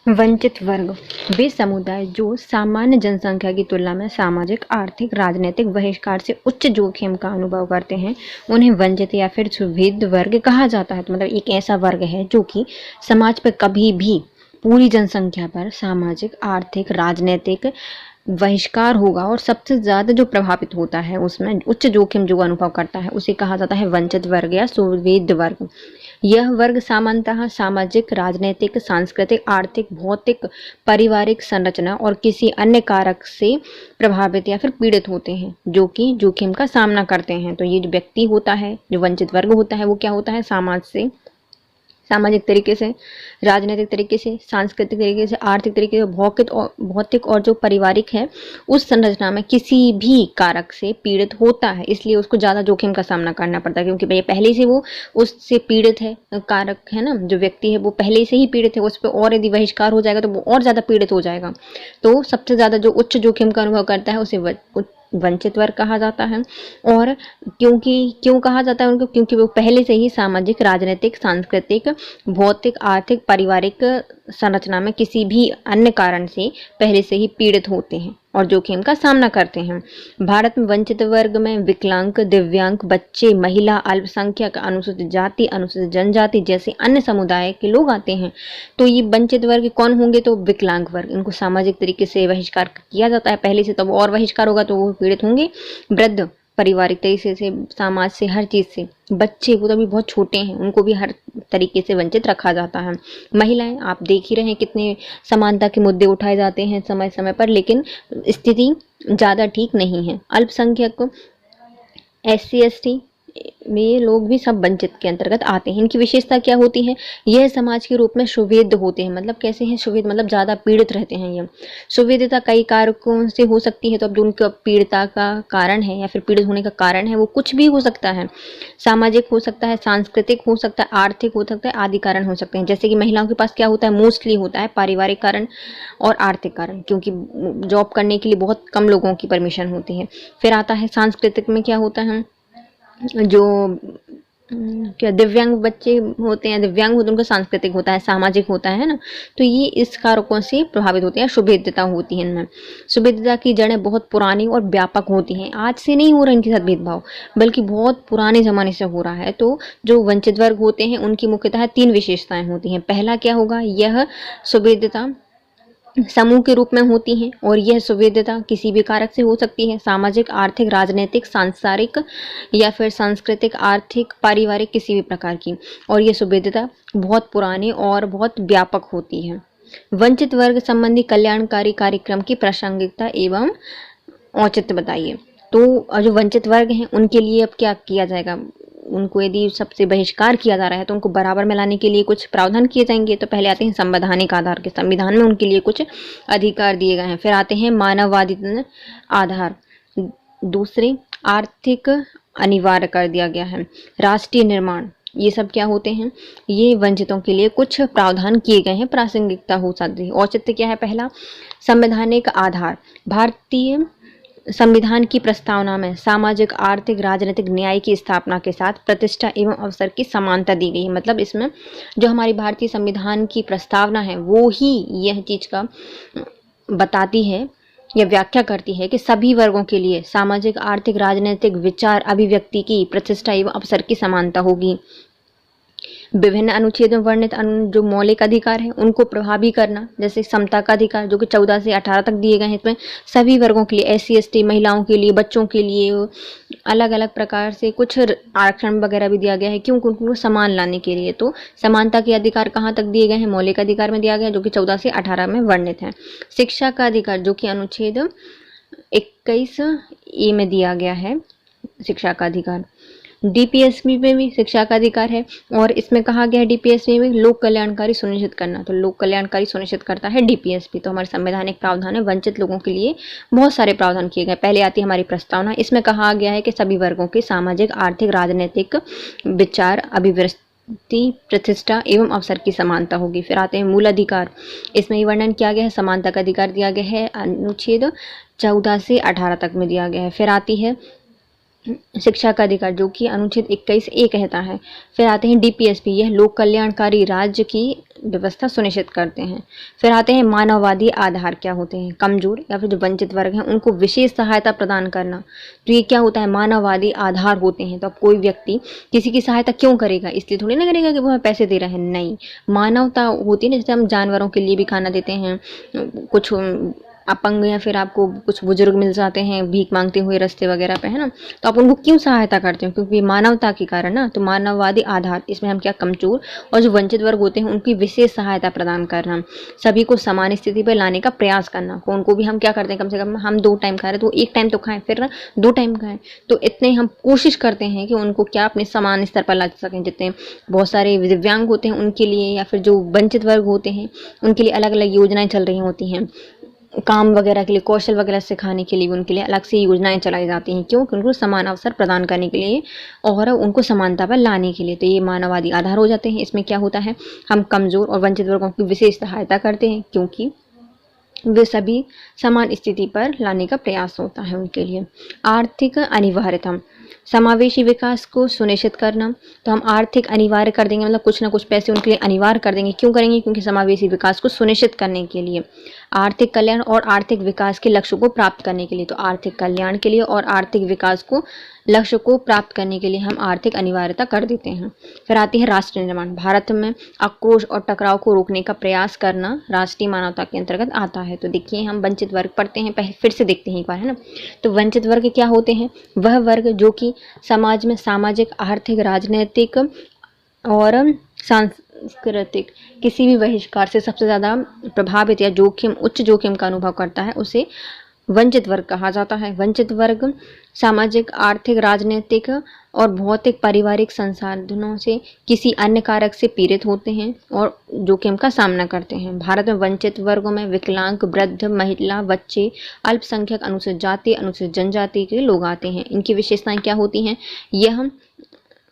वंचित वर्ग वे समुदाय जो सामान्य जनसंख्या की तुलना में सामाजिक, आर्थिक, राजनीतिक बहिष्कार से उच्च जोखिम का अनुभव करते हैं, उन्हें वंचित या फिर सुविध वर्ग कहा जाता है। तो मतलब एक ऐसा वर्ग है जो कि समाज पर कभी भी पूरी जनसंख्या पर सामाजिक, आर्थिक, राजनीतिक बहिष्कार होगा और सबसे ज्यादा जो प्रभावित होता है उसमें उच्च जोखिम जो अनुभव करता है उसे कहा जाता है वंचित वर्ग या सुविध वर्ग। यह वर्ग सामान्यतः सामाजिक, राजनीतिक, सांस्कृतिक, आर्थिक, भौतिक, पारिवारिक संरचना और किसी अन्य कारक से प्रभावित या फिर पीड़ित होते हैं जो कि जोखिम का सामना करते हैं। तो ये जो व्यक्ति होता है, जो वंचित वर्ग होता है, वो क्या होता है, समाज से, सामाजिक तरीके से, राजनीतिक तरीके से, सांस्कृतिक तरीके से, आर्थिक तरीके से, भौतिक और जो पारिवारिक है उस संरचना में किसी भी कारक से पीड़ित होता है, इसलिए उसको ज़्यादा जोखिम का सामना करना पड़ता है क्योंकि भाई पहले से वो उससे पीड़ित है। कारक है ना, जो व्यक्ति है वो पहले से ही पीड़ित है, उस पर और यदि बहिष्कार हो जाएगा तो वो और ज़्यादा पीड़ित हो जाएगा। तो सबसे ज़्यादा जो उच्च जोखिम का अनुभव करता है उसे वंचित वर्ग कहा जाता है। और क्यों कहा जाता है उनको, क्योंकि वो पहले से ही सामाजिक, राजनीतिक, सांस्कृतिक, भौतिक, आर्थिक, पारिवारिक संरचना में किसी भी अन्य कारण से पहले से ही पीड़ित होते हैं और जोखिम का सामना करते हैं। भारत में वंचित वर्ग में विकलांग, दिव्यांग, बच्चे, महिला, अल्पसंख्यक, अनुसूचित जाति, अनुसूचित जनजाति जैसे अन्य समुदाय के लोग आते हैं। तो ये वंचित वर्ग कौन होंगे, तो विकलांग वर्ग, इनको सामाजिक तरीके से बहिष्कार किया जाता है पहले से, तब और बहिष्कार होगा तो वो पीड़ित होंगे। वृद्ध, पारिवारिक तरीके से, समाज से, हर चीज से। बच्चे, वो तो अभी बहुत छोटे हैं, उनको भी हर तरीके से वंचित रखा जाता है। महिलाएं, आप देख ही रहे हैं कितने समानता के मुद्दे उठाए जाते हैं समय समय पर, लेकिन स्थिति ज़्यादा ठीक नहीं है। अल्पसंख्यक, SC ST में लोग भी सब वंचित के अंतर्गत आते हैं। इनकी विशेषता क्या होती है, यह समाज के रूप में सुवेद होते हैं। मतलब कैसे हैं सुवेद, मतलब ज़्यादा पीड़ित रहते हैं। ये सुवेदता कई कारकों से हो सकती है, तो अब जो उनका पीड़िता का कारण है या फिर पीड़ित होने का कारण है वो कुछ भी हो सकता है। सामाजिक हो सकता है, सांस्कृतिक हो सकता है, आर्थिक हो सकता है, आदि कारण हो सकते हैं। जैसे कि महिलाओं के पास क्या होता है, मोस्टली होता है पारिवारिक कारण और आर्थिक कारण, क्योंकि जॉब करने के लिए बहुत कम लोगों की परमिशन होती है। फिर आता है सांस्कृतिक में क्या होता है, जो क्या दिव्यांग बच्चे होते हैं, दिव्यांग होते हैं, उनका सांस्कृतिक होता है, सामाजिक होता है ना। तो ये इस कारकों से प्रभावित होते हैं। सुभेद्यता होती है इनमें। सुभेद्यता की जड़ें बहुत पुरानी और व्यापक होती हैं, आज से नहीं हो रहा इनके साथ भेदभाव, बल्कि बहुत पुराने जमाने से हो रहा है। तो जो वंचित वर्ग होते हैं उनकी मुख्यतः 3 विशेषताएं होती हैं। पहला क्या होगा, यह सुभेद्यता समूह के रूप में होती हैं और यह सुवेद्यता किसी भी कारक से हो सकती है, सामाजिक, आर्थिक, राजनीतिक, सांसारिक या फिर सांस्कृतिक, आर्थिक, पारिवारिक, किसी भी प्रकार की। और यह सुवेद्यता बहुत पुरानी और बहुत व्यापक होती है। वंचित वर्ग संबंधी कल्याणकारी कार्यक्रम की प्रासंगिकता एवं औचित्य बताइए। तो जो वंचित वर्ग हैं उनके लिए अब क्या किया जाएगा, उनको यदि सबसे बहिष्कार किया जा रहा है तो उनको बराबर में लाने के लिए कुछ प्रावधान किए जाएंगे। तो पहले आते हैं संवैधानिक आधार के, संविधान में उनके लिए कुछ अधिकार दिए गए हैं। फिर आते हैं मानववादी आधार, दूसरे आर्थिक अनिवार्य कर दिया गया है, राष्ट्रीय निर्माण, ये सब क्या होते हैं, ये वंचितों के लिए कुछ प्रावधान किए गए हैं, प्रासंगिकता हो सकती है। औचित्य क्या है, पहला संवैधानिक आधार, भारतीय संविधान की प्रस्तावना में सामाजिक, आर्थिक, राजनीतिक न्याय की स्थापना के साथ प्रतिष्ठा एवं अवसर की समानता दी गई है। मतलब इसमें जो हमारी भारतीय संविधान की प्रस्तावना है वो ही यह चीज का बताती है या व्याख्या करती है कि सभी वर्गों के लिए सामाजिक, आर्थिक, राजनीतिक, विचार अभिव्यक्ति की प्रतिष्ठा एवं अवसर की समानता होगी। विभिन्न अनुच्छेदों में वर्णित जो मौलिक अधिकार हैं उनको प्रभावी करना, जैसे समता का अधिकार जो कि 14 से 18 तक दिए गए हैं, इसमें सभी वर्गों के लिए, SC ST, महिलाओं के लिए, बच्चों के लिए अलग अलग प्रकार से कुछ आरक्षण वगैरह भी दिया गया है, क्यों, उनको समान लाने के लिए। तो समानता के अधिकार कहाँ तक दिए गए हैं, मौलिक अधिकार में दिया गया जो कि 14 से 18 में वर्णित है। शिक्षा का अधिकार जो कि अनुच्छेद 21A में दिया गया है, शिक्षा का अधिकार। DPSP में भी शिक्षा का अधिकार है और इसमें कहा गया है DPSP में लोक कल्याणकारी सुनिश्चित करना, तो लोक कल्याणकारी सुनिश्चित करता है DPSP। तो हमारे संवैधानिक प्रावधान है, वंचित लोगों के लिए बहुत सारे प्रावधान किए गए। पहले आती है हमारी प्रस्तावना, इसमें कहा गया है कि सभी वर्गों की सामाजिक, आर्थिक, राजनीतिक, विचार अभिव्यक्ति, प्रतिष्ठा एवं अवसर की समानता होगी। फिर आते हैं मूल अधिकार, इसमें वर्णन किया गया है, समानता का अधिकार दिया गया है, अनुच्छेद 14 से 18 तक में दिया गया है। फिर आती है शिक्षा का अधिकार जो कि अनुच्छेद 21A कहता है। फिर आते हैं DPSP, यह लोक कल्याणकारी राज्य की व्यवस्था सुनिश्चित करते हैं। फिर आते हैं मानववादी आधार क्या होते हैं, कमजोर या फिर जो वंचित वर्ग हैं उनको विशेष सहायता प्रदान करना। तो ये क्या होता है, मानववादी आधार होते हैं। तो अब कोई व्यक्ति किसी की सहायता क्यों करेगा, इसलिए थोड़ी ना करेगा कि वो हमें पैसे दे रहा है, नहीं, मानवता होती है ना। जैसे हम जानवरों के लिए भी खाना देते हैं, कुछ अपंग या फिर आपको कुछ बुजुर्ग मिल जाते हैं भीख मांगते हुए रास्ते वगैरह पे, है ना, तो आप उनको क्यों सहायता करते हो, क्योंकि मानवता के कारण ना। तो मानववादी आधार, इसमें हम क्या, कमजोर और जो वंचित वर्ग होते हैं उनकी विशेष सहायता प्रदान करना, सभी को समान स्थिति पर लाने का प्रयास करना। कौन को भी हम क्या करते हैं, कम से कम हम 2 टाइम खा रहे तो 1 टाइम तो खाएं, फिर ना 2 टाइम खाएं। तो इतने हम कोशिश करते हैं कि उनको क्या अपने समान स्तर पर ला सकें। जितने बहुत सारे दिव्यांग होते हैं उनके लिए या फिर जो वंचित वर्ग होते हैं उनके लिए अलग अलग योजनाएं चल रही होती हैं, काम वगैरह के लिए, कौशल वगैरह सिखाने के लिए उनके लिए अलग से योजनाएं चलाई जाती हैं। क्यों, उनको समान अवसर प्रदान करने के लिए और उनको समानता पर लाने के लिए। तो ये मानववादी आधार हो जाते हैं। इसमें क्या होता है, हम कमजोर और वंचित वर्गों की विशेष सहायता करते हैं क्योंकि वे सभी समान स्थिति पर लाने का प्रयास होता है उनके लिए। आर्थिक अनिवार्यता, समावेशी विकास को सुनिश्चित करना। तो हम आर्थिक अनिवार्य कर देंगे, मतलब कुछ ना कुछ पैसे उनके लिए अनिवार्य कर देंगे। क्यों करेंगे, क्योंकि समावेशी विकास को सुनिश्चित करने के लिए, आर्थिक कल्याण और आर्थिक विकास के लक्ष्य को प्राप्त करने के लिए। तो आर्थिक कल्याण के लिए और आर्थिक विकास को लक्ष्य को प्राप्त करने के लिए हम आर्थिक अनिवार्यता कर देते हैं। फिर आती है राष्ट्र निर्माण, भारत में आक्रोश और टकराव को रोकने का प्रयास करना राष्ट्रीय मानवता के अंतर्गत आता है। तो देखिए हम वंचित वर्ग पढ़ते हैं, पहले फिर से देखते हैं एक बार, है ना। तो वंचित वर्ग क्या होते हैं, वह वर्ग जो कि समाज में सामाजिक, आर्थिक, राजनीतिक और सांस्कृतिक किसी भी बहिष्कार से सबसे ज़्यादा प्रभावित या जोखिम, उच्च जोखिम का अनुभव करता है, उसे वंचित वर्ग कहा जाता है। वंचित वर्ग सामाजिक, आर्थिक, राजनीतिक और भौतिक पारिवारिक संसाधनों से किसी अन्य कारक से पीड़ित होते हैं और जोखिम का सामना करते हैं। भारत में वंचित वर्गों में विकलांग, वृद्ध, महिला, बच्चे, अल्पसंख्यक, अनुसूचित जाति, अनुसूचित जनजाति के लोग आते हैं। इनकी विशेषताएं क्या होती हैं, यह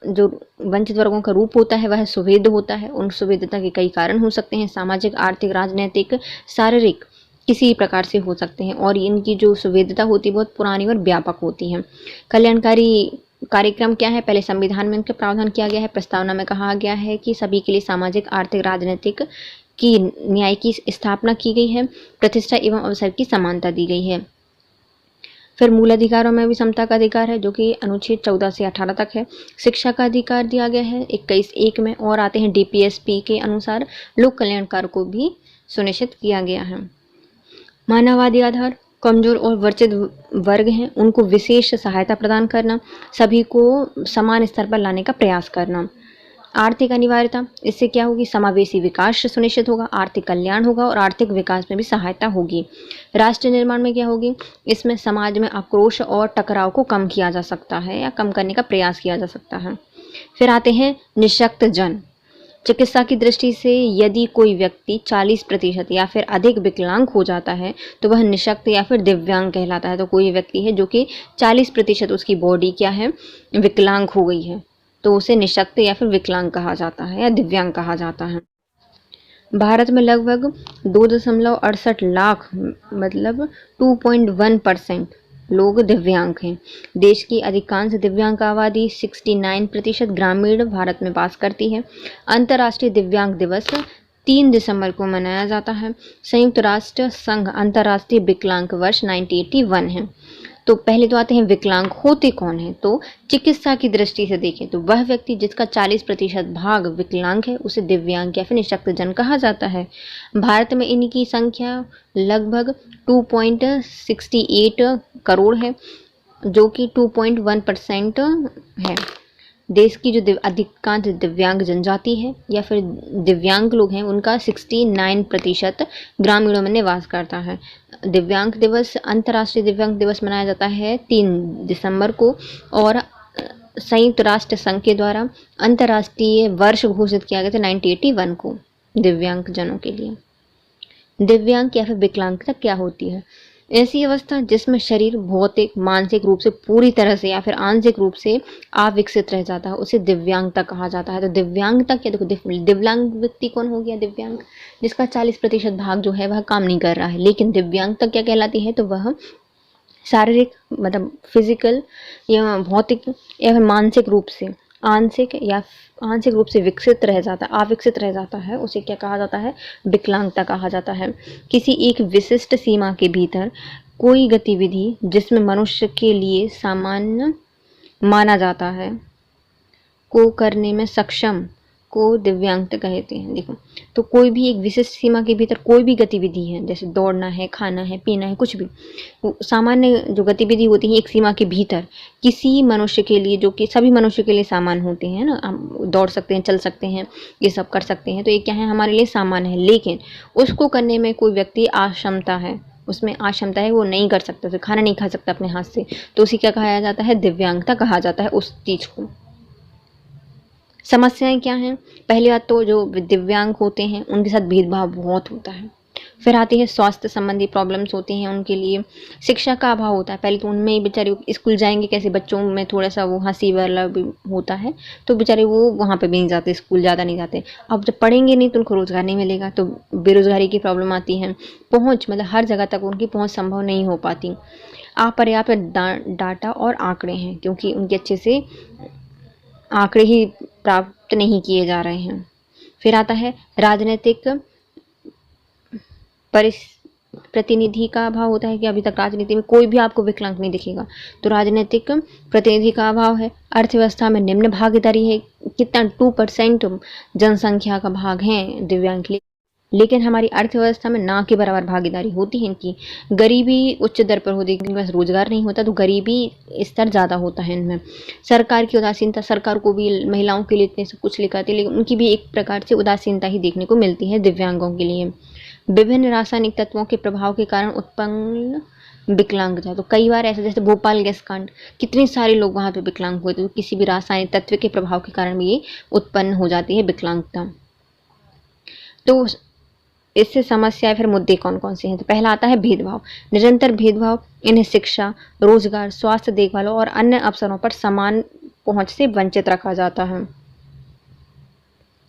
जो वंचित वर्गों का रूप होता है वह सुवेद होता है। उन सुवेदता के कई कारण हो सकते हैं, सामाजिक, आर्थिक, राजनीतिक, शारीरिक, किसी प्रकार से हो सकते हैं। और इनकी जो सुवेदता होती है बहुत पुरानी और व्यापक होती है। कल्याणकारी कार्यक्रम क्या है, पहले संविधान में इनका प्रावधान किया गया है। प्रस्तावना में कहा गया है कि सभी के लिए सामाजिक, आर्थिक, राजनीतिक की न्याय की स्थापना की गई है। प्रतिष्ठा एवं अवसर की समानता दी गई है। फिर मूल अधिकारों में भी समता का अधिकार है जो कि अनुच्छेद 14 से 18 तक है। शिक्षा का अधिकार दिया गया है 21(1) में। और आते हैं DPSP के अनुसार लोक कल्याणकार को भी सुनिश्चित किया गया है। मानववादी आधार, कमजोर और वंचित वर्ग हैं उनको विशेष सहायता प्रदान करना, सभी को समान स्तर पर लाने का प्रयास करना। आर्थिक अनिवार्यता, इससे क्या होगी, समावेशी विकास सुनिश्चित होगा, आर्थिक कल्याण होगा और आर्थिक विकास में भी सहायता होगी। राष्ट्र निर्माण में क्या होगी, इसमें समाज में आक्रोश और टकराव को कम किया जा सकता है या कम करने का प्रयास किया जा सकता है। फिर आते हैं निःशक्त जन, चिकित्सा की दृष्टि से यदि कोई व्यक्ति 40% या फिर अधिक विकलांग हो जाता है तो वह निःशक्त या फिर दिव्यांग कहलाता है। तो कोई व्यक्ति है जो कि 40% उसकी बॉडी क्या है, विकलांग हो गई है, तो उसे निःशक्त या फिर विकलांग कहा जाता है या दिव्यांग कहा जाता है। भारत में लगभग 2.68 लाख मतलब 2.1% लोग दिव्यांग हैं। देश की अधिकांश दिव्यांग आबादी 69% ग्रामीण भारत में वास करती है। अंतर्राष्ट्रीय दिव्यांग दिवस 3 दिसंबर को मनाया जाता है। संयुक्त राष्ट्र संघ अंतर्राष्ट्रीय विकलांग वर्ष 1981 है। तो पहले तो आते हैं विकलांग होते कौन है। तो चिकित्सा की दृष्टि से देखें तो वह व्यक्ति जिसका 40% भाग विकलांग है उसे दिव्यांग या फिर निःशक्तजन कहा जाता है। भारत में इनकी संख्या लगभग 2.68 करोड़ है जो कि 2.1% है। देश की जो अधिकांश दिव्यांग जनजाति है या फिर दिव्यांग लोग हैं उनका 69% ग्रामीणों में निवास करता है। दिव्यांग दिवस, अंतर्राष्ट्रीय दिव्यांग दिवस मनाया जाता है 3 दिसंबर को और संयुक्त राष्ट्र संघ के द्वारा अंतर्राष्ट्रीय वर्ष घोषित किया गया था 1981 को दिव्यांग जनों के लिए। दिव्यांग या फिर विकलांगता क्या होती है, ऐसी अवस्था जिसमें शरीर भौतिक, मानसिक रूप से पूरी तरह से या फिर आंशिक रूप से अविकसित रह जाता है, उसे दिव्यांगता कहा जाता है। तो दिव्यांगता क्या, देखो दिव्यांग व्यक्ति कौन हो गया, दिव्यांग जिसका 40% भाग जो है वह काम नहीं कर रहा है। लेकिन दिव्यांगता क्या कहलाती है, तो वह शारीरिक मतलब फिजिकल या भौतिक या फिर मानसिक रूप से आंशिक रूप से विकसित रह जाता है, अविकसित रह जाता है, उसे क्या कहा जाता है? विकलांगता कहा जाता है। किसी एक विशिष्ट सीमा के भीतर कोई गतिविधि जिसमें मनुष्य के लिए सामान्य माना जाता है को करने में सक्षम को दिव्यांगता कहते हैं। देखो, तो कोई भी एक विशिष्ट सीमा के भीतर कोई भी गतिविधि है, जैसे दौड़ना है, खाना है, पीना है, कुछ भी, वो सामान्य जो गतिविधि होती है एक सीमा के भीतर किसी मनुष्य के लिए, जो कि सभी मनुष्य के लिए सामान्य होते हैं ना, हम दौड़ सकते हैं, चल सकते हैं, ये सब कर सकते हैं, तो ये क्या है? हमारे लिए सामान्य है। लेकिन उसको करने में कोई व्यक्ति अक्षमता है, उसमें अक्षमता है, वो नहीं कर सकता, उसे खाना नहीं खा सकता अपने हाथ से, तो उसे क्या कहा जाता है? दिव्यांगता कहा जाता है उस चीज को। समस्याएं क्या हैं? पहली बात तो जो दिव्यांग होते हैं उनके साथ भेदभाव बहुत होता है। फिर आती है स्वास्थ्य संबंधी प्रॉब्लम्स होती हैं उनके लिए, शिक्षा का अभाव होता है। पहले तो उनमें बेचारे स्कूल जाएंगे कैसे, बच्चों में थोड़ा सा वो हंसी वाला भी होता है, तो बेचारे वो वहाँ पे भी नहीं जाते, स्कूल ज़्यादा नहीं जाते। अब जब पढ़ेंगे नहीं तो उनको रोज़गार नहीं मिलेगा, तो बेरोज़गारी की प्रॉब्लम आती है। पहुँच मतलब हर जगह तक उनकी पहुँच संभव नहीं हो पाती। अपर्याप्त डाटा और आंकड़े हैं, क्योंकि उनके अच्छे से आंकड़े ही प्राप्त नहीं किए जा रहे हैं। फिर आता है राजनीतिक प्रतिनिधि का अभाव होता है कि अभी तक राजनीति में कोई भी आपको विकलांग नहीं दिखेगा, तो राजनीतिक प्रतिनिधि का अभाव है। अर्थव्यवस्था में निम्न भागीदारी है, कितना 2% जनसंख्या का भाग है दिव्यांग के लिए, लेकिन हमारी अर्थव्यवस्था में ना के बराबर भागीदारी होती है इनकी। गरीबी उच्च दर पर होती है, क्योंकि बस रोजगार नहीं होता, तो गरीबी स्तर ज़्यादा होता है इनमें। सरकार की उदासीनता, सरकार को भी महिलाओं के लिए इतने सब कुछ लिखा है, लेकिन उनकी भी एक प्रकार से उदासीनता ही देखने को मिलती है दिव्यांगों के लिए। विभिन्न रासायनिक तत्वों के प्रभाव के कारण उत्पन्न विकलांगता, तो कई बार ऐसा, जैसे भोपाल गैस कांड, कितने सारे लोग वहाँ पे विकलांग हुए थे, तो किसी भी रासायनिक तत्व के प्रभाव के कारण भी ये उत्पन्न हो जाती है विकलांगता। तो इससे समस्या फिर मुद्दे कौन कौन से हैं? तो पहला आता है भेदभाव, निरंतर भेदभाव। इन्हें शिक्षा, रोजगार, स्वास्थ्य देखभाल और अन्य अवसरों पर समान पहुंच से वंचित रखा जाता है।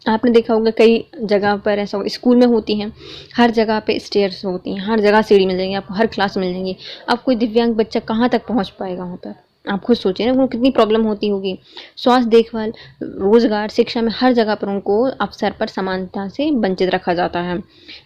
आपने देखा होगा कई जगह पर ऐसा, स्कूल में होती हैं, हर जगह पे स्टेयर्स होती हैं, हर जगह सीढ़ी मिल जाएगी आपको, हर क्लास में मिल जाएंगी। अब कोई दिव्यांग बच्चा कहाँ तक पहुँच पाएगा वहाँ पर? आप खुद सोचिए ना, उनको कितनी प्रॉब्लम होती होगी। स्वास्थ्य देखभाल, रोजगार, शिक्षा में हर जगह पर उनको अवसर पर समानता से वंचित रखा जाता है।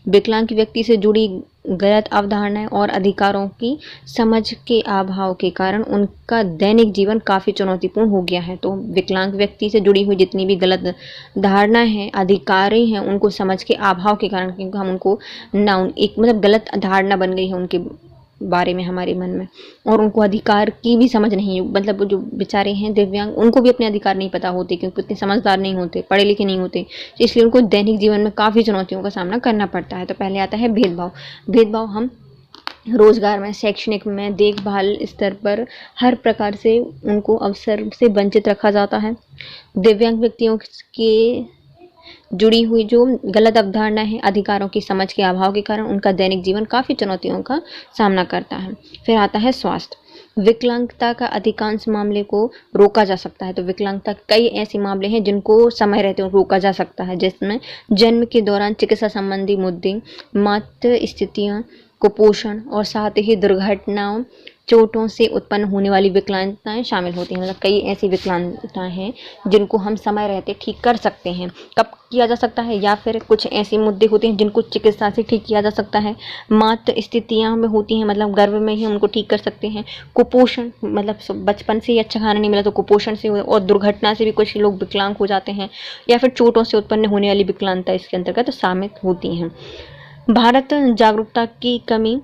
विकलांग व्यक्ति से जुड़ी गलत अवधारणाएं और अधिकारों की समझ के अभाव के कारण उनका दैनिक जीवन काफ़ी चुनौतीपूर्ण हो गया है। तो विकलांग व्यक्ति से जुड़ी हुई जितनी भी गलत धारणा है, अधिकार हैं, उनको समझ के अभाव के कारण, क्योंकि हम उनको ना एक मतलब गलत धारणा बन गई है उनके बारे में हमारे मन में, और उनको अधिकार की भी समझ नहीं है। मतलब जो बेचारे हैं दिव्यांग, उनको भी अपने अधिकार नहीं पता होते, क्योंकि उतने समझदार नहीं होते, पढ़े लिखे नहीं होते, इसलिए उनको दैनिक जीवन में काफ़ी चुनौतियों का सामना करना पड़ता है। तो पहले आता है भेदभाव। भेदभाव हम रोजगार में, शैक्षणिक में, देखभाल स्तर पर हर प्रकार से उनको अवसर से वंचित रखा जाता है। दिव्यांग व्यक्तियों के जुड़ी हुई जो गलत अवधारणा है, अधिकारों की समझ के अभाव के कारण उनका दैनिक जीवन काफ़ी चुनौतियों का सामना करता है। फिर आता है स्वास्थ्य। विकलांगता का अधिकांश मामले को रोका जा सकता है। तो विकलांगता के कई ऐसे मामले हैं जिनको समय रहते रोका जा सकता है, जिसमें जन्म के दौरान चिकित्सा संबंधी मुद्दे, मातृ स्थितियाँ, कुपोषण और साथ ही दुर्घटनाओं, चोटों से उत्पन्न होने वाली विकलांगताएं शामिल होती हैं। मतलब कई ऐसी विकलांगताएं हैं जिनको हम समय रहते ठीक कर सकते हैं। कब किया जा सकता है? या फिर कुछ ऐसे मुद्दे होते हैं जिनको चिकित्सा से ठीक किया जा सकता है। मातृ स्थितियाँ में होती हैं, मतलब गर्भ में ही उनको ठीक कर सकते हैं। कुपोषण, मतलब बचपन से ही अच्छा खाना नहीं मिला तो कुपोषण से, और दुर्घटना से भी कुछ लोग विकलांग हो जाते हैं, या फिर चोटों से उत्पन्न होने वाली विकलांगता इसके अंतर्गत शामिल होती हैं। भारत जागरूकता की कमी,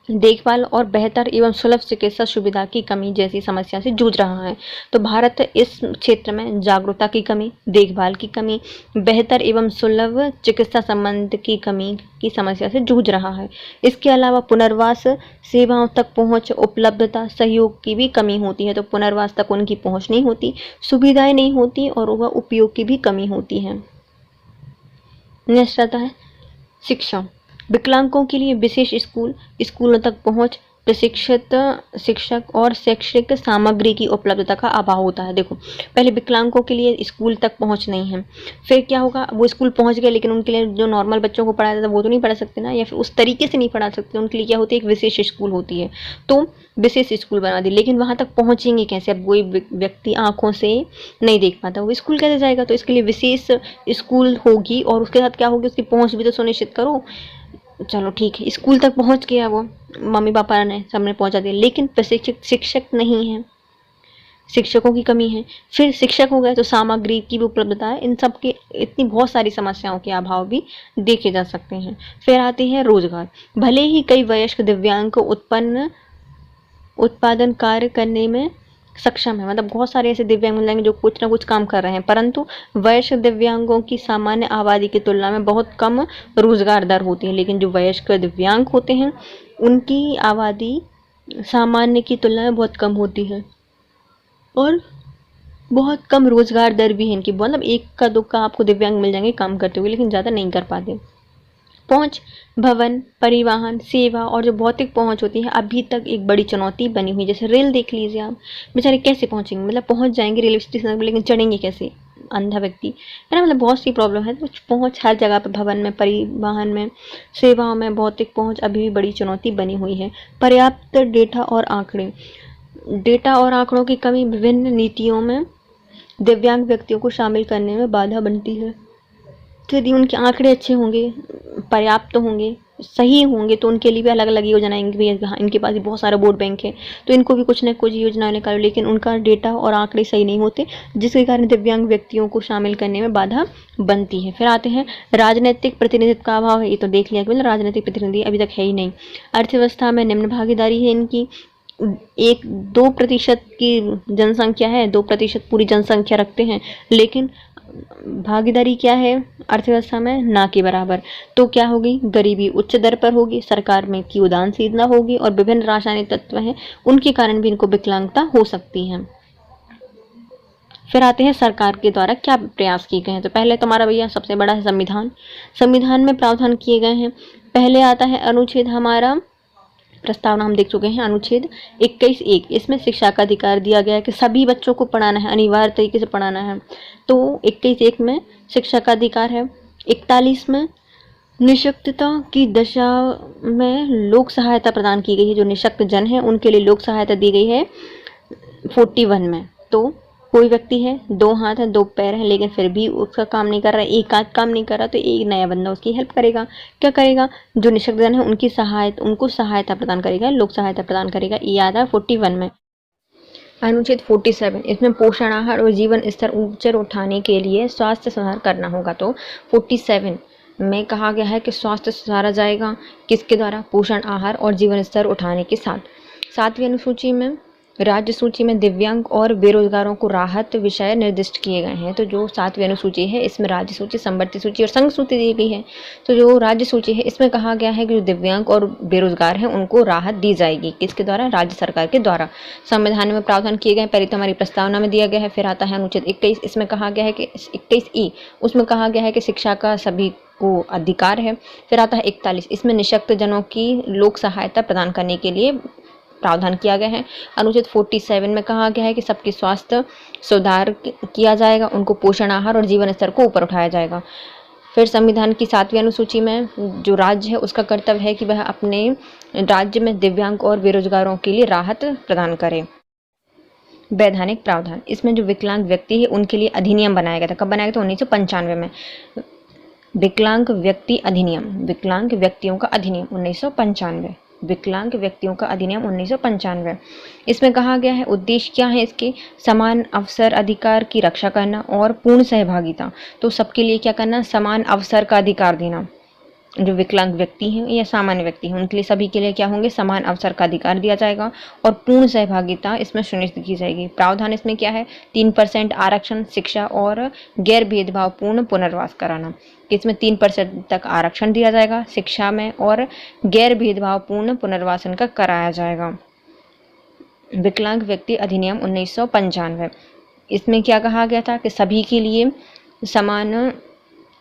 देखभाल और बेहतर एवं सुलभ चिकित्सा सुविधा की कमी जैसी समस्या से जूझ रहा है। तो भारत इस क्षेत्र में जागरूकता की कमी, देखभाल की कमी, बेहतर एवं सुलभ चिकित्सा संबंध की कमी की समस्या से जूझ रहा है। इसके अलावा पुनर्वास सेवाओं तक पहुंच, उपलब्धता, सहयोग की भी कमी होती है। तो पुनर्वास तक उनकी पहुंच नहीं होती, सुविधाएं नहीं होती, और वह उपयोग की भी कमी होती है। नेक्स्ट आता है शिक्षा। विकलांगों के लिए विशेष स्कूलों तक पहुंच, प्रशिक्षित शिक्षक और शैक्षिक सामग्री की उपलब्धता का अभाव होता है। देखो, पहले विकलांगों के लिए स्कूल तक पहुंच नहीं है, फिर क्या होगा, वो स्कूल पहुंच गए लेकिन उनके लिए जो नॉर्मल बच्चों को पढ़ाया जाता है वो तो नहीं पढ़ा सकते ना, या फिर उस तरीके से नहीं पढ़ा सकते। उनके लिए क्या होती है, एक विशेष स्कूल होती है, तो विशेष स्कूल बना दी। लेकिन वहां तक पहुंचेंगे कैसे? अब कोई व्यक्ति आंखों से नहीं देख पाता, वो स्कूल कैसे जाएगा? तो इसके लिए विशेष स्कूल होगी, और उसके साथ क्या होगी, उसकी पहुंच भी तो सुनिश्चित करो। चलो ठीक है, स्कूल तक पहुंच गया, वो मम्मी पापा ने सबने पहुंचा दिया, लेकिन प्रशिक्षित शिक्षक नहीं है, शिक्षकों की कमी है। फिर शिक्षक हो गए तो सामग्री की भी उपलब्धता है। इन सब के इतनी बहुत सारी समस्याओं के अभाव भी देखे जा सकते हैं। फिर आते हैं रोजगार। भले ही कई वयस्क दिव्यांग को उत्पादन कार्य करने में सक्षम है, मतलब बहुत सारे ऐसे दिव्यांग मिल जाएंगे जो कुछ ना कुछ काम कर रहे हैं, परंतु वयस्क दिव्यांगों की सामान्य आबादी की तुलना में बहुत कम रोजगार दर होती है। लेकिन जो वयस्क दिव्यांग होते हैं उनकी आबादी सामान्य की तुलना में बहुत कम होती है, और बहुत कम रोजगार दर भी है इनकी। मतलब एक का दो का आपको दिव्यांग मिल जाएंगे काम करते हुए, लेकिन ज़्यादा नहीं कर पाते। पहुंच, भवन, परिवहन सेवा और जो भौतिक पहुंच होती है अभी तक एक बड़ी चुनौती बनी हुई। जैसे रेल देख लीजिए आप, बेचारे कैसे पहुंचेंगे? मतलब पहुंच जाएंगे रेलवे स्टेशन पर, लेकिन चढ़ेंगे कैसे? अंधा व्यक्ति है ना। मतलब बहुत सी प्रॉब्लम है। तो पहुंच हर जगह पे, भवन में, परिवहन में, सेवाओं में भौतिक पहुंच अभी भी बड़ी चुनौती बनी हुई है। पर्याप्त डेटा और आंकड़ों की कमी विभिन्न नीतियों में दिव्यांग व्यक्तियों को शामिल करने में बाधा बनती है। तो यदि उनके आंकड़े अच्छे होंगे, पर्याप्त होंगे, सही होंगे, तो उनके लिए भी अलग अलग योजना आएंगी। भैया इनके पास भी बहुत सारा वोट बैंक है, तो इनको भी कुछ न कुछ योजना निकालो। लेकिन उनका डेटा और आंकड़े सही नहीं होते, जिसके कारण दिव्यांग व्यक्तियों को शामिल करने में बाधा बनती है। फिर आते हैं राजनीतिक प्रतिनिधित्व का अभाव है। ये तो देख लिया कि मतलब राजनीतिक प्रतिनिधि अभी तक है ही नहीं। अर्थव्यवस्था में निम्न भागीदारी है इनकी। 1-2% की जनसंख्या है, 2% पूरी जनसंख्या रखते हैं, लेकिन भागीदारी क्या है अर्थव्यवस्था में? ना के बराबर। तो क्या होगी? गरीबी उच्च दर पर होगी, सरकार में की उदासीनता होगी, और विभिन्न रासायनिक तत्व हैं उनके कारण भी इनको विकलांगता हो सकती है। फिर आते हैं सरकार के द्वारा क्या प्रयास किए गए हैं। तो पहले तुम्हारा भैया सबसे बड़ा है संविधान। संविधान में प्रावधान किए गए हैं। पहले आता है अनुच्छेद, हमारा प्रस्तावना हम देख चुके हैं, अनुच्छेद 21(1). इसमें शिक्षा का अधिकार दिया गया है कि सभी बच्चों को पढ़ाना है, अनिवार्य तरीके से पढ़ाना है। तो 21(1) में शिक्षा का अधिकार है। 41 में निःशक्तता की दशा में लोक सहायता प्रदान की गई है। जो निःशक्त जन है उनके लिए लोक सहायता दी गई है 41 में। तो कोई व्यक्ति है, 2 हाथ है, 2 पैर है, लेकिन फिर भी उसका काम नहीं कर रहा है, एक हाथ काम नहीं कर रहा, तो एक नया बंदा उसकी हेल्प करेगा। क्या करेगा? जो निःशक्त जन है उनको सहायता प्रदान करेगा, लोक सहायता प्रदान करेगा। ये याद है 41 में। अनुच्छेद 47, इसमें पोषण आहार और जीवन स्तर ऊंचा उठाने के लिए स्वास्थ्य सुधार करना होगा। तो 47 में कहा गया है कि स्वास्थ्य सुधारा जाएगा किसके द्वारा? पोषण आहार और जीवन स्तर उठाने के साथ। 7वीं अनुसूची में, राज्य सूची में दिव्यांग और बेरोजगारों को राहत विषय निर्दिष्ट किए गए हैं। तो जो 7वीं अनुसूची है इसमें राज्य सूची, समवर्ती सूची और संघ सूची दी गई है। तो जो राज्य सूची है इसमें कहा गया है कि जो दिव्यांग और बेरोजगार हैं उनको राहत दी जाएगी, किसके द्वारा? राज्य सरकार के द्वारा। संविधान में प्रावधान किए गए, पहले तो हमारी प्रस्तावना में दिया गया है। फिर आता है अनुच्छेद 21, इसमें कहा गया है कि 21(e), उसमें कहा गया है कि शिक्षा का सभी को अधिकार है। फिर आता है 41, इसमें निःशक्त जनों की लोक सहायता प्रदान करने के लिए प्रावधान किया गया है। अनुच्छेद 47 में कहा गया है कि सबके स्वास्थ्य सुधार किया जाएगा, उनको पोषण आहार और जीवन स्तर को ऊपर उठाया जाएगा। फिर संविधान की 7वीं अनुसूची में जो राज्य है उसका कर्तव्य है कि वह अपने राज्य में दिव्यांग और बेरोजगारों के लिए राहत प्रदान करे। वैधानिक प्रावधान, इसमें जो विकलांग व्यक्ति है उनके लिए अधिनियम बनाया गया था। कब बनाया गया था? 1995 में। विकलांग व्यक्ति अधिनियम, विकलांग व्यक्तियों का अधिनियम 1995, विकलांग व्यक्तियों का अधिनियम 1995। इसमें कहा गया है उद्देश्य क्या है इसके? समान अवसर अधिकार की रक्षा करना और पूर्ण सहभागिता। तो सबके लिए क्या करना? समान अवसर का अधिकार देना। जो विकलांग व्यक्ति हैं या सामान्य व्यक्ति हैं उनके लिए, सभी के लिए क्या होंगे? समान अवसर का अधिकार दिया जाएगा और पूर्ण सहभागिता इसमें सुनिश्चित की जाएगी। प्रावधान इसमें क्या है? 3% आरक्षण, शिक्षा और गैर भेदभावपूर्ण पुनर्वास कराना। इसमें 3% तक आरक्षण दिया जाएगा शिक्षा में, और गैर भेदभावपूर्ण पुनर्वासन का कराया जाएगा। विकलांग व्यक्ति अधिनियम 1995, इसमें क्या कहा गया था कि सभी के लिए समान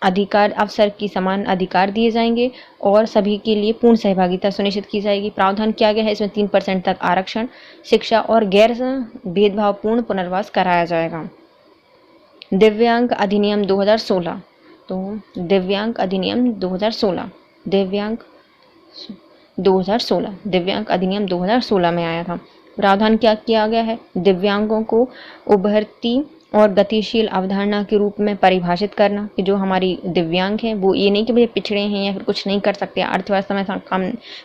अधिकार अवसर की समान अधिकार दिए जाएंगे और सभी के लिए पूर्ण सहभागिता सुनिश्चित की जाएगी। प्रावधान किया गया है इसमें 3% तक आरक्षण, शिक्षा और गैर भेदभावपूर्ण पुनर्वास कराया जाएगा। दिव्यांग अधिनियम 2016, तो दिव्यांग अधिनियम 2016 दिव्यांग 2016 दिव्यांग अधिनियम 2016 में आया था। प्रावधान क्या किया गया है? दिव्यांगों को उभरती और गतिशील अवधारणा के रूप में परिभाषित करना कि जो हमारी दिव्यांग हैं वो ये नहीं कि भाई पिछड़े हैं या फिर कुछ नहीं कर सकते, अर्थव्यवस्था में कम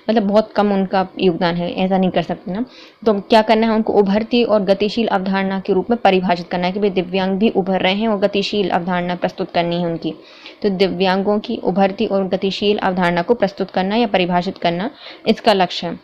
मतलब बहुत कम उनका योगदान है, ऐसा नहीं कर सकते ना। तो क्या करना है? उनको उभरती और गतिशील अवधारणा के रूप में परिभाषित करना है कि भाई दिव्यांग भी उभर रहे हैं और गतिशील अवधारणा प्रस्तुत करनी है उनकी। तो दिव्यांगों की उभरती और गतिशील अवधारणा को प्रस्तुत करना या परिभाषित करना इसका लक्ष्य है।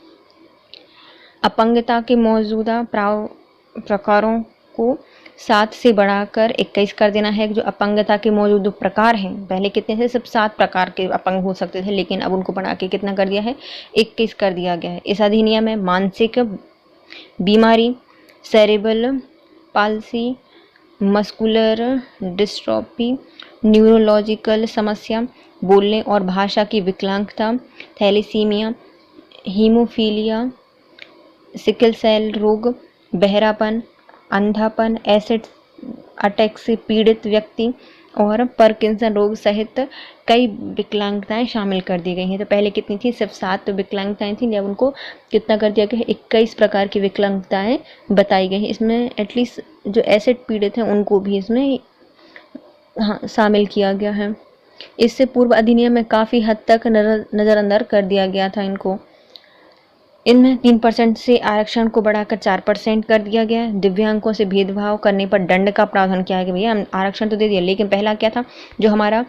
अपंगता के मौजूदा प्रकारों को 7 से बढ़ाकर 21 कर देना है। जो अपंगता के मौजूद प्रकार हैं, पहले कितने थे? सिर्फ 7 प्रकार के अपंग हो सकते थे, लेकिन अब उनको बढ़ा के कितना कर दिया है? 21 कर दिया गया है। इस अधिनियम में मानसिक बीमारी, cerebral palsy, muscular dystrophy, neurological समस्या, बोलने और भाषा की विकलांगता, थैलेसीमिया, हीमोफीलिया, सिकल सेल रोग, बहरापन, अंधापन, एसिड अटैक से पीड़ित व्यक्ति और पार्किंसन रोग सहित कई विकलांगताएं शामिल कर दी गई हैं। तो पहले कितनी थी? सिर्फ 7 विकलांगताएं थी, जब उनको कितना कर दिया गया है? 21 प्रकार की विकलांगताएं बताई गई हैं। इसमें एटलीस्ट जो एसिड पीड़ित हैं उनको भी इसमें शामिल किया गया है। इससे पूर्व अधिनियम में काफ़ी हद तक नज़रअंदाज कर दिया गया था इनको। इनमें 3% से आरक्षण को बढ़ाकर 4% कर दिया गया है। दिव्यांगों से भेदभाव करने पर दंड का प्रावधान किया गया। भैया हम आरक्षण तो दे दिया, लेकिन पहला क्या था? जो हमारा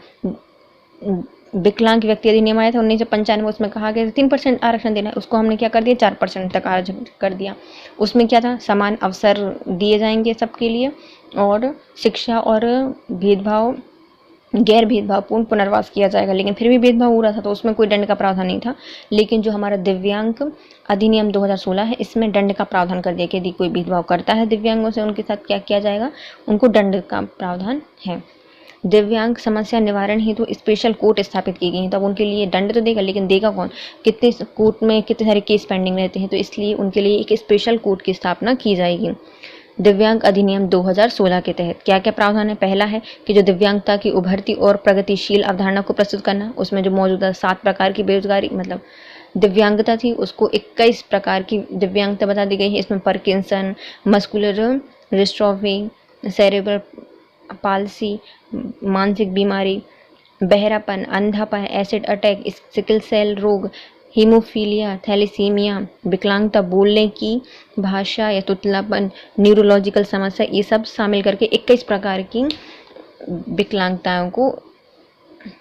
विकलांग व्यक्ति अधिनियम आया था 1995, उसमें कहा गया 3% आरक्षण देना है, उसको हमने क्या कर दिया? 4% तक आरक्षण कर दिया। उसमें क्या था? समान अवसर दिए जाएंगे सबके लिए और शिक्षा और भेदभाव गैर भेदभावपूर्ण पुनर्वास किया जाएगा। लेकिन फिर भी भेदभाव हो रहा था तो उसमें कोई दंड का प्रावधान नहीं था। लेकिन जो हमारा दिव्यांग अधिनियम 2016 है, इसमें दंड का प्रावधान कर दिया कि यदि कोई भेदभाव करता है दिव्यांगों से, उनके साथ क्या किया जाएगा? उनको दंड का प्रावधान है। दिव्यांग समस्या निवारण हेतु स्पेशल कोर्ट स्थापित की गई हैं। तब उनके लिए दंड तो देगा, लेकिन देगा कौन? कितने कोर्ट में कितने सारे केस पेंडिंग रहते हैं, तो इसलिए उनके लिए एक स्पेशल कोर्ट की स्थापना की जाएगी। दिव्यांग अधिनियम 2016 के तहत क्या क्या प्रावधान है? पहला है कि जो दिव्यांगता की उभरती और प्रगतिशील अवधारणा को प्रस्तुत करना, उसमें जो मौजूदा 7 प्रकार की बेरोजगारी मतलब दिव्यांगता थी उसको 21 प्रकार की दिव्यांगता बता दी गई है। इसमें Parkinson, muscular dystrophy, cerebral palsy, मानसिक बीमारी, बहरापन, अंधापन, एसिड अटैक, सिकल सेल रोग, हीमोफीलिया, थैलेसीमिया, विकलांगता, बोलने की भाषा या तुतलापन, न्यूरोलॉजिकल समस्या, ये सब शामिल करके 21 प्रकार की विकलांगताओं को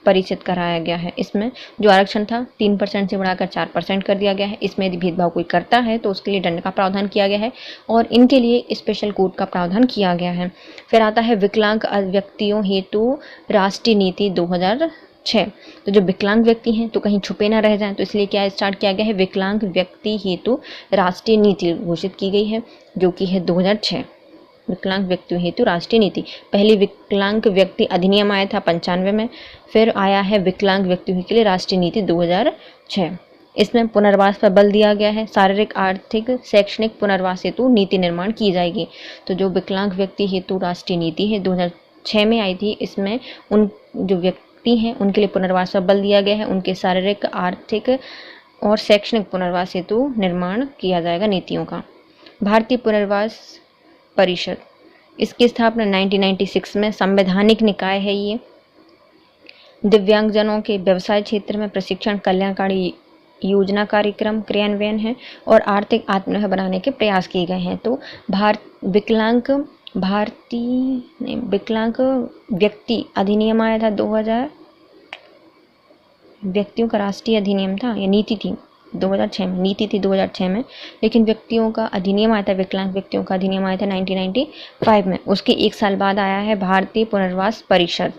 परिचित कराया गया है। इसमें जो आरक्षण था 3% से बढ़ाकर 4% कर दिया गया है। इसमें यदि भेदभाव कोई करता है तो उसके लिए दंड का प्रावधान किया गया है और इनके लिए स्पेशल कोर्ट का प्रावधान किया गया है। फिर आता है विकलांग व्यक्तियों हेतु राष्ट्रीय नीति 2006। तो जो विकलांग व्यक्ति हैं तो कहीं छुपे ना रह जाएं, तो इसलिए क्या स्टार्ट किया गया है? विकलांग व्यक्ति हेतु राष्ट्रीय नीति घोषित की गई है, जो कि है 2006। विकलांग व्यक्तियों हेतु राष्ट्रीय नीति। पहले विकलांग व्यक्ति अधिनियम आया था 95 में, फिर आया है विकलांग व्यक्तियों के लिए राष्ट्रीय नीति 2006। इसमें पुनर्वास पर बल दिया गया है। शारीरिक, आर्थिक, शैक्षणिक पुनर्वास हेतु नीति निर्माण की जाएगी। तो जो विकलांग व्यक्ति हेतु राष्ट्रीय नीति है 2006 में आई थी, इसमें उन जो व्यक्ति हैं उनके लिए पुनर्वास पर बल दिया गया है। उनके शारीरिक, आर्थिक और शैक्षणिक पुनर्वास हेतु निर्माण किया जाएगा नीतियों का। भारतीय पुनर्वास परिषद, इसकी स्थापना 1996 में। संवैधानिक निकाय है ये। दिव्यांगजनों के व्यवसाय क्षेत्र में प्रशिक्षण, कल्याणकारी योजना कार्यक्रम क्रियान्वयन है और आर्थिक आत्मनिर्भर बनाने के प्रयास किए गए हैं। तो विकलांग व्यक्ति अधिनियम आया था 2000, व्यक्तियों का राष्ट्रीय अधिनियम था या नीति थी 2006 में, नीति थी 2006 में, लेकिन व्यक्तियों का अधिनियम आया था, विकलांग व्यक्तियों का अधिनियम आया था 1995 में। उसके 1 साल बाद आया है भारतीय पुनर्वास परिषद।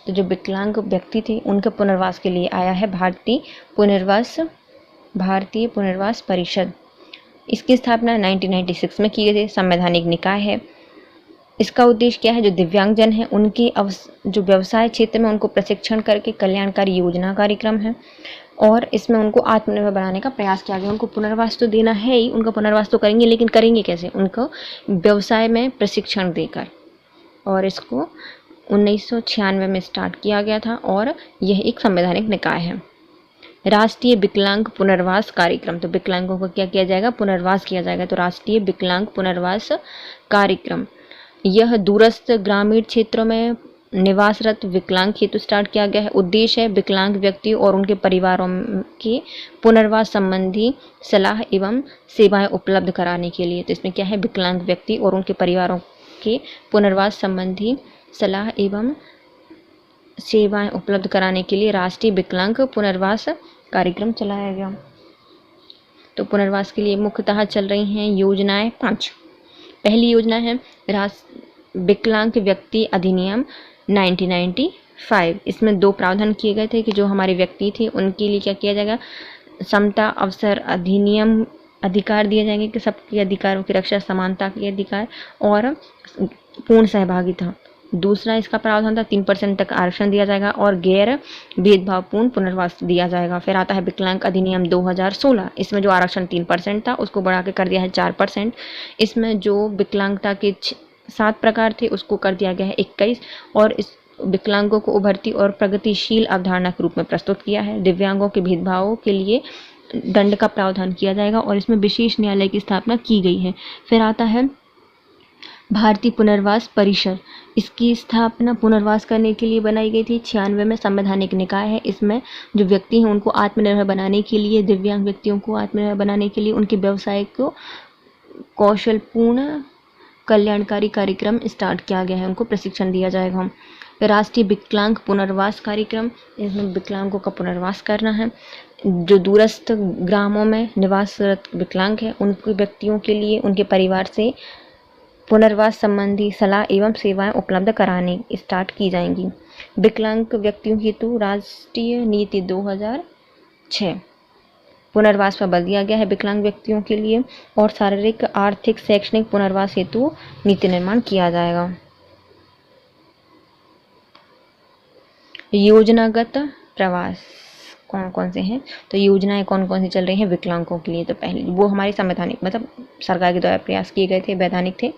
तो जो विकलांग व्यक्ति थे उनके पुनर्वास के लिए आया है भारतीय पुनर्वास परिषद। इसकी स्थापना 1996 में की गई थी। संवैधानिक निकाय है। इसका उद्देश्य क्या है, जो दिव्यांगजन हैं उनके जो व्यवसाय क्षेत्र में उनको प्रशिक्षण करके कल्याणकारी योजना कार्यक्रम है, और इसमें उनको आत्मनिर्भर बनाने का प्रयास किया गया। उनको पुनर्वास तो देना है ही, उनका पुनर्वास तो करेंगे, लेकिन करेंगे कैसे, उनको व्यवसाय में प्रशिक्षण देकर। और इसको 1996 में स्टार्ट किया गया था और यह एक संवैधानिक निकाय है। राष्ट्रीय विकलांग पुनर्वास कार्यक्रम, तो विकलांगों को क्या किया जाएगा, पुनर्वास किया जाएगा। तो राष्ट्रीय विकलांग पुनर्वास कार्यक्रम यह दूरस्थ ग्रामीण क्षेत्रों में निवासरत विकलांग हेतु स्टार्ट किया गया है। उद्देश्य है विकलांग व्यक्तियों और उनके परिवारों के पुनर्वास संबंधी सलाह एवं सेवाएं उपलब्ध कराने के लिए। तो इसमें क्या है, विकलांग व्यक्ति और उनके परिवारों के पुनर्वास संबंधी सलाह एवं सेवाएं उपलब्ध कराने के लिए राष्ट्रीय विकलांग पुनर्वास कार्यक्रम चलाया गया। तो पुनर्वास के लिए मुख्यतः चल रही हैं योजनाएं 5। पहली योजना है विकलांग व्यक्ति अधिनियम 1995। इसमें 2 प्रावधान किए गए थे कि जो हमारे व्यक्ति थे उनके लिए क्या किया जाएगा, समता अवसर अधिनियम अधिकार दिए जाएंगे कि सबके अधिकारों की रक्षा, समानता के अधिकार और पूर्ण सहभागिता। दूसरा इसका प्रावधान था 3% तक आरक्षण दिया जाएगा और गैर भेदभावपूर्ण पुनर्वास दिया जाएगा। फिर आता है विकलांग अधिनियम 2016। इसमें जो आरक्षण 3% था उसको बढ़ा के कर दिया है 4%। इसमें जो विकलांगता के 7 प्रकार थे उसको कर दिया गया है 21 और इस विकलांगों को उभरती और प्रगतिशील अवधारणा के रूप में प्रस्तुत किया है। दिव्यांगों के भेदभावों के लिए दंड का प्रावधान किया जाएगा और इसमें विशेष न्यायालय की स्थापना की गई है। फिर आता है भारतीय पुनर्वास परिषद। इसकी स्थापना पुनर्वास करने के लिए बनाई गई थी। 96 में संवैधानिक निकाय है। इसमें जो व्यक्ति हैं उनको आत्मनिर्भर बनाने के लिए, दिव्यांग व्यक्तियों को आत्मनिर्भर बनाने के लिए उनके व्यवसाय को कौशलपूर्ण कल्याणकारी कार्यक्रम स्टार्ट किया गया है, उनको प्रशिक्षण दिया जाएगा। राष्ट्रीय विकलांग पुनर्वास कार्यक्रम, इसमें विकलांगों का पुनर्वास करना है। जो दूरस्थ ग्रामों में निवासरत विकलांग है उनके व्यक्तियों के लिए उनके परिवार से पुनर्वास संबंधी सलाह एवं सेवाएं उपलब्ध कराने स्टार्ट की जाएंगी। विकलांग व्यक्तियों हेतु राष्ट्रीय नीति 2006 पुनर्वास पर बल दिया गया है विकलांग व्यक्तियों के लिए, और शारीरिक आर्थिक शैक्षणिक पुनर्वास हेतु नीति निर्माण किया जाएगा। योजनागत प्रवास कौन कौन से हैं, तो योजनाएं कौन कौन सी चल रही हैं विकलांगों के लिए। तो पहले वो हमारी संवैधानिक मतलब सरकार के द्वारा प्रयास किए गए थे, वैधानिक थे।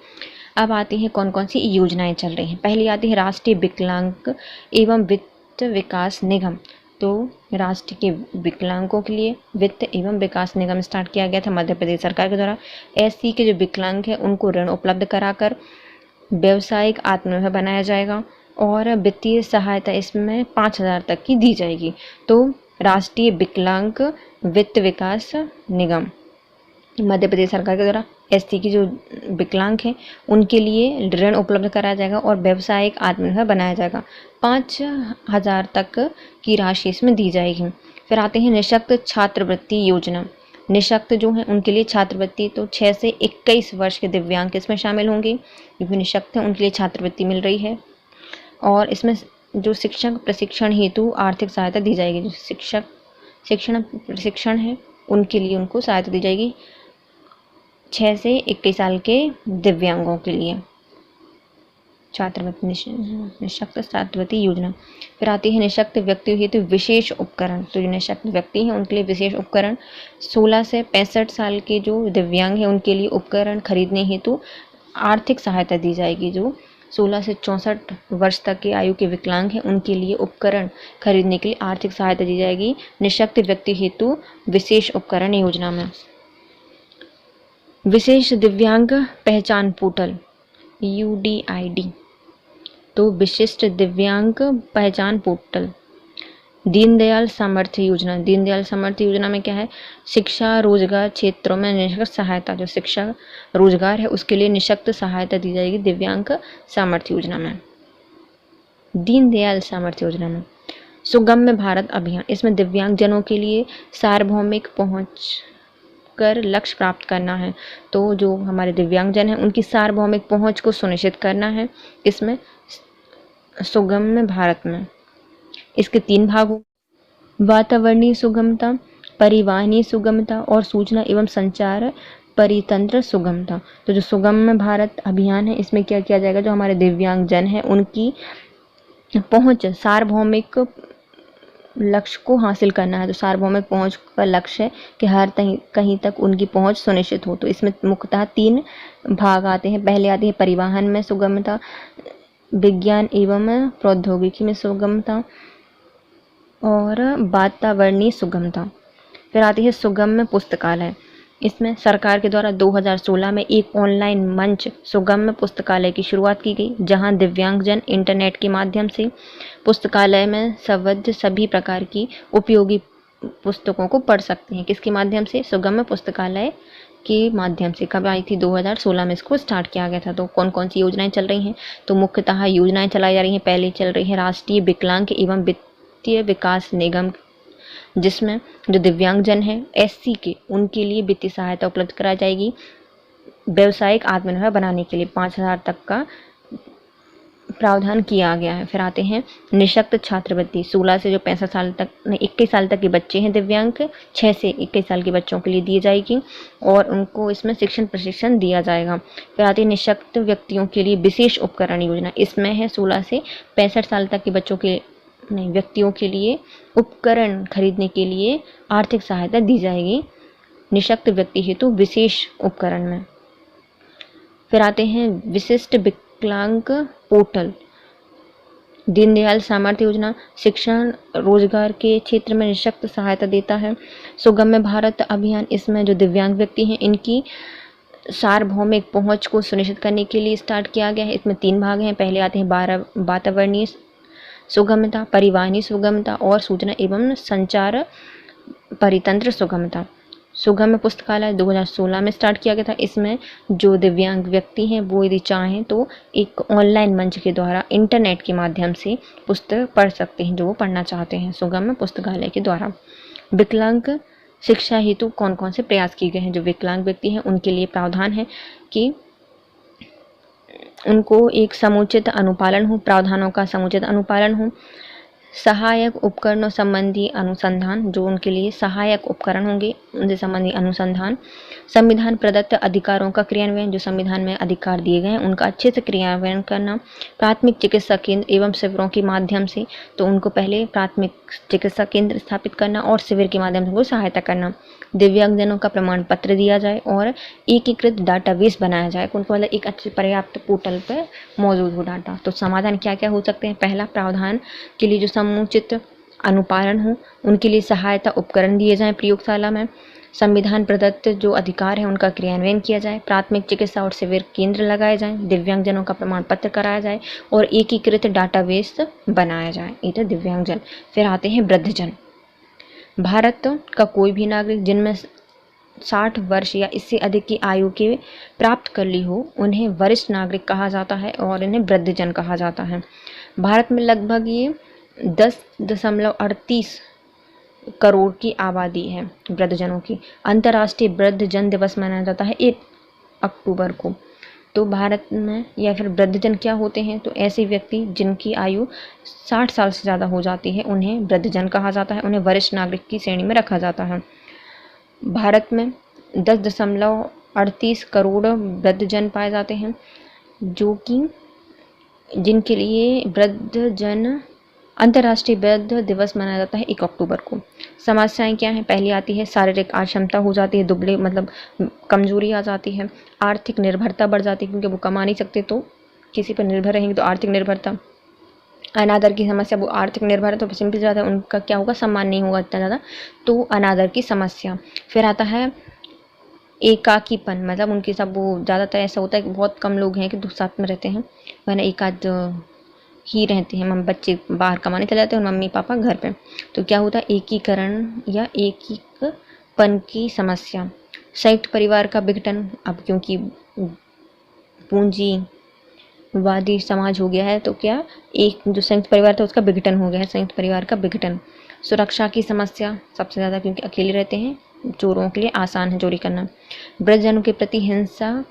अब आती हैं कौन कौन सी योजनाएं चल रही हैं। पहली आती है राष्ट्रीय विकलांग एवं वित्त विकास निगम। तो राष्ट्र के विकलांगों के लिए वित्त एवं विकास निगम स्टार्ट किया गया था मध्य प्रदेश सरकार के द्वारा। एससी के जो विकलांग हैं उनको ऋण उपलब्ध कराकर व्यावसायिक आत्मनिर्भर बनाया जाएगा और वित्तीय सहायता इसमें 5,000 तक की दी जाएगी। तो राष्ट्रीय विकलांग वित्त विकास निगम मध्य प्रदेश सरकार के द्वारा एससी की जो विकलांग हैं उनके लिए ऋण उपलब्ध कराया जाएगा और व्यावसायिक आत्मनिर्भर बनाया जाएगा। 5,000 तक की राशि इसमें दी जाएगी। फिर आते हैं निःशक्त छात्रवृत्ति योजना। निःशक्त जो हैं उनके लिए छात्रवृत्ति, तो 6 से 21 वर्ष के दिव्यांग इसमें शामिल होंगे क्योंकि निःशक्त हैं उनके लिए छात्रवृत्ति मिल रही है। और इसमें जो शिक्षक प्रशिक्षण हेतु आर्थिक सहायता दी जाएगी। जो शिक्षक प्रशिक्षण है उनके लिए उनको सहायता दी जाएगी 6 से 21 साल के दिव्यांगों के लिए। छात्रवृत्ति निःशक्त छात्रवृत्ति योजना। फिर आती है निःशक्त व्यक्तियों हेतु विशेष उपकरण। तो जो निःशक्त व्यक्ति हैं उनके लिए विशेष उपकरण। 16 से 65 साल के जो दिव्यांग हैं उनके लिए उपकरण खरीदने हेतु आर्थिक सहायता दी जाएगी। जो 16 से 64 वर्ष तक के आयु के विकलांग हैं उनके लिए उपकरण खरीदने के लिए आर्थिक सहायता दी जाएगी निःशक्त व्यक्ति हेतु विशेष उपकरण योजना में। विशेष दिव्यांग पहचान पोर्टल UDID। तो विशिष्ट दिव्यांग पहचान पोर्टल। दीनदयाल सामर्थ्य योजना। दीनदयाल सामर्थ्य योजना में क्या है, शिक्षा रोजगार क्षेत्रों में निःशक्त सहायता। जो शिक्षा रोजगार है उसके लिए निःशक्त सहायता दी जाएगी दिव्यांग सामर्थ्य योजना में, दीनदयाल सामर्थ्य योजना में। सुगम्य भारत अभियान। इसमें दिव्यांग जनों के लिए सार्वभौमिक पहुंच कर लक्ष्य प्राप्त करना है। तो जो हमारे दिव्यांगजन हैं उनकी सार्वभौमिक पहुंच को सुनिश्चित करना है। इसमें सुगम्य भारत में इसके 3 भाग: वातावरणीय सुगमता, परिवहनीय सुगमता और सूचना एवं संचार परितंत्र सुगमता। तो जो सुगम भारत अभियान है इसमें क्या किया जाएगा, जो हमारे दिव्यांग जन है उनकी पहुंच सार्वभौमिक लक्ष्य को हासिल करना है। तो सार्वभौमिक पहुंच का लक्ष्य है कि हर कहीं तक उनकी पहुंच सुनिश्चित हो। तो इसमें मुख्यतः 3 भाग आते हैं। पहले आती है परिवहन में सुगमता, विज्ञान एवं प्रौद्योगिकी में सुगमता और वातावरणीय सुगमता। फिर आती है सुगम्य पुस्तकालय। इसमें सरकार के द्वारा 2016 में एक ऑनलाइन मंच सुगम्य पुस्तकालय की शुरुआत की गई, जहां दिव्यांगजन इंटरनेट के माध्यम से पुस्तकालय में संबद्ध सभी प्रकार की उपयोगी पुस्तकों को पढ़ सकते हैं। किसके माध्यम से? सुगम्य पुस्तकालय के माध्यम से। कब आई थी? 2016 में इसको स्टार्ट किया गया था। तो कौन कौन सी योजनाएं चल रही हैं? तो मुख्यतः योजनाएं चलाई जा रही हैं। पहले चल रही है राष्ट्रीय विकलांग एवं वित्तीय विकास निगम, जिसमें जो दिव्यांगजन हैं एससी के, उनके लिए वित्तीय सहायता उपलब्ध कराई जाएगी व्यवसायिक आत्मनिर्भर बनाने के लिए। 5,000 तक का प्रावधान किया गया है। फिर आते हैं निःशक्त छात्रवृत्ति। 16 से जो 65 साल तक 21 साल तक के बच्चे हैं दिव्यांग, 6 से 21 साल के बच्चों के लिए दी जाएगी और उनको इसमें शिक्षण प्रशिक्षण दिया जाएगा। फिर आती है निःशक्त व्यक्तियों के लिए विशेष उपकरण योजना। इसमें है 16 से 65 साल तक के बच्चों के व्यक्तियों के लिए उपकरण खरीदने के लिए आर्थिक सहायता दी जाएगी निःशक्त व्यक्ति हेतु विशेष उपकरण में। फिर आते हैं विशिष्ट विकलांग पोर्टल। दीनदयाल सामर्थ्य योजना शिक्षण रोजगार के क्षेत्र में निःशक्त सहायता देता है। सुगम्य भारत अभियान, इसमें जो दिव्यांग व्यक्ति हैं इनकी सार्वभौमिक पहुंच को सुनिश्चित करने के लिए स्टार्ट किया गया है। इसमें 3 भाग हैं। पहले आते हैं वातावरणीय सुगमता, परिवहनीय सुगमता और सूचना एवं संचार परितंत्र सुगमता। सुगम्य पुस्तकालय 2016 में स्टार्ट किया गया था। इसमें जो दिव्यांग व्यक्ति हैं वो यदि चाहें तो एक ऑनलाइन मंच के द्वारा इंटरनेट के माध्यम से पुस्तक पढ़ सकते हैं जो वो पढ़ना चाहते हैं सुगम्य पुस्तकालय के द्वारा। विकलांग शिक्षा हेतु कौन कौन से प्रयास किए गए हैं? जो विकलांग व्यक्ति हैं उनके लिए प्रावधान है कि उनको एक समुचित अनुपालन हो, प्रावधानों का समुचित अनुपालन हो। सहायक उपकरणों संबंधी अनुसंधान, जो उनके लिए सहायक उपकरण होंगे उनसे संबंधी अनुसंधान। संविधान प्रदत्त अधिकारों का क्रियान्वयन, जो संविधान में अधिकार दिए गए हैं उनका अच्छे से क्रियान्वयन करना। प्राथमिक चिकित्सा केंद्र एवं शिविरों के माध्यम से, तो उनको पहले प्राथमिक चिकित्सा केंद्र स्थापित करना और शिविर के माध्यम से उनको सहायता करना। दिव्यांगजनों का प्रमाण पत्र दिया जाए और एकीकृत डाटाबेस बनाया जाए, उनको मतलब एक अच्छे पर्याप्त पोर्टल पर मौजूद हो डाटा। तो समाधान क्या क्या हो सकते हैं? पहला, प्रावधान के लिए जो समुचित अनुपालन हो, उनके लिए सहायता उपकरण दिए जाएं प्रयोगशाला में। संविधान प्रदत्त जो अधिकार है उनका क्रियान्वयन किया जाए। प्राथमिक चिकित्सा और शिविर केंद्र लगाए जाएं। दिव्यांगजनों का प्रमाण पत्र कराया जाए और एकीकृत डाटाबेस बनाया जाए। ये तो दिव्यांगजन। फिर आते हैं वृद्धजन। भारत का कोई भी नागरिक जिनमें 60 वर्ष या इससे अधिक की आयु के प्राप्त कर ली हो, उन्हें वरिष्ठ नागरिक कहा जाता है और इन्हें वृद्धजन कहा जाता है। भारत में लगभग ये 10.38 करोड़ की आबादी है वृद्धजनों की। अंतर्राष्ट्रीय वृद्धजन दिवस मनाया जाता है 1 अक्टूबर को। तो भारत में या फिर वृद्धजन क्या होते हैं? तो ऐसे व्यक्ति जिनकी आयु 60 साल से ज़्यादा हो जाती है उन्हें वृद्धजन कहा जाता है, उन्हें वरिष्ठ नागरिक की श्रेणी में रखा जाता है। भारत में 10.38 करोड़ वृद्धजन पाए जाते हैं, जो कि जिनके लिए वृद्धजन अंतर्राष्ट्रीय वृद्ध दिवस मनाया जाता है 1 अक्टूबर को। समस्याएं क्या हैं? पहली आती है शारीरिक अक्षमता हो जाती है, दुबले मतलब कमजोरी आ जाती है। आर्थिक निर्भरता बढ़ जाती है, क्योंकि वो कमा नहीं सकते तो किसी पर निर्भर रहेंगे, तो आर्थिक निर्भरता। अनादर की समस्या, वो आर्थिक निर्भर है तो सिंपल ज़्यादा उनका क्या होगा, सम्मान नहीं होगा इतना ज़्यादा, तो अनादर की समस्या। फिर आता है एकाकीपन, मतलब उनके सब वो ज़्यादातर ऐसा होता है कि बहुत कम लोग हैं कि दो साथ में रहते हैं, वरना एकाध ही रहते हैं। बच्चे बाहर कमाने चले जाते हैं और मम्मी पापा घर पे, तो क्या होता है एकीकरण या एकीकपन की समस्या। संयुक्त परिवार का विघटन, अब क्योंकि पूंजीवादी समाज हो गया है तो क्या एक जो संयुक्त परिवार था उसका विघटन हो गया है, संयुक्त परिवार का विघटन। सुरक्षा की समस्या सबसे ज़्यादा, क्योंकि अकेले रहते हैं, चोरों के लिए आसान है चोरी करना। वृद्धजनों के प्रति हिंसा,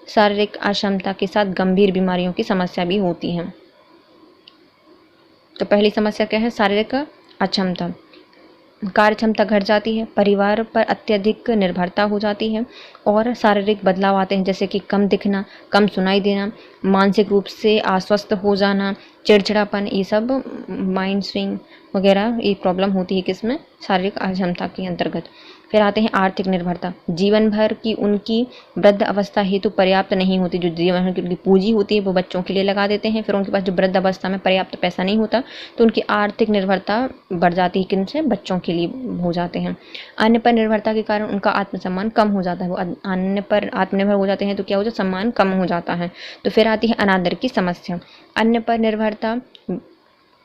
शारीरिक अक्षमता के साथ गंभीर बीमारियों की समस्या भी होती है। तो पहली समस्या क्या है? शारीरिक अक्षमता, कार्य क्षमता घट जाती है, परिवार पर अत्यधिक निर्भरता हो जाती है और शारीरिक बदलाव आते हैं, जैसे कि कम दिखना, कम सुनाई देना, मानसिक रूप से अस्वस्थ हो जाना, चिड़चिड़ापन, ये सब माइंड स्विंग वगैरह ये प्रॉब्लम होती है किसमें, शारीरिक अक्षमता के अंतर्गत। फिर आते हैं आर्थिक निर्भरता। जीवन भर की उनकी वृद्ध अवस्था हेतु पर्याप्त नहीं होती, जो जीवन भर की उनकी पूंजी होती है वो बच्चों के लिए लगा देते हैं। फिर उनके पास जो वृद्ध अवस्था में पर्याप्त पैसा नहीं होता तो उनकी आर्थिक निर्भरता बढ़ जाती है, किनसे, बच्चों के लिए हो जाते हैं। अन्य पर निर्भरता के कारण उनका आत्मसम्मान कम हो जाता है, वो अन्य पर आत्मनिर्भर हो जाते हैं तो क्या हो जाता है, सम्मान कम हो जाता है। तो फिर आती है अनादर की समस्या। अन्य पर निर्भरता,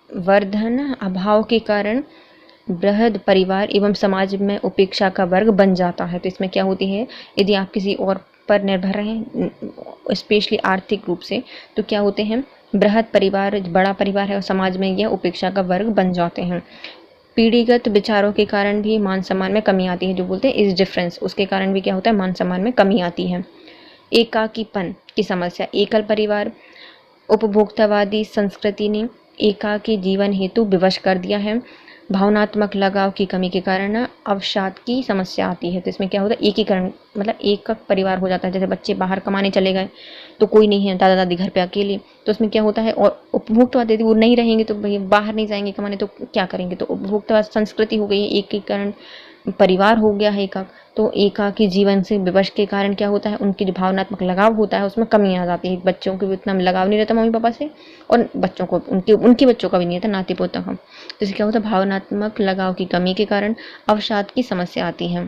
वर्धन अभाव के कारण बृहद परिवार एवं समाज में उपेक्षा का वर्ग बन जाता है। तो इसमें क्या होती है, यदि आप किसी और पर निर्भर रहें स्पेशली आर्थिक रूप से, तो क्या होते हैं, बृहद परिवार, बड़ा परिवार है और समाज में यह उपेक्षा का वर्ग बन जाते हैं। पीढ़ीगत विचारों के कारण भी मान सम्मान में कमी आती है, जो बोलते हैं इस डिफरेंस, उसके कारण भी क्या होता है, मान सम्मान में कमी आती है। एकाकीपन की समस्या। एकल परिवार, उपभोक्तावादी संस्कृति ने एकाकी जीवन हेतु विवश कर दिया है। भावनात्मक लगाव की कमी के कारण अवसाद की समस्या आती है। तो इसमें क्या होता है, एकीकरण, मतलब एक परिवार हो जाता है। जैसे बच्चे बाहर कमाने चले गए तो कोई नहीं है, दादा दादी घर पे अकेले, तो उसमें क्या होता है, और उपभोक्तावाद यदि वो नहीं रहेंगे तो भाई बाहर नहीं जाएंगे कमाने तो क्या करेंगे, तो उपभोक्तावाद संस्कृति हो गई है, एकीकरण परिवार हो गया है एकाक। तो एकाकी जीवन से विवश के कारण क्या होता है, उनकी जो भावनात्मक लगाव होता है उसमें कमी आ जाती है। बच्चों को भी उतना लगाव नहीं रहता मम्मी पापा से, और बच्चों को उनके बच्चों का भी नहीं रहता, नाती पोता का। तो इससे क्या होता है, भावनात्मक लगाव की कमी के कारण अवसाद की समस्या आती है।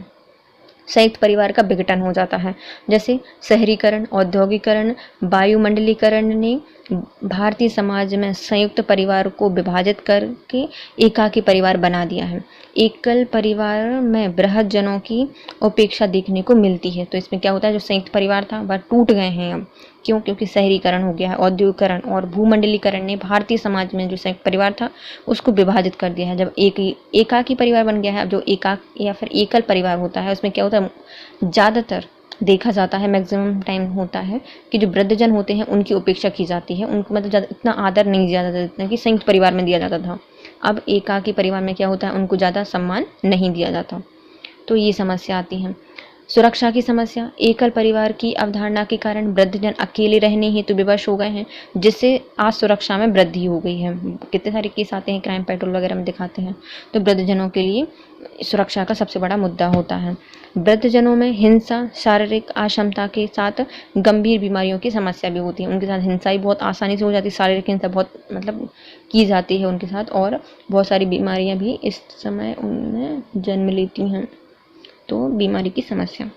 संयुक्त परिवार का विघटन हो जाता है, जैसे शहरीकरण, औद्योगिकरण, वायुमंडलीकरण ने भारतीय समाज में संयुक्त परिवार को विभाजित करके एकाकी परिवार बना दिया है। एकल परिवार में बृहद जनों की उपेक्षा देखने को मिलती है। तो इसमें क्या होता है, जो संयुक्त परिवार था वह टूट गए हैं अब, क्यों, क्योंकि शहरीकरण हो गया है, औद्योगिकरण और भूमंडलीकरण ने भारतीय समाज में जो संयुक्त परिवार था उसको विभाजित कर दिया है। जब एकाकी परिवार बन गया है, अब जो एकाक या फिर एकल परिवार होता है उसमें क्या होता है, ज़्यादातर देखा जाता है, मैक्सिमम टाइम होता है कि जो वृद्धजन होते हैं उनकी उपेक्षा की जाती है, उनको मतलब ज़्यादा इतना आदर नहीं दिया जाता जितना कि संयुक्त परिवार में दिया जाता था। अब एकाकी परिवार में क्या होता है, उनको ज़्यादा सम्मान नहीं दिया जाता। तो ये समस्या आती है। सुरक्षा की समस्या। एकल परिवार की अवधारणा के कारण वृद्धजन अकेले रहने हेतु विवश हो गए हैं, जिससे आज सुरक्षा में वृद्धि हो गई है। कितने सारे केस आते हैं, क्राइम पेट्रोल वगैरह में दिखाते हैं। तो वृद्धजनों के लिए सुरक्षा का सबसे बड़ा मुद्दा होता है। वृद्धजनों में हिंसा, शारीरिक अक्षमता के साथ गंभीर बीमारियों की समस्या भी होती है। उनके साथ हिंसा भी बहुत आसानी से हो जाती है, शारीरिक हिंसा बहुत मतलब की जाती है उनके साथ, और बहुत सारी बीमारियां भी इस समय उनमें जन्म लेती हैं। तो बीमारी की समस्या।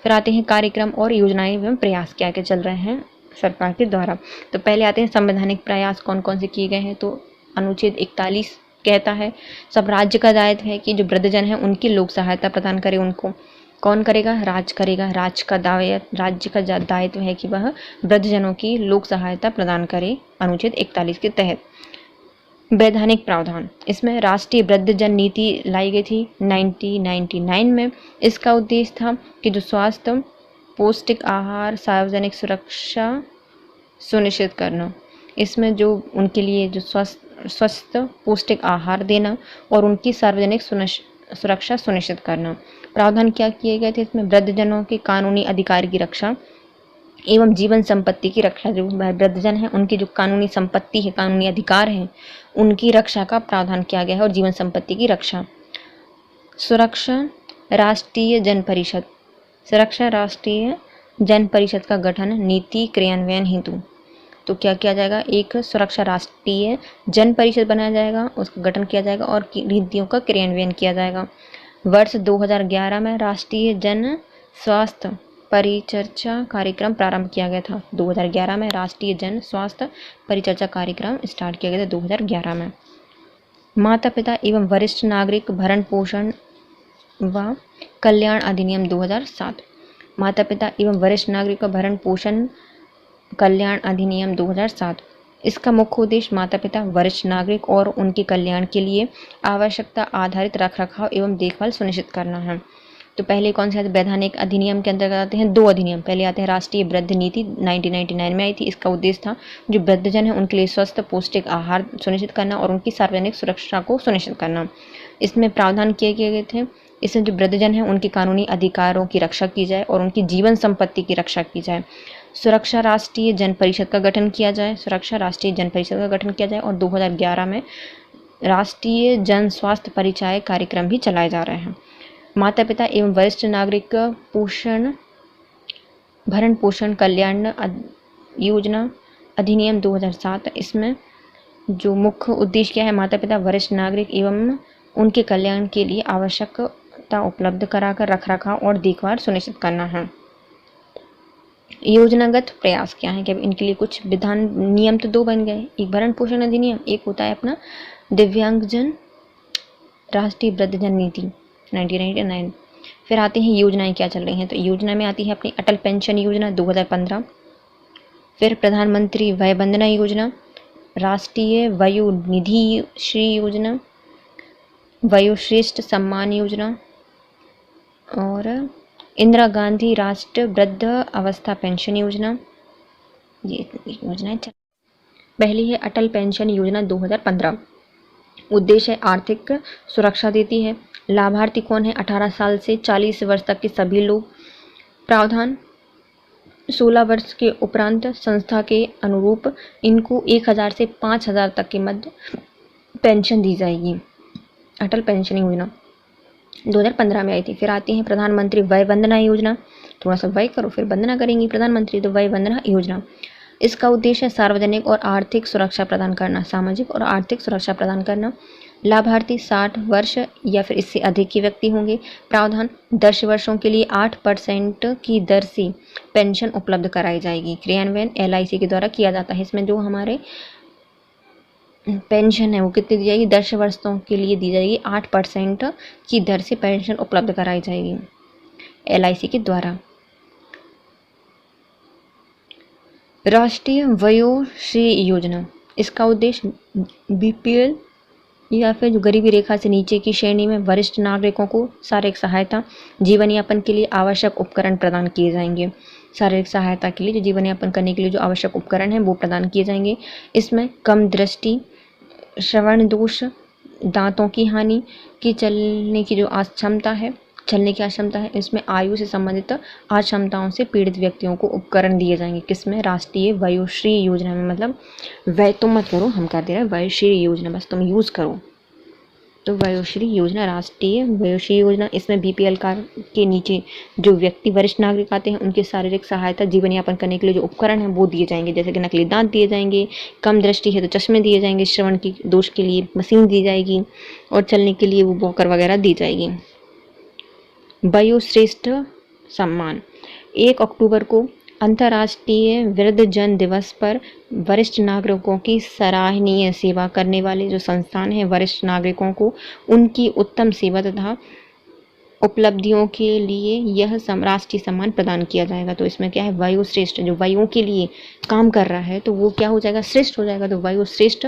फिर आते हैं कार्यक्रम और योजनाएं एवं प्रयास क्या क्या चल रहे हैं सरकार के द्वारा। तो पहले आते हैं संवैधानिक प्रयास कौन कौन से किए गए हैं। तो अनुच्छेद 41 कहता है सब राज्य का दायित्व है कि जो वृद्धजन है उनकी लोक सहायता प्रदान करे। उनको कौन करेगा, राज्य करेगा। राज्य का दायित्व है कि वह वृद्धजनों की लोक सहायता प्रदान करे अनुच्छेद 41 के तहत। वैधानिक प्रावधान, इसमें राष्ट्रीय वृद्धजन नीति लाई गई थी 1999 में। इसका उद्देश्य था कि जो स्वास्थ्य, पौष्टिक आहार, सार्वजनिक सुरक्षा सुनिश्चित करना। इसमें जो उनके लिए जो स्वस्थ पौष्टिक आहार देना और उनकी सार्वजनिक सुरक्षा सुनिश्चित करना। प्रावधान क्या किए गए थे इसमें, वृद्धजनों के कानूनी अधिकार की रक्षा एवं जीवन संपत्ति की रक्षा। जो वृद्धजन है उनकी जो कानूनी संपत्ति है, कानूनी अधिकार है, उनकी रक्षा का प्रावधान किया गया है, और जीवन संपत्ति की रक्षा। सुरक्षा राष्ट्रीय जन परिषद, सुरक्षा राष्ट्रीय जन परिषद का गठन नीति क्रियान्वयन हेतु। तो क्या किया जाएगा, एक सुरक्षा राष्ट्रीय जन परिषद बनाया जाएगा, उसका गठन किया जाएगा और नीतियों का क्रियान्वयन किया जाएगा। वर्ष 2011 में राष्ट्रीय जन स्वास्थ्य परिचर्चा कार्यक्रम प्रारंभ किया गया था। 2011 में राष्ट्रीय जन स्वास्थ्य परिचर्चा कार्यक्रम स्टार्ट किया गया था 2011 में। माता पिता एवं वरिष्ठ नागरिक भरण पोषण व कल्याण अधिनियम 2007। माता पिता एवं वरिष्ठ नागरिक का भरण पोषण कल्याण अधिनियम 2007। इसका मुख्य उद्देश्य माता पिता, वरिष्ठ नागरिक और उनके कल्याण के लिए आवश्यकता आधारित रखरखाव एवं देखभाल सुनिश्चित करना है। तो पहले कौन से वैधानिक अधिनियम के अंतर्गत आते हैं, 2 अधिनियम। पहले आते हैं राष्ट्रीय वृद्ध नीति 1999 में आई थी। इसका उद्देश्य था जो वृद्धजन है उनके लिए स्वस्थ पौष्टिक आहार सुनिश्चित करना और उनकी सार्वजनिक सुरक्षा को सुनिश्चित करना। इसमें प्रावधान किए गए थे। इसमें जो वृद्धजन हैं उनके कानूनी अधिकारों की रक्षा की जाए और उनकी जीवन संपत्ति की रक्षा की जाए। सुरक्षा राष्ट्रीय जन परिषद का गठन किया जाए, सुरक्षा राष्ट्रीय जन परिषद का गठन किया जाए और 2011 में राष्ट्रीय जन स्वास्थ्य परिचय कार्यक्रम भी चलाए जा रहे हैं। माता पिता एवं वरिष्ठ नागरिक भरण पोषण कल्याण योजना अधिनियम 2007, इसमें जो मुख्य उद्देश्य क्या है, माता पिता वरिष्ठ नागरिक एवं उनके कल्याण के लिए आवश्यकता उपलब्ध कराकर रखरखाव और देखभाल सुनिश्चित करना है। योजनागत प्रयास क्या है कि अब इनके लिए कुछ विधान नियम तो 2 बन गए, एक भरण पोषण अधिनियम, एक होता है अपना दिव्यांगजन राष्ट्रीय वृद्धजन नीति 1999। फिर आते हैं योजनाएं क्या चल रही हैं, तो योजना में आती है अपनी अटल पेंशन योजना 2015, फिर प्रधानमंत्री वय वंदना योजना, राष्ट्रीय वयोनिधि श्री योजना, वयोश्रेष्ठ सम्मान योजना और इंदिरा गांधी राष्ट्रीय वृद्ध अवस्था पेंशन योजना। ये योजनाएं पहली है अटल पेंशन योजना 2015। उद्देश्य है आर्थिक सुरक्षा देती है। लाभार्थी कौन है, 18 साल से 40 वर्ष तक के सभी लोग। प्रावधान 16 वर्ष के उपरांत संस्था के अनुरूप इनको 1000 से 5000 तक के मध्य पेंशन दी जाएगी। अटल पेंशन योजना 2015 में आई थी। फिर आती है प्रधानमंत्री वय वंदना योजना, थोड़ा सा वय करो फिर वंदना करेंगी प्रधानमंत्री, तो वय वंदना योजना। इसका उद्देश्य है सार्वजनिक और आर्थिक सुरक्षा प्रदान करना, सामाजिक और आर्थिक सुरक्षा प्रदान करना। लाभार्थी 60 वर्ष या फिर इससे अधिक के व्यक्ति होंगे। प्रावधान 10 वर्षों के लिए 8% की दर से पेंशन उपलब्ध कराई जाएगी। क्रियान्वयन LIC के द्वारा किया जाता है। इसमें जो हमारे पेंशन है वो कितनी दी जाएगी, 10 वर्षों के लिए दी जाएगी, 8% की दर से पेंशन उपलब्ध कराई जाएगी LIC के द्वारा। राष्ट्रीय वयोश्री योजना, इसका उद्देश्य BPL या फिर जो गरीबी रेखा से नीचे की श्रेणी में वरिष्ठ नागरिकों को शारीरिक सहायता, जीवन यापन के लिए आवश्यक उपकरण प्रदान किए जाएंगे। शारीरिक सहायता के लिए जो जीवन यापन करने के लिए जो आवश्यक उपकरण हैं वो प्रदान किए जाएंगे। इसमें कम दृष्टि, श्रवण दोष, दांतों की हानि की चलने की जो अक्षमता है, इसमें आयु से संबंधित अक्षमताओं से पीड़ित व्यक्तियों को उपकरण दिए जाएंगे। किसमें, राष्ट्रीय वयोश्री योजना में। मतलब वय तुम मत करो, हम कर दे रहे हैं वयोश्री योजना, बस तुम यूज़ करो। तो वयोश्री योजना, राष्ट्रीय वयोश्री योजना, इसमें BPL कार्ड के नीचे जो व्यक्ति वरिष्ठ नागरिक आते हैं उनकी शारीरिक सहायता, जीवन यापन करने के लिए जो उपकरण हैं वो दिए जाएंगे। जैसे कि नकली दांत दिए जाएंगे, कम दृष्टि है तो चश्मे दिए जाएंगे, श्रवण की दोष के लिए मशीन दी जाएगी और चलने के लिए वो वॉकर वगैरह दी जाएगी। वयोश्रेष्ठ सम्मान, 1 अक्टूबर को अंतर्राष्ट्रीय वृद्धजन दिवस पर वरिष्ठ नागरिकों की सराहनीय सेवा करने वाले जो संस्थान हैं, वरिष्ठ नागरिकों को उनकी उत्तम सेवा तथा उपलब्धियों के लिए यह राष्ट्रीय सम्मान प्रदान किया जाएगा। तो इसमें क्या है, वयोश्रेष्ठ, जो वयों के लिए काम कर रहा है तो वो क्या हो जाएगा, श्रेष्ठ हो जाएगा। तो वयोश्रेष्ठ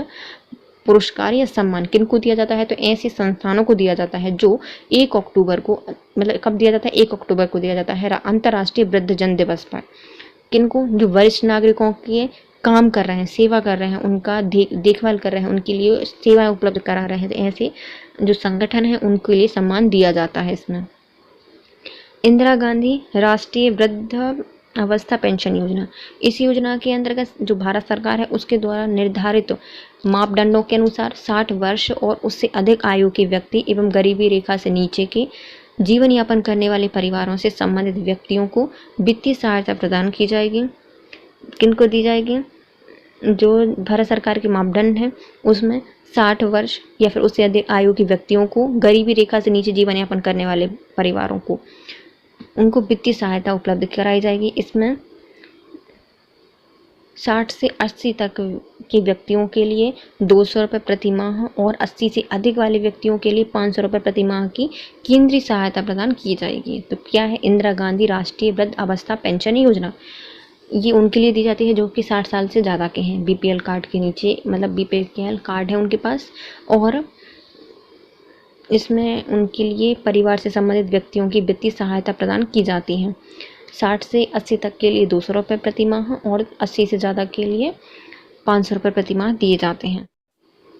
पुरस्कार या सम्मान किनको दिया जाता है, तो ऐसे संस्थानों को दिया जाता है जो 1 अक्टूबर को, मतलब कब दिया जाता है, 1 अक्टूबर को दिया जाता है अंतर्राष्ट्रीय वृद्धजन दिवस पर। किनको, जो वरिष्ठ नागरिकों के काम कर रहे हैं, सेवा कर रहे हैं, उनका देखभाल कर रहे हैं, उनके लिए सेवाएं उपलब्ध करा रहे हैं, तो ऐसे जो संगठन है उनके लिए सम्मान दिया जाता है। इसमें इंदिरा गांधी राष्ट्रीय वृद्ध अवस्था पेंशन योजना, इस योजना के अंतर्गत जो भारत सरकार है उसके द्वारा निर्धारित मापदंडों के अनुसार 60 वर्ष और उससे अधिक आयु के व्यक्ति एवं गरीबी रेखा से नीचे के जीवन यापन करने वाले परिवारों से संबंधित व्यक्तियों को वित्तीय सहायता प्रदान की जाएगी। किनको दी जाएगी, जो भारत सरकार के मापदंड हैं उसमें 60 वर्ष या फिर उससे अधिक आयु के व्यक्तियों को, गरीबी रेखा से नीचे जीवन यापन करने वाले परिवारों को, उनको वित्तीय सहायता उपलब्ध कराई जाएगी। इसमें 60 से 80 तक के व्यक्तियों के लिए 200 रुपये प्रति माह और 80 से अधिक वाले व्यक्तियों के लिए 500 रुपये प्रति माह की केंद्रीय सहायता प्रदान की जाएगी। तो क्या है, इंदिरा गांधी राष्ट्रीय वृद्ध अवस्था पेंशन योजना, ये उनके लिए दी जाती है जो कि 60 साल से ज़्यादा के हैं, BPL कार्ड के नीचे, मतलब BPL कार्ड है उनके पास, और इसमें उनके लिए परिवार से संबंधित व्यक्तियों की वित्तीय सहायता प्रदान की जाती है। 60 से 80 तक के लिए 200 रुपये प्रति माह और 80 से ज़्यादा के लिए 500 रुपये प्रति माह दिए जाते हैं।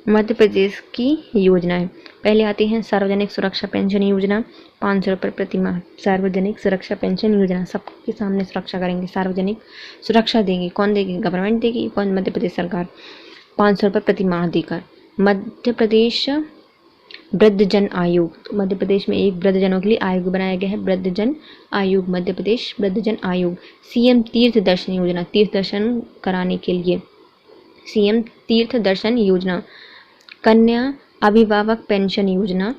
मध्य प्रदेश की योजनाएं, पहले आती हैं सार्वजनिक सुरक्षा पेंशन योजना, 500 रुपये प्रति माह। सार्वजनिक सुरक्षा पेंशन योजना सबके सामने सुरक्षा करेंगे, सार्वजनिक सुरक्षा देंगे। कौन देगी? गवर्नमेंट देगी। कौन? मध्य प्रदेश सरकार। 500 रुपये प्रति माह देकर। मध्य प्रदेश वृद्धजन आयोग, तो मध्य प्रदेश में एक वृद्धजनों के लिए आयोग बनाया गया है, वृद्धजन आयोग, मध्य प्रदेश वृद्धजन आयोग। सीएम तीर्थ दर्शन योजना, तीर्थ दर्शन कराने के लिए सीएम तीर्थ दर्शन योजना। कन्या अभिभावक पेंशन योजना,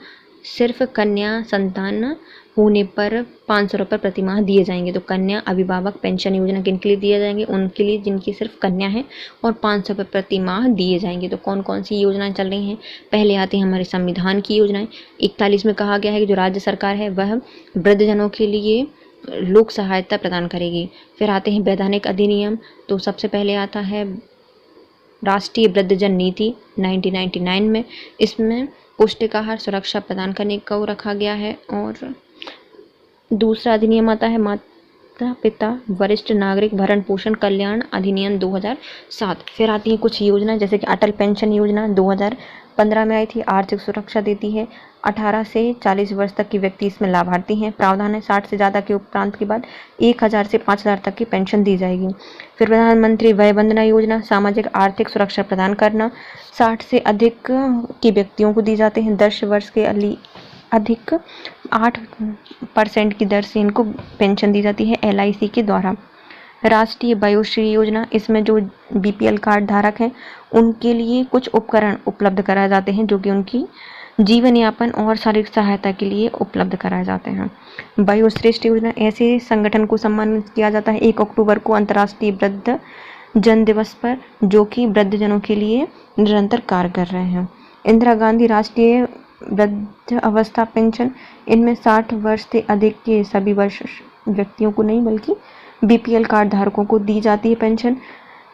सिर्फ कन्या संतान होने पर 500 रुपये प्रति माह दिए जाएंगे। तो कन्या अभिभावक पेंशन योजना किन के लिए दिए जाएंगे? उनके लिए जिनकी सिर्फ कन्या है, और 500 रुपये प्रति माह दिए जाएंगे। तो कौन कौन सी योजनाएं चल रही हैं? पहले आती हैं हमारे संविधान की योजनाएं। 41 में कहा गया है कि जो राज्य सरकार है वह वृद्धजनों के लिए लोक सहायता प्रदान करेगी। फिर आते हैं वैधानिक अधिनियम, तो सबसे पहले आता है राष्ट्रीय वृद्धजन नीति 1999 में। इसमें पौष्टिक आहार सुरक्षा प्रदान करने को रखा गया है। और दूसरा अधिनियम आता है माता पिता वरिष्ठ नागरिक भरण पोषण कल्याण अधिनियम 2007। फिर आती है कुछ योजना, जैसे कि अटल पेंशन योजना 2015 में आई थी, आर्थिक सुरक्षा देती है। 18 से 40 वर्ष तक के व्यक्ति इसमें लाभार्थी हैं। प्रावधान है 60 से ज़्यादा के उपरांत के बाद 1000 से 5000 तक की पेंशन दी जाएगी। फिर प्रधानमंत्री वय वंदना योजना, सामाजिक आर्थिक सुरक्षा प्रदान करना, 60 से अधिक के व्यक्तियों को दी जाते हैं। 10 वर्ष के अधिक 8% की दर से इनको पेंशन दी जाती है LIC के द्वारा। राष्ट्रीय वयोश्री योजना, इसमें जो BPL कार्ड धारक हैं उनके लिए कुछ उपकरण उपलब्ध कराए जाते हैं, जो कि उनकी जीवन यापन और शारीरिक सहायता के लिए उपलब्ध कराए जाते हैं। वयोश्रेष्ठ योजना, ऐसे संगठन को सम्मानित किया जाता है 1 अक्टूबर को अंतर्राष्ट्रीय वृद्ध जन दिवस पर, जो कि वृद्धजनों के लिए निरंतर कार्य कर रहे हैं। इंदिरा गांधी राष्ट्रीय वृद्ध अवस्था पेंशन, इनमें 60 वर्ष से अधिक के सभी वर्ष व्यक्तियों को नहीं बल्कि BPL कार्ड धारकों को दी जाती है पेंशन।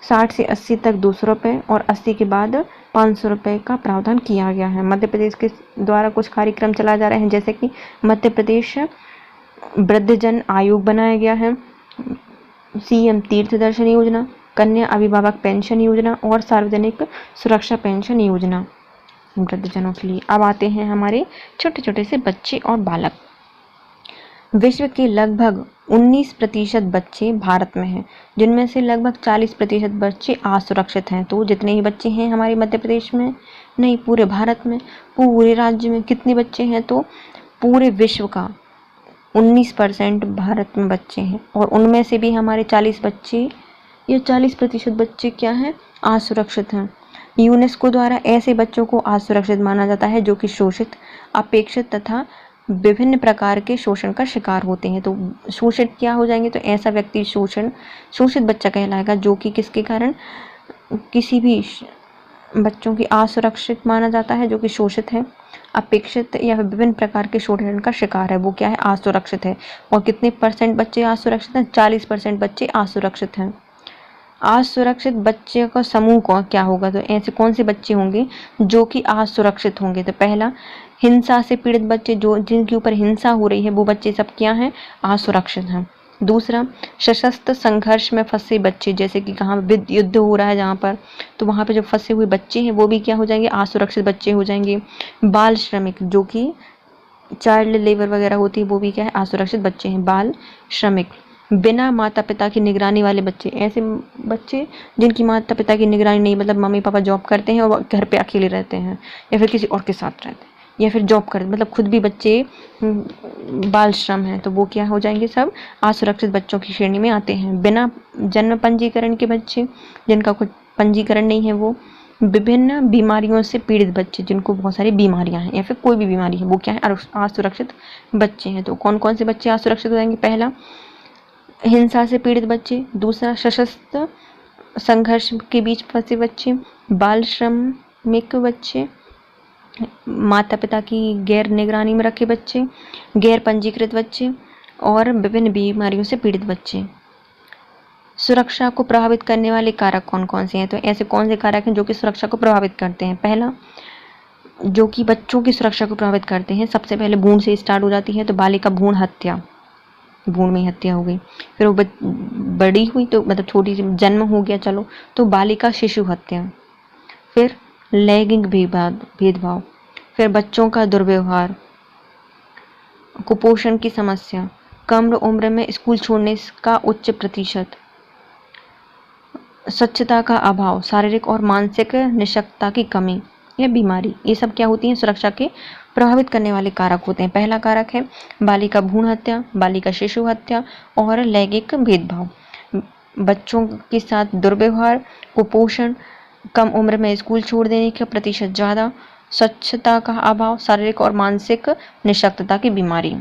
60 से 80 तक 200 रुपये और 80 के बाद 500 रुपये का प्रावधान किया गया है। मध्य प्रदेश के द्वारा कुछ कार्यक्रम चलाए जा रहे हैं, जैसे कि मध्य प्रदेश वृद्धजन आयोग बनाया गया है, CM तीर्थ दर्शन योजना, कन्या अभिभावक पेंशन योजना और सार्वजनिक सुरक्षा पेंशन योजना वृद्धजनों के लिए। अब आते हैं हमारे छोटे छोटे से बच्चे और बालक। विश्व के लगभग 19% बच्चे भारत में हैं, जिनमें से लगभग 40% बच्चे असुरक्षित हैं। तो जितने ही बच्चे हैं हमारे मध्य प्रदेश में नहीं, पूरे भारत में, पूरे राज्य में कितने बच्चे हैं? तो पूरे विश्व का 19% भारत में बच्चे हैं, और उनमें से भी हमारे 40% बच्चे क्या हैं? असुरक्षित हैं। यूनेस्को द्वारा ऐसे बच्चों को असुरक्षित माना जाता है जो कि शोषित, अपेक्षित तथा विभिन्न प्रकार के शोषण का शिकार होते हैं। तो शोषित क्या हो जाएंगे? तो ऐसा व्यक्ति शोषित बच्चा कहलाएगा, जो कि किसके कारण? किसी भी बच्चों की असुरक्षित माना जाता है जो कि शोषित है, अपेक्षित या विभिन्न प्रकार के शोषण का शिकार है, वो क्या है? असुरक्षित है। और कितने % बच्चे असुरक्षित हैं? 40% बच्चे असुरक्षित हैं। असुरक्षित बच्चे का समूह क्या होगा? तो ऐसे कौन से बच्चे होंगे जो कि असुरक्षित होंगे? तो पहला, हिंसा से पीड़ित बच्चे, जो जिनके ऊपर हिंसा हो रही है वो बच्चे सब क्या हैं? असुरक्षित हैं। दूसरा, सशस्त्र संघर्ष में फंसे बच्चे, जैसे कि कहाँ युद्ध हो रहा है जहाँ पर, तो वहाँ पे जो फंसे हुए बच्चे हैं वो भी क्या हो जाएंगे? असुरक्षित बच्चे हो जाएंगे। बाल श्रमिक, जो कि चाइल्ड लेबर वगैरह होती है, वो भी क्या है? असुरक्षित बच्चे हैं, बाल श्रमिक। बिना माता पिता की निगरानी वाले बच्चे, ऐसे बच्चे जिनकी माता पिता की निगरानी नहीं, मतलब मम्मी पापा जॉब करते हैं और घर पे अकेले रहते हैं या फिर किसी और के साथ रहते हैं या फिर जॉब करते, मतलब खुद भी बच्चे बाल श्रम है, तो वो क्या हो जाएंगे? सब असुरक्षित बच्चों की श्रेणी में आते हैं। बिना जन्म पंजीकरण के बच्चे, जिनका कुछ पंजीकरण नहीं है, वो विभिन्न बीमारियों से पीड़ित बच्चे, जिनको बहुत सारी बीमारियां हैं या फिर कोई भी बीमारी है, वो क्या है? असुरक्षित बच्चे हैं। तो कौन कौन से बच्चे असुरक्षित हो जाएंगे? पहला, हिंसा से पीड़ित बच्चे। दूसरा, सशस्त्र संघर्ष के बीच फंसे बच्चे, बाल श्रमिक बच्चे, माता पिता की गैर निगरानी में रखे बच्चे, गैर पंजीकृत बच्चे और विभिन्न बीमारियों से पीड़ित बच्चे। सुरक्षा को प्रभावित करने वाले कारक कौन कौन से हैं? तो ऐसे कौन से कारक हैं जो कि सुरक्षा को प्रभावित करते हैं? पहला, जो कि बच्चों की सुरक्षा को प्रभावित करते हैं, सबसे पहले भ्रूण से स्टार्ट हो जाती है, तो बालिका भ्रूण हत्या, भ्रूण में हत्या हो गई। फिर वो बड़ी हुई तो मतलब छोटी सी जन्म हो गया, चलो, तो बालिका शिशु हत्या। फिर लैंगिक भेदभाव, फिर बच्चों का दुर्व्यवहार, कुपोषण की समस्या, कम उम्र में स्कूल छोड़ने का उच्च प्रतिशत, स्वच्छता का अभाव, शारीरिक और मानसिक निःशक्तता की कमी या बीमारी, ये सब क्या होती हैं? सुरक्षा के प्रभावित करने वाले कारक होते हैं। पहला कारक है बालिका भ्रूण हत्या, बालिका शिशु हत्या और लैंगिक भेदभाव, बच्चों के साथ दुर्व्यवहार, कुपोषण, कम उम्र में स्कूल छोड़ देने का प्रतिशत ज़्यादा, स्वच्छता का अभाव, शारीरिक और मानसिक निःशक्तता की बीमारी।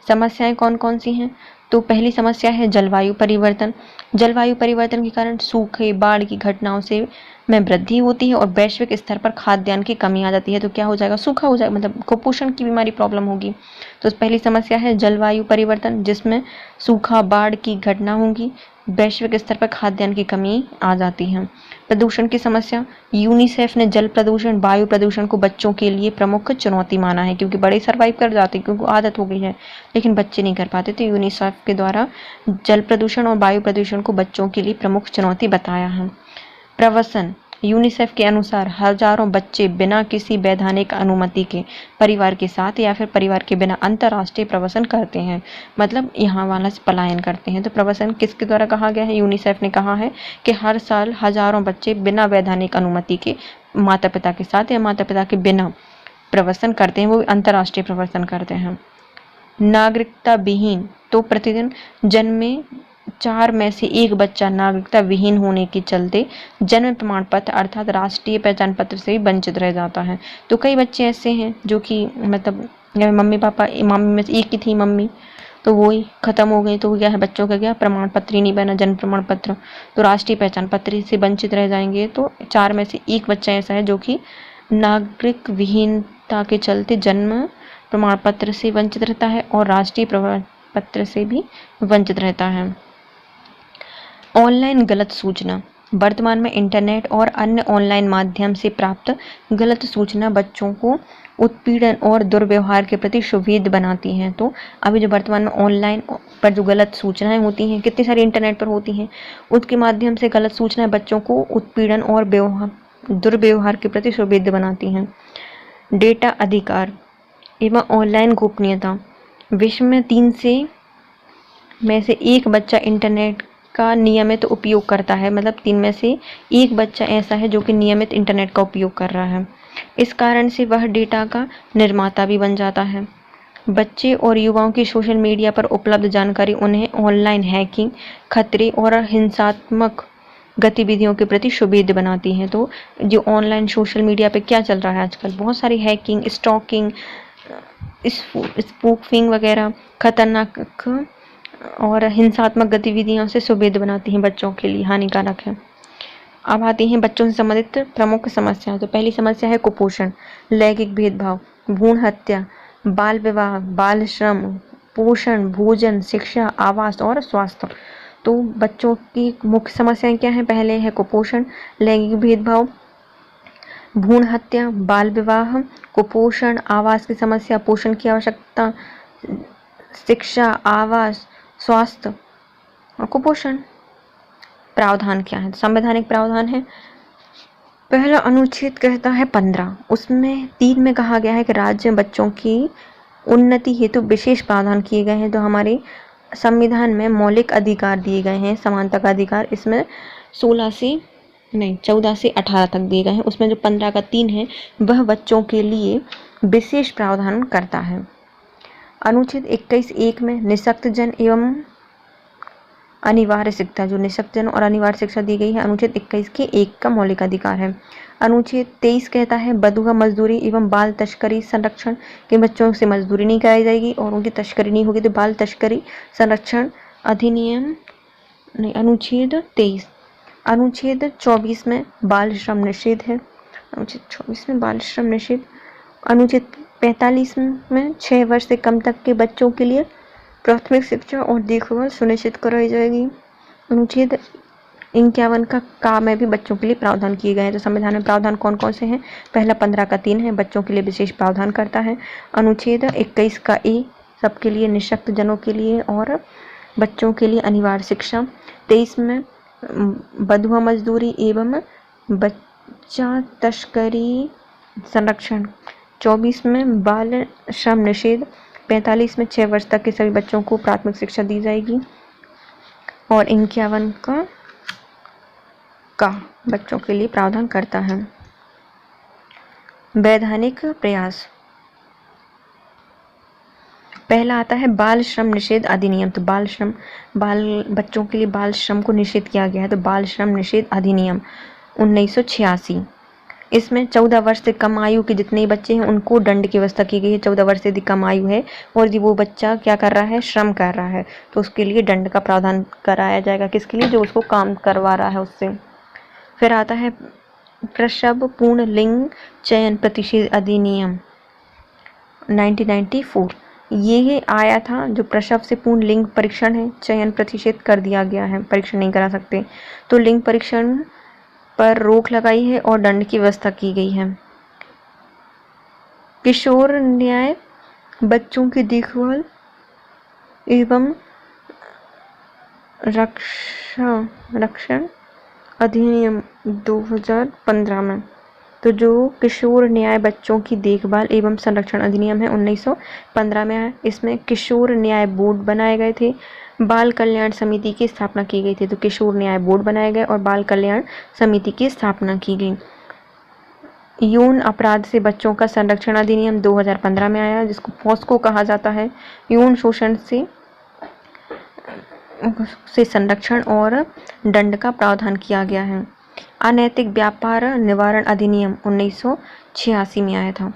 समस्याएं कौन कौन सी हैं? तो पहली समस्या है जलवायु परिवर्तन। जलवायु परिवर्तन के कारण सूखे, बाढ़ की घटनाओं से में वृद्धि होती है और वैश्विक स्तर पर खाद्यान्न की कमी आ जाती है। तो क्या हो जाएगा? सूखा हो जाएगा, मतलब कुपोषण की बीमारी प्रॉब्लम होगी। तो पहली समस्या है जलवायु परिवर्तन, जिसमें सूखा, बाढ़ की घटना होगी, वैश्विक स्तर पर खाद्यान्न की कमी आ जाती है। प्रदूषण की समस्या, यूनिसेफ ने जल प्रदूषण, वायु प्रदूषण को बच्चों के लिए प्रमुख चुनौती माना है, क्योंकि बड़े सर्वाइव कर जाते हैं क्योंकि आदत हो गई है, लेकिन बच्चे नहीं कर पाते। तो यूनिसेफ के द्वारा जल प्रदूषण और वायु प्रदूषण को बच्चों के लिए प्रमुख चुनौती बताया है। प्रवसन, यूनिसेफ के अनुसार हजारों बच्चे बिना किसी वैधानिक अनुमति के परिवार के साथ या फिर परिवार के बिना अंतर्राष्ट्रीय प्रवसन करते हैं, मतलब यहाँ वाला से पलायन करते हैं। तो प्रवसन किसके द्वारा कहा गया है? यूनिसेफ ने कहा है कि हर साल हजारों बच्चे बिना वैधानिक अनुमति के माता पिता के साथ या माता पिता के बिना प्रवसन करते हैं, वो अंतर्राष्ट्रीय प्रवसन करते हैं। नागरिकता विहीन, तो प्रतिदिन जन्मे 4 में से 1 बच्चा नागरिकता विहीन होने के चलते जन्म प्रमाण पत्र अर्थात राष्ट्रीय पहचान पत्र से भी वंचित रह जाता है। तो कई बच्चे ऐसे हैं जो कि मतलब मम्मी पापा, मम्मी में से एक ही थी मम्मी, तो वो ही खत्म हो गई, तो क्या है, बच्चों का क्या प्रमाण पत्र ही नहीं बना, जन्म प्रमाण पत्र, तो राष्ट्रीय पहचान पत्र से वंचित रह जाएंगे। तो 4 में से 1 बच्चा ऐसा है जो कि नागरिक विहीनता के चलते जन्म प्रमाण पत्र से वंचित रहता है और राष्ट्रीय प्रमाण पत्र से भी वंचित रहता है। ऑनलाइन गलत सूचना, वर्तमान में इंटरनेट और अन्य ऑनलाइन माध्यम से प्राप्त गलत सूचना बच्चों को उत्पीड़न और दुर्व्यवहार के प्रति सुविधा बनाती हैं। तो अभी जो वर्तमान में ऑनलाइन पर जो गलत सूचनाएं होती हैं, कितनी सारी इंटरनेट पर होती हैं, उसके माध्यम से गलत सूचनाएं बच्चों को उत्पीड़न और दुर्व्यवहार के प्रति सुविधा बनाती हैं। डेटा अधिकार एवं ऑनलाइन गोपनीयता, विश्व में 3 में से 1 बच्चा इंटरनेट का नियमित उपयोग करता है, मतलब 3 में से 1 बच्चा ऐसा है जो कि नियमित इंटरनेट का उपयोग कर रहा है। इस कारण से वह डेटा का निर्माता भी बन जाता है। बच्चे और युवाओं की सोशल मीडिया पर उपलब्ध जानकारी उन्हें ऑनलाइन हैकिंग, खतरे और हिंसात्मक गतिविधियों के प्रति सुविधा बनाती हैं। तो जो ऑनलाइन सोशल मीडिया पे क्या चल रहा है आजकल, बहुत सारी हैकिंग, स्टॉकिंग, स्पूफिंग वगैरह खतरनाक और हिंसात्मक गतिविधियों से सुविधा बनाती हैं, बच्चों के लिए हानिकारक है। अब आती हैं बच्चों से संबंधित प्रमुख समस्याएं। तो पहली समस्या है कुपोषण, लैंगिक भेदभाव, भ्रूण हत्या, बाल विवाह, बाल श्रम, पोषण, भोजन, शिक्षा, आवास और स्वास्थ्य। तो बच्चों की मुख्य समस्याएं क्या हैं? पहले है कुपोषण, लैंगिक भेदभाव, भ्रूण हत्या, बाल विवाह, कुपोषण, आवास की समस्या, पोषण की आवश्यकता, शिक्षा, आवास, स्वास्थ्य और कुपोषण। प्रावधान क्या है? संवैधानिक प्रावधान है। पहला अनुच्छेद कहता है 15, उसमें 3 में कहा गया है कि राज्य में बच्चों की उन्नति हेतु विशेष प्रावधान किए गए हैं। तो हमारे संविधान में मौलिक अधिकार दिए गए हैं, समानता का अधिकार, इसमें 14 से 18 तक दिए गए हैं। उसमें जो 15 का 3 है वह बच्चों के लिए विशेष प्रावधान करता है। अनुच्छेद 21(1) में निःशक्तजन एवं अनिवार्य शिक्षा, जो निःशक्तजन और अनिवार्य शिक्षा दी गई है, अनुच्छेद 21 के 1 का मौलिक अधिकार है। अनुच्छेद 23 कहता है बधुआ मजदूरी एवं बाल तस्करी संरक्षण, के बच्चों से मजदूरी नहीं कराई जाएगी और उनकी तस्करी नहीं होगी। तो बाल तस्करी संरक्षण अधिनियम नहीं, अनुच्छेद 23। अनुच्छेद 24 में बाल श्रम निषेध है, अनुच्छेद 24 में बाल श्रम निषेध। अनुच्छेद 45 में 6 वर्ष से कम तक के बच्चों के लिए प्राथमिक शिक्षा और देखभाल सुनिश्चित कराई जाएगी। अनुच्छेद 51 का में भी बच्चों के लिए प्रावधान किए गए हैं। तो संविधान में प्रावधान कौन कौन से हैं? पहला 15 का 3 है, बच्चों के लिए विशेष प्रावधान करता है। अनुच्छेद 21 का ए, सबके लिए, निःशक्त जनों के लिए और बच्चों के लिए अनिवार्य शिक्षा। 23 में बधुआ मजदूरी एवं बच्चा तस्करी संरक्षण, 24 में बाल श्रम निषेध, 45 में 6 वर्ष तक के सभी बच्चों को प्राथमिक शिक्षा दी जाएगी और 51 का बच्चों के लिए प्रावधान करता है। वैधानिक प्रयास, पहला आता है बाल श्रम निषेध अधिनियम। तो बाल बच्चों के लिए बाल श्रम को निषेध किया गया है, तो बाल श्रम निषेध अधिनियम 1986। इसमें 14 वर्ष से कम आयु के जितने बच्चे हैं उनको दंड की व्यवस्था की गई है। 14 वर्ष से यदि कम आयु है और यदि वो बच्चा क्या कर रहा है, श्रम कर रहा है, तो उसके लिए दंड का प्रावधान कराया जाएगा। किसके लिए? जो उसको काम करवा रहा है उससे। फिर आता है प्रसव पूर्ण लिंग चयन प्रतिषेध अधिनियम 1994। ये आया था, जो प्रसव से पूर्ण लिंग परीक्षण है, चयन प्रतिषेध कर दिया गया है, परीक्षण नहीं करा सकते, तो लिंग परीक्षण पर रोक लगाई है और दंड की व्यवस्था की गई है। किशोर न्याय बच्चों की देखभाल एवं रक्षण अधिनियम 2015 में, तो जो किशोर न्याय बच्चों की देखभाल एवं संरक्षण अधिनियम है 1915 में आया। इसमें किशोर न्याय बोर्ड बनाए गए थे, बाल कल्याण समिति की स्थापना की गई थी। तो किशोर न्याय बोर्ड बनाए गए और बाल कल्याण समिति की स्थापना की गई। यौन अपराध से बच्चों का संरक्षण अधिनियम 2015 में आया, जिसको पॉस्को कहा जाता है। यौन शोषण से संरक्षण और दंड का प्रावधान किया गया है। अनैतिक व्यापार निवारण अधिनियम 1986 में आया था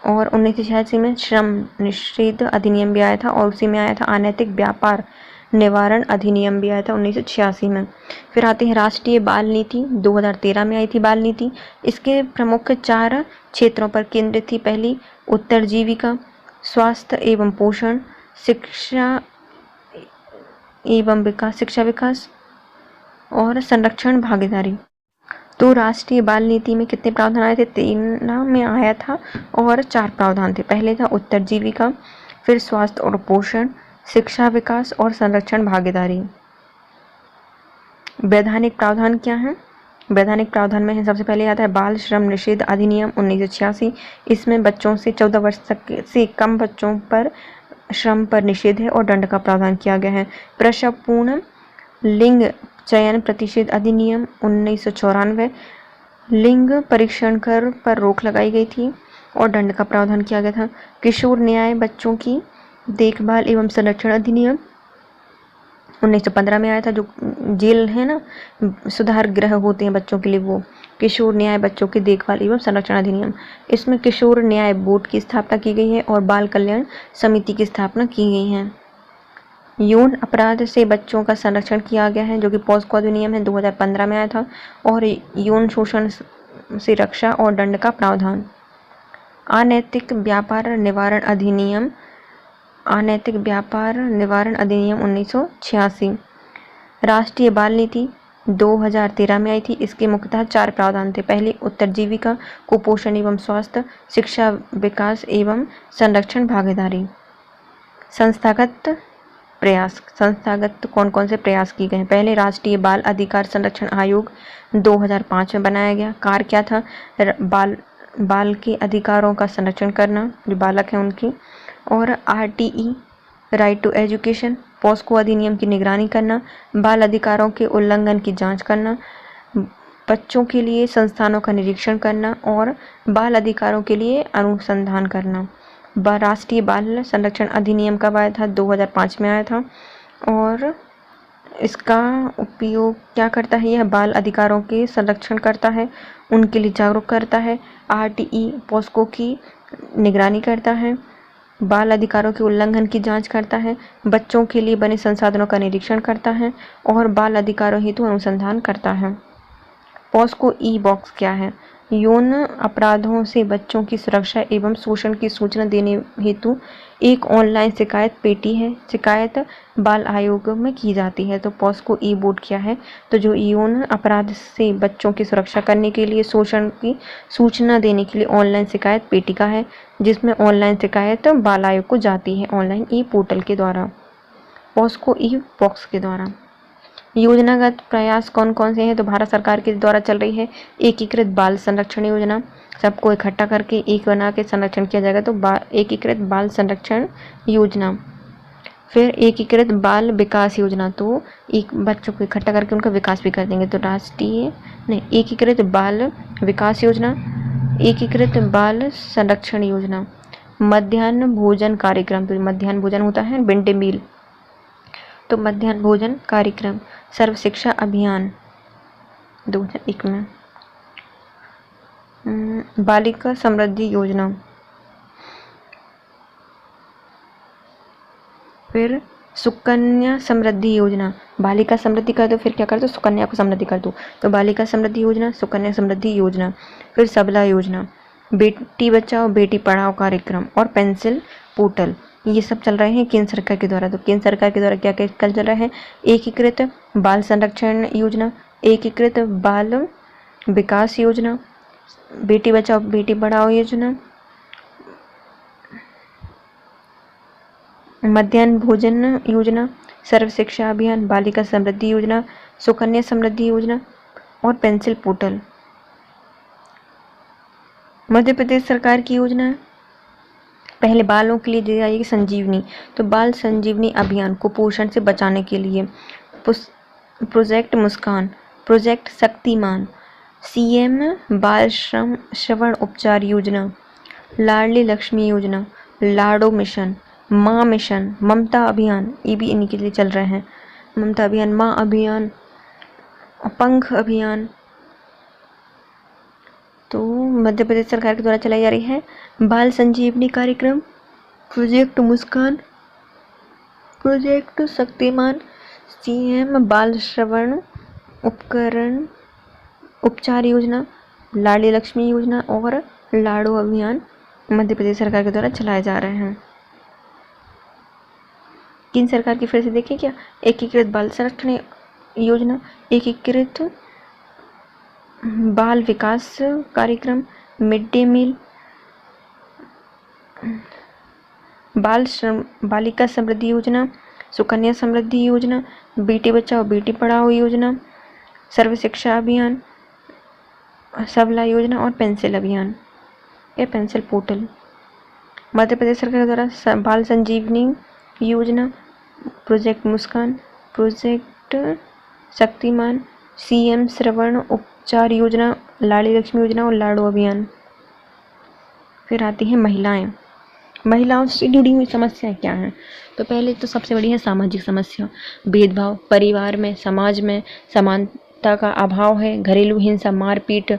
और 1986 में श्रम निषेध अधिनियम भी आया था और उसी में आया था अनैतिक व्यापार निवारण अधिनियम भी आया था 1986 में। फिर आते हैं राष्ट्रीय बाल नीति, 2013 में आई थी बाल नीति। इसके प्रमुख 4 क्षेत्रों पर केंद्रित थी। पहली उत्तरजीविका, स्वास्थ्य एवं पोषण, शिक्षा विकास और संरक्षण भागीदारी। तो राष्ट्रीय बाल नीति में कितने प्रावधान आए थे? 13 में आया था और 4 प्रावधान थे। पहले था उत्तरजीविका, फिर स्वास्थ्य और पोषण, शिक्षा विकास और संरक्षण भागीदारी। वैधानिक प्रावधान क्या है? वैधानिक प्रावधान में सबसे पहले आता है बाल श्रम निषेध अधिनियम 1986। इसमें बच्चों से 14 वर्ष तक से कम बच्चों पर श्रम पर निषेध है और दंड का प्रावधान किया गया है। प्रसव पूर्ण लिंग चयन प्रतिषेध अधिनियम 1994, लिंग परीक्षण कर पर रोक लगाई गई थी और दंड का प्रावधान किया गया था। किशोर न्याय बच्चों की देखभाल एवं संरक्षण अधिनियम 1915 में आया था। जो जेल है ना, सुधार गृह होते हैं बच्चों के लिए, वो किशोर न्याय बच्चों की देखभाल एवं संरक्षण अधिनियम। इसमें किशोर न्याय बोर्ड की स्थापना की गई है और बाल कल्याण समिति की स्थापना की गई है। यौन अपराध से बच्चों का संरक्षण किया गया है, जो कि पॉस्को अधिनियम है 2015 में आया था, और यौन शोषण से रक्षा और दंड का प्रावधान। अनैतिक व्यापार निवारण अधिनियम 1986। राष्ट्रीय बाल नीति 2013 में आई थी। इसके मुख्यतः 4 प्रावधान थे। पहले उत्तरजीविका, कुपोषण एवं स्वास्थ्य, शिक्षा विकास एवं संरक्षण भागीदारी। संस्थागत प्रयास, संस्थागत कौन कौन से प्रयास किए गए हैं? पहले राष्ट्रीय बाल अधिकार संरक्षण आयोग 2005 में बनाया गया। कार्य क्या था? बाल के अधिकारों का संरक्षण करना, जो बालक हैं उनकी, और RTE right to education, POCSO अधिनियम की निगरानी करना, बाल अधिकारों के उल्लंघन की जांच करना, बच्चों के लिए संस्थानों का निरीक्षण करना और बाल अधिकारों के लिए अनुसंधान करना। राष्ट्रीय बाल संरक्षण अधिनियम कब आया था? 2005 में आया था और इसका उपयोग क्या करता है? यह बाल अधिकारों के संरक्षण करता है, उनके लिए जागरूक करता है, RTE पॉस्को की निगरानी करता है, बाल अधिकारों के उल्लंघन की जांच करता है, बच्चों के लिए बने संसाधनों का निरीक्षण करता है और बाल अधिकारों हेतु अनुसंधान करता है। पॉस्को ई-बॉक्स क्या है? यौन अपराधों से बच्चों की सुरक्षा एवं शोषण की सूचना देने हेतु एक ऑनलाइन शिकायत पेटी है। शिकायत बाल आयोग में की जाती है। तो पॉस्को ई बोर्ड क्या है? तो जो यौन अपराध से बच्चों की सुरक्षा करने के लिए, शोषण की सूचना देने के लिए ऑनलाइन शिकायत पेटिका है, जिसमें ऑनलाइन शिकायत बाल आयोग को जाती है ऑनलाइन ई पोर्टल के द्वारा, पॉस्को ई बॉक्स के द्वारा। योजनागत प्रयास कौन कौन से हैं? तो भारत सरकार के द्वारा चल रही है एकीकृत बाल संरक्षण योजना, सबको इकट्ठा करके एक बना के संरक्षण किया जाएगा, तो एकीकृत बाल संरक्षण योजना। फिर एकीकृत बाल विकास योजना, तो एक बच्चों को इकट्ठा करके उनका विकास भी कर देंगे, तो राष्ट्रीय नहीं, एकीकृत बाल विकास योजना, एकीकृत बाल संरक्षण योजना। मध्याह्न भोजन कार्यक्रम, तो मध्याह्न भोजन होता है मिड डे मील, तो मध्याह्न भोजन कार्यक्रम। सर्व शिक्षा अभियान 2001 में। बालिका समृद्धि योजना, फिर सुकन्या समृद्धि योजना, बालिका समृद्धि कर दो फिर क्या कर दो, सुकन्या को समृद्धि कर दो, तो बालिका समृद्धि योजना, सुकन्या समृद्धि योजना। फिर सबला योजना, बेटी बचाओ बेटी पढ़ाओ कार्यक्रम और पेंसिल पोर्टल, ये सब चल रहे हैं केंद्र सरकार के द्वारा। तो केंद्र सरकार के द्वारा क्या क्या कल चल रहा है? एकीकृत बाल संरक्षण योजना, एकीकृत बाल विकास योजना, बेटी बचाओ बेटी पढ़ाओ योजना, मध्याह्न भोजन योजना, सर्व शिक्षा अभियान, बालिका समृद्धि योजना, सुकन्या समृद्धि योजना और पेंसिल पोर्टल। मध्य प्रदेश सरकार की योजना है, पहले बालों के लिए दी जाएगी संजीवनी, तो बाल संजीवनी अभियान, कुपोषण से बचाने के लिए। प्रोजेक्ट मुस्कान, प्रोजेक्ट शक्तिमान, सीएम बाल श्रवण उपचार योजना, लाडली लक्ष्मी योजना, लाडो मिशन, माँ मिशन, ममता अभियान, ये भी इन्हीं के लिए चल रहे हैं। ममता अभियान, माँ अभियान, पंख अभियान, तो मध्य प्रदेश सरकार के द्वारा चलाई जा रही है बाल संजीवनी कार्यक्रम, प्रोजेक्ट मुस्कान, प्रोजेक्ट शक्तिमान, सीएम बाल श्रवण उपकरण उपचार योजना, लाडली लक्ष्मी योजना और लाडो अभियान मध्य प्रदेश सरकार के द्वारा चलाए जा रहे हैं। केंद्र सरकार की फिर से देखिए क्या, एकीकृत बाल संरक्षण योजना, एकीकृत बाल विकास कार्यक्रम, मिड डे मील, बालिका समृद्धि योजना, सुकन्या समृद्धि योजना, बेटी बचाओ बेटी पढ़ाओ योजना, सर्व शिक्षा अभियान, सबला योजना और पेंसिल अभियान या पेंसिल पोर्टल। मध्य प्रदेश सरकार द्वारा बाल संजीवनी योजना, प्रोजेक्ट मुस्कान, प्रोजेक्ट शक्तिमान, सीएम श्रवण उपचार योजना, लाडली लक्ष्मी योजना और लाडो अभियान। फिर आती हैं महिलाएं, महिलाओं से जुड़ी हुई समस्याएं क्या हैं? तो पहले तो सबसे बड़ी है सामाजिक समस्या, भेदभाव, परिवार में समाज में समानता का अभाव है, घरेलू हिंसा मारपीट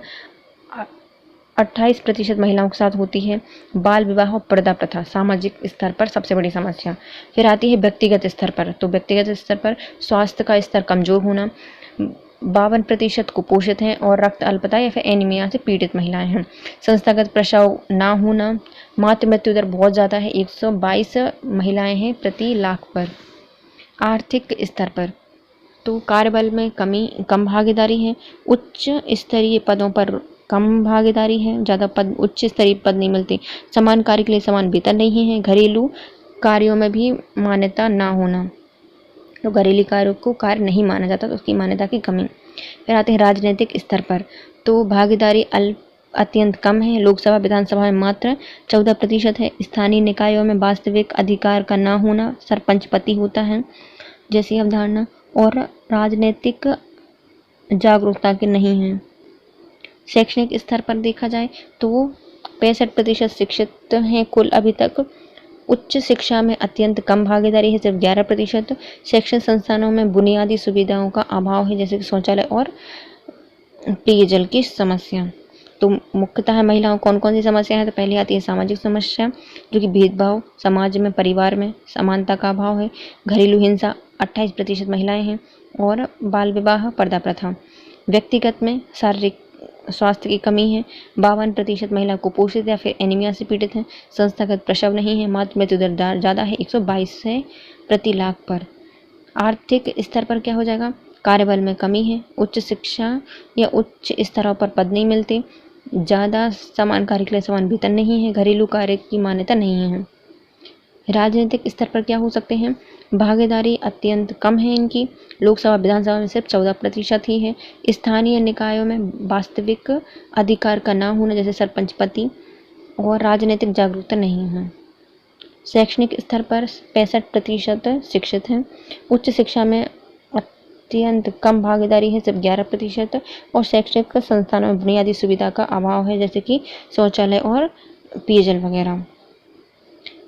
28% महिलाओं के साथ होती है, बाल विवाह और पर्दा प्रथा सामाजिक स्तर पर सबसे बड़ी समस्या। फिर आती है व्यक्तिगत स्तर पर, तो व्यक्तिगत स्तर पर स्वास्थ्य का स्तर कमजोर होना, 52% कुपोषित हैं और रक्त अल्पता या फिर एनीमिया से पीड़ित महिलाएं हैं, संस्थागत प्रसव ना होना, मातृ मृत्यु दर बहुत ज़्यादा है, 122 महिलाएं हैं प्रति लाख पर। आर्थिक स्तर पर तो कार्यबल में कम भागीदारी है, उच्च स्तरीय पदों पर कम भागीदारी है, ज़्यादा पद उच्च स्तरीय पद नहीं मिलते, समान कार्य के लिए समान वेतन नहीं है, घरेलू कार्यों में भी मान्यता ना होना, तो घरेलू कार्यों को कार्य नहीं माना जाता, तो उसकी मान्यता की कमी। फिर आते हैं राजनीतिक स्तर पर, तो भागीदारी अत्यंत कम है, लोकसभा विधानसभा में मात्र 14% है, स्थानीय निकायों में वास्तविक अधिकार का ना होना, सरपंच पति होता है जैसी अवधारणा, और राजनीतिक जागरूकता के नहीं है। शैक्षणिक स्तर पर देखा जाए तो 65% शिक्षित हैं कुल अभी तक, उच्च शिक्षा में अत्यंत कम भागीदारी है, सिर्फ 11%, शैक्षणिक संस्थानों में बुनियादी सुविधाओं का अभाव है जैसे कि शौचालय और पेयजल की समस्या। तो मुख्यतः महिलाओं कौन कौन सी समस्या है? तो पहले आती है सामाजिक समस्या जो कि भेदभाव, समाज में परिवार में समानता का अभाव है, घरेलू हिंसा 28% महिलाएं हैं और बाल विवाह पर्दा प्रथा। व्यक्तिगत में शारीरिक स्वास्थ्य की कमी है, 52% महिला कुपोषित या फिर एनीमिया से पीड़ित हैं, संस्थागत प्रसव नहीं है, मातृ मृत्यु दर ज़्यादा है 122 से प्रति लाख पर। आर्थिक स्तर पर क्या हो जाएगा? कार्यबल में कमी है, उच्च शिक्षा या उच्च स्तरों पर पद नहीं मिलते, ज़्यादा समान कार्य के लिए समान वेतन नहीं है, घरेलू कार्य की मान्यता नहीं है। राजनीतिक स्तर पर क्या हो सकते हैं? भागीदारी अत्यंत कम है इनकी, लोकसभा विधानसभा में सिर्फ 14% ही है। स्थानीय निकायों में वास्तविक अधिकार का न होना, जैसे सरपंच पति, और राजनीतिक जागरूकता नहीं है। शैक्षणिक स्तर पर 65% शिक्षित हैं। उच्च शिक्षा में अत्यंत कम भागीदारी है, सिर्फ 11%। और शैक्षणिक संस्थानों में बुनियादी सुविधा का अभाव है, जैसे कि शौचालय और पेयजल वगैरह।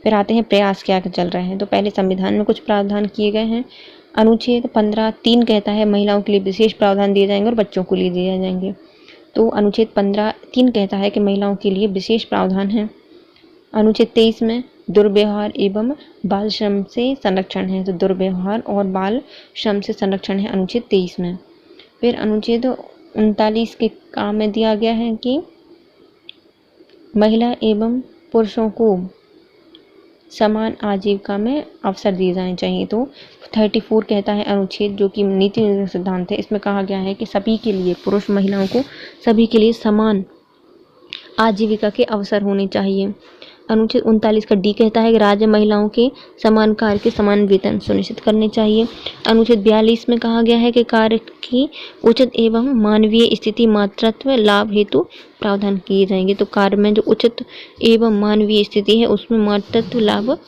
फिर आते हैं प्रयास क्या चल रहे हैं। तो पहले संविधान में कुछ प्रावधान किए गए हैं। अनुच्छेद 15(3) कहता है महिलाओं के लिए विशेष प्रावधान दिए जाएंगे और बच्चों के लिए दिए जाएंगे। तो अनुच्छेद 15(3) कहता है कि महिलाओं के लिए विशेष प्रावधान है। अनुच्छेद 23 में दुर्व्यवहार एवं बाल श्रम से संरक्षण है। तो दुर्व्यवहार और बाल श्रम से संरक्षण है अनुच्छेद 23 में। फिर अनुच्छेद 39 के काम में दिया गया है कि महिला एवं पुरुषों को समान आजीविका में अवसर दिए जाने चाहिए। तो 34 कहता है अनुच्छेद, जो कि नीति निर्देशक सिद्धांत है, इसमें कहा गया है कि सभी के लिए, पुरुष महिलाओं को सभी के लिए समान आजीविका के अवसर होने चाहिए। अनुच्छेद 39 का डी कहता है कि राज्य महिलाओं के समान कार्य के समान वेतन सुनिश्चित करने चाहिए। अनुच्छेद 42 में कहा गया है कि कार्य की उचित एवं मानवीय स्थिति, मातृत्व लाभ हेतु प्रावधान किए जाएंगे। तो कार्य में जो उचित एवं मानवीय स्थिति है उसमें मातृत्व लाभ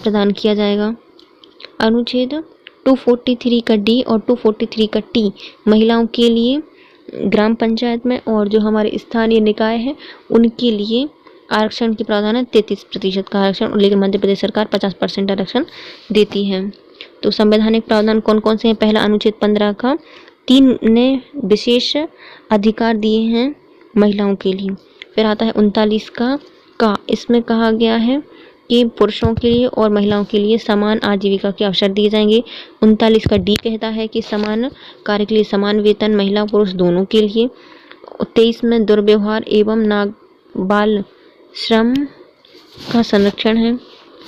प्रदान किया जाएगा। अनुच्छेद 243 का डी और 243 का टी महिलाओं के लिए ग्राम पंचायत में और जो हमारे स्थानीय निकाय हैं उनके लिए आरक्षण की प्रावधान है, 33% का आरक्षण, लेकिन मध्य प्रदेश सरकार 50% आरक्षण देती है। तो संवैधानिक प्रावधान कौन कौन से हैं। पहला अनुच्छेद 15 का 3 ने विशेष अधिकार दिए हैं महिलाओं के लिए। फिर आता है 39 का इसमें कहा गया है कि पुरुषों के लिए और महिलाओं के लिए समान आजीविका के अवसर दिए जाएंगे। 39 का डी कहता है कि समान कार्य के लिए समान वेतन महिला पुरुष दोनों के लिए। 23 में दुर्व्यवहार एवं बाल श्रम का संरक्षण है।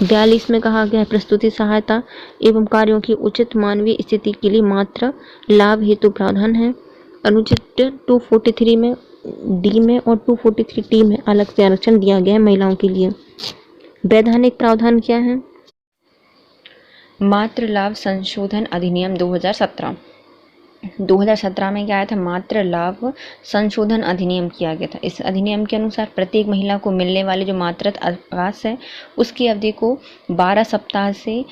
42 में कहा गया है प्रस्तुति सहायता एवं कार्यों की उचित मानवीय स्थिति के लिए मात्र लाभ हेतु प्रावधान है। अनुच्छेद 243 में डी में और 243 टी में अलग से आरक्षण दिया गया है महिलाओं के लिए। वैधानिक प्रावधान क्या है। मातृ लाभ संशोधन अधिनियम 2017 में क्या आया था, मातृ लाभ संशोधन अधिनियम किया गया था। इस अधिनियम के अनुसार प्रत्येक महिला को मिलने वाले जो मातृत्व अवकाश है उसकी अवधि को 12 सप्ताह से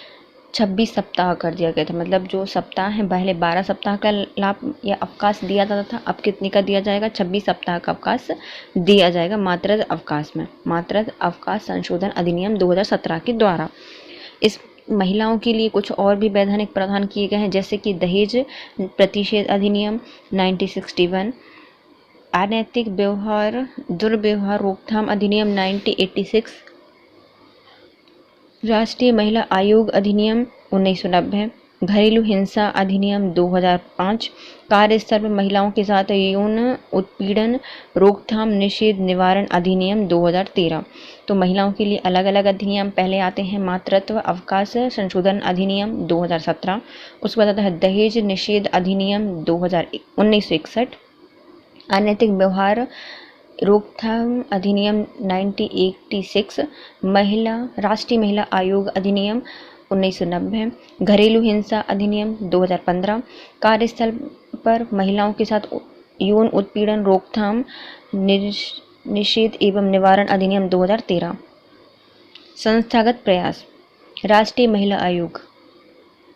26 सप्ताह कर दिया गया था। मतलब जो सप्ताह है, पहले 12 सप्ताह का लाभ या अवकाश दिया जाता था, अब कितने का दिया जाएगा, 26 सप्ताह का अवकाश दिया जाएगा मातृत्व अवकाश में। मातृत्व अवकाश संशोधन अधिनियम 2017 के द्वारा इस महिलाओं के लिए कुछ और भी वैधानिक प्रावधान किए गए हैं, जैसे कि दहेज प्रतिषेध अधिनियम 1961, अनैतिक व्यवहार दुर्व्यवहार रोकथाम अधिनियम 1986, राष्ट्रीय महिला आयोग अधिनियम 1990, घरेलू हिंसा अधिनियम 2005, कार्यस्थल पर महिलाओं के साथ यौन उत्पीड़न रोकथाम निषेध निवारण अधिनियम 2013। तो महिलाओं के लिए अलग अलग अधिनियम पहले आते हैं। मातृत्व अवकाश संशोधन अधिनियम 2017, उसके बाद आता है दहेज निषेध अधिनियम 1961, अनैतिक व्यवहार रोकथाम अधिनियम 1986, राष्ट्रीय महिला आयोग अधिनियम 1990, घरेलू हिंसा अधिनियम 2015, कार्यस्थल पर महिलाओं के साथ यौन उत्पीड़न रोकथाम निषेध एवं निवारण अधिनियम 2013। संस्थागत प्रयास। राष्ट्रीय महिला आयोग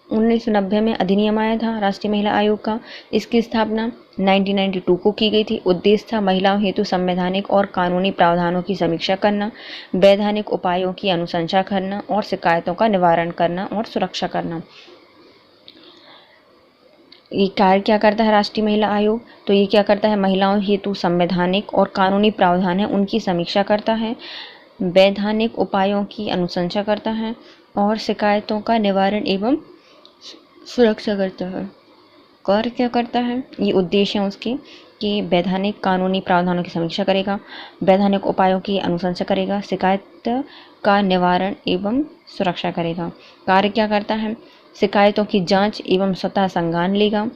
1990 में अधिनियम आया था राष्ट्रीय महिला आयोग का। इसकी स्थापना 1992 को की गई थी। उद्देश्य था महिलाओं हेतु संवैधानिक और कानूनी प्रावधानों की समीक्षा करना, वैधानिक उपायों की अनुशंसा करना और शिकायतों का निवारण करना और सुरक्षा करना। ये कार्य क्या करता है राष्ट्रीय महिला आयोग, तो ये क्या करता है, महिलाओं हेतु संवैधानिक और कानूनी प्रावधान है उनकी समीक्षा करता है, वैधानिक उपायों की अनुशंसा करता है और शिकायतों का निवारण एवं सुरक्षा करता है। कार्य क्या करता है, ये उद्देश्य है उसके कि वैधानिक कानूनी प्रावधानों की समीक्षा करेगा, वैधानिक उपायों की अनुशंसा करेगा, शिकायत का निवारण एवं सुरक्षा करेगा। कार्य क्या करता है, शिकायतों की जांच एवं स्वतः संज्ञान लेगा,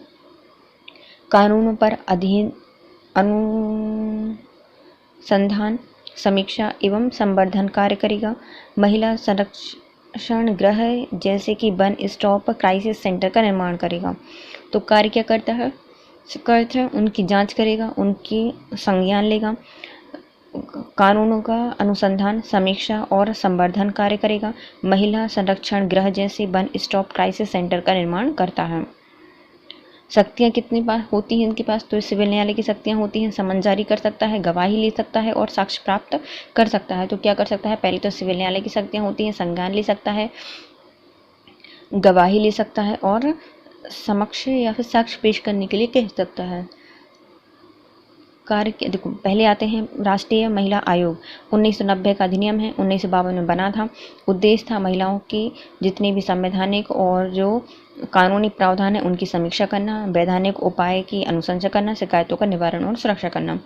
कानूनों पर अध्ययन अनुसंधान समीक्षा एवं संवर्धन कार्य करेगा, महिला संरक्षण गृह जैसे कि वन स्टॉप क्राइसिस सेंटर का निर्माण करेगा। तो कार्य क्या करता है? उनकी जांच करेगा, उनकी संज्ञान लेगा, कानूनों का अनुसंधान, समीक्षा और संवर्धन कार्य करेगा। महिला संरक्षण गृह जैसे वन स्टॉप क्राइसिस सेंटर का निर्माण करता है। शक्तियाँ कितनी बार होती हैं इनके पास? तो सिविल न्यायालय की शक्तियाँ होती हैं, समन जारी कर सकता है, गवाही ले सकता है और साक्ष्य प्राप्त कर सकता है। तो क्या कर सकता है? पहले तो सिविल न्यायालय की शक्तियाँ होती हैं, संज्ञान ले सकता है, गवाही ले सकता है और समक्ष या फिर साक्ष्य पेश करने के लिए कह सकता है। कार्य देखो, पहले आते हैं राष्ट्रीय महिला आयोग। 1990 का अधिनियम है, 1952 में बना था। उद्देश्य था महिलाओं की जितनी भी संवैधानिक और जो कानूनी प्रावधान है उनकी समीक्षा करना, वैधानिक उपाय की अनुशंसा करना, शिकायतों का निवारण और सुरक्षा करना।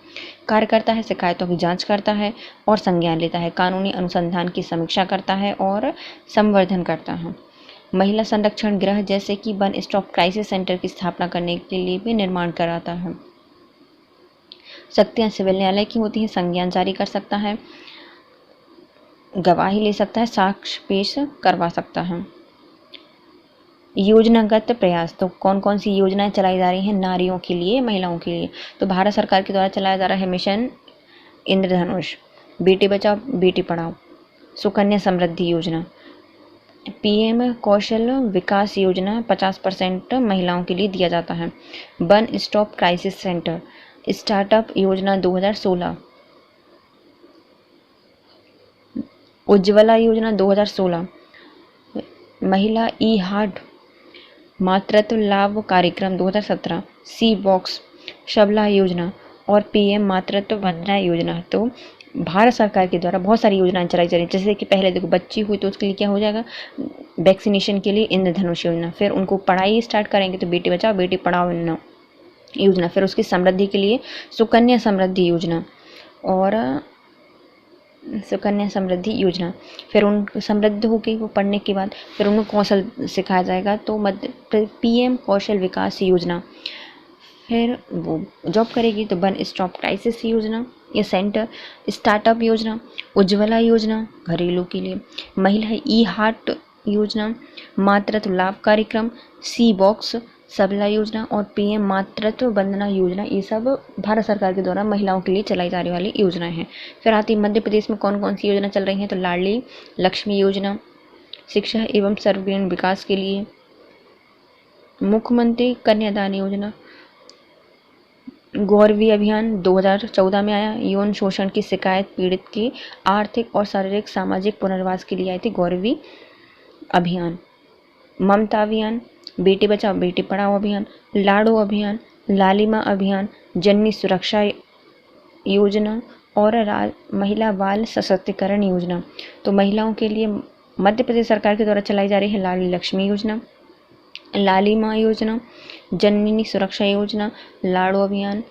कार्य करता है, शिकायतों की जांच करता है और संज्ञान लेता है, कानूनी अनुसंधान की समीक्षा करता है और संवर्धन करता है। महिला संरक्षण गृह जैसे कि वन स्टॉप क्राइसिस सेंटर की स्थापना करने के लिए भी निर्माण कराता है। शक्तियाँ सिविल न्यायालय की होती हैं, संज्ञान जारी कर सकता है, गवाही ले सकता है, साक्ष्य पेश करवा सकता है। योजनागत प्रयास, तो कौन कौन सी योजनाएं चलाई जा रही हैं नारियों के लिए, महिलाओं के लिए? तो भारत सरकार के द्वारा चलाया जा रहा है मिशन इंद्रधनुष, बेटी बचाओ बेटी पढ़ाओ, सुकन्या समृद्धि योजना, पीएम कौशल विकास योजना 50% महिलाओं के लिए दिया जाता है, one stop crisis centre, startup योजना 2016, उज्ज्वला योजना 2016, महिला ई हार्ट मातृत्व लाभ कार्यक्रम 2017, सी बॉक्स सबला योजना और पीएम मातृत्व वंदना योजना। तो भारत सरकार के द्वारा बहुत सारी योजनाएं चलाई जा रही हैं। जैसे कि पहले देखो, बच्ची हुई तो उसके लिए क्या हो जाएगा? वैक्सीनेशन के लिए इंद्रधनुष योजना। फिर उनको पढ़ाई स्टार्ट करेंगे तो बेटी बचाओ बेटी पढ़ाओ योजना। फिर उसकी समृद्धि के लिए सुकन्या समृद्धि योजना और सुकन्या समृद्धि योजना। फिर उन समृद्ध हो गई वो पढ़ने के बाद, फिर उनको कौशल सिखाया जाएगा, तो पीएम कौशल विकास योजना। फिर वो जॉब करेगी तो वन स्टॉप क्राइसिस योजना या सेंटर, स्टार्टअप योजना, उज्ज्वला योजना घरेलू के लिए, महिला ई हार्ट योजना, मातृत्व लाभ कार्यक्रम, सी बॉक्स सबला योजना और पीएम मातृत्व वंदना योजना। ये सब भारत सरकार के द्वारा महिलाओं के लिए चलाई जाने वाली योजनाएं हैं। फिर आती है मध्य प्रदेश में कौन कौन सी योजना चल रही हैं? तो लाडली लक्ष्मी योजना शिक्षा एवं सर्वग्रामीण विकास के लिए, मुख्यमंत्री कन्यादान योजना, गौरवी अभियान 2014 में आया, यौन शोषण की शिकायत पीड़ित की आर्थिक और शारीरिक सामाजिक पुनर्वास के लिए आई थी गौरवी अभियान, ममता अभियान, बेटी बचाओ बेटी पढ़ाओ अभियान, लाडो अभियान, लालिमा अभियान, जननी सुरक्षा योजना और महिला बाल सशक्तिकरण योजना। तो महिलाओं के लिए मध्य प्रदेश सरकार के द्वारा चलाई जा रही है लाडली लक्ष्मी योजना, लालिमा योजना, जननी सुरक्षा योजना, लाडो अभियान,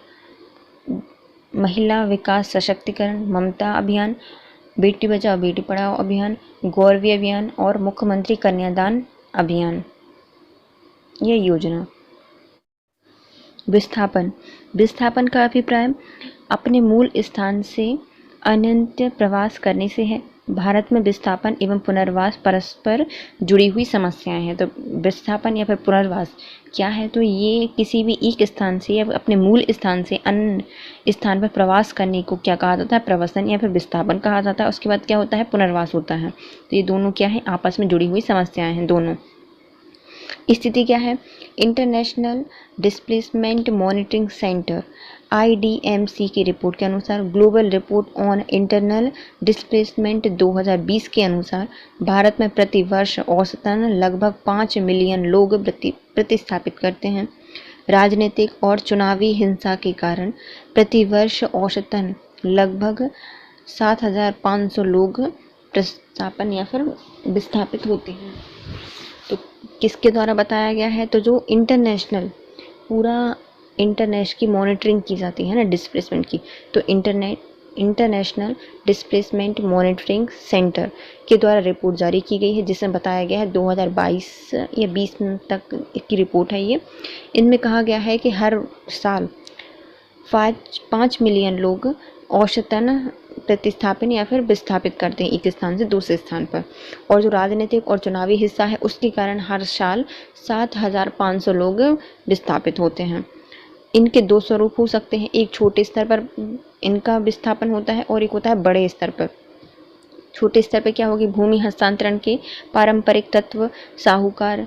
महिला विकास सशक्तिकरण, ममता अभियान, बेटी बचाओ बेटी पढ़ाओ अभियान, गौरवी अभियान और मुख्यमंत्री कन्यादान अभियान, यह योजना। विस्थापन, विस्थापन का अभिप्राय अपने मूल स्थान से अन्यत्र प्रवास करने से है। भारत में विस्थापन एवं पुनर्वास परस्पर जुड़ी हुई समस्याएं हैं। तो विस्थापन या फिर पुनर्वास क्या है? तो ये किसी भी एक स्थान से या अपने मूल स्थान से अन्य स्थान पर प्रवास करने को क्या कहा जाता है? प्रवासन या फिर विस्थापन कहा जाता है। उसके बाद क्या होता है? पुनर्वास होता है। तो ये दोनों क्या है? आपस में जुड़ी हुई समस्याएं हैं दोनों। स्थिति क्या है? International displacement monitoring centre IDMC की रिपोर्ट के अनुसार global report on internal displacement 2020 के अनुसार भारत में प्रति वर्ष औसतन लगभग 5 मिलियन लोग प्रतिस्थापित करते हैं। राजनीतिक और चुनावी हिंसा के कारण प्रति वर्ष औसतन लगभग 7,500 लोग प्रतिस्थापन या फिर विस्थापित होते हैं। तो किसके द्वारा बताया गया है? तो जो इंटरनेशनल की मॉनिटरिंग की जाती है ना डिस्प्लेसमेंट की, तो इंटरनेशनल डिस्प्लेसमेंट मॉनिटरिंग सेंटर के द्वारा रिपोर्ट जारी की गई है, जिसमें बताया गया है 2022 या 20 तक की रिपोर्ट है ये। इनमें कहा गया है कि हर साल 5 मिलियन लोग औसतन प्रतिस्थापन या फिर विस्थापित करते हैं एक स्थान से दूसरे स्थान पर। और जो राजनीतिक और चुनावी हिस्सा है उसके कारण हर साल 7,500 लोग विस्थापित होते हैं। इनके दो स्वरूप हो सकते हैं, एक छोटे स्तर पर इनका विस्थापन होता है और एक होता है बड़े स्तर पर। छोटे स्तर पर क्या होगी, भूमि हस्तांतरण के पारंपरिक तत्व, साहूकार,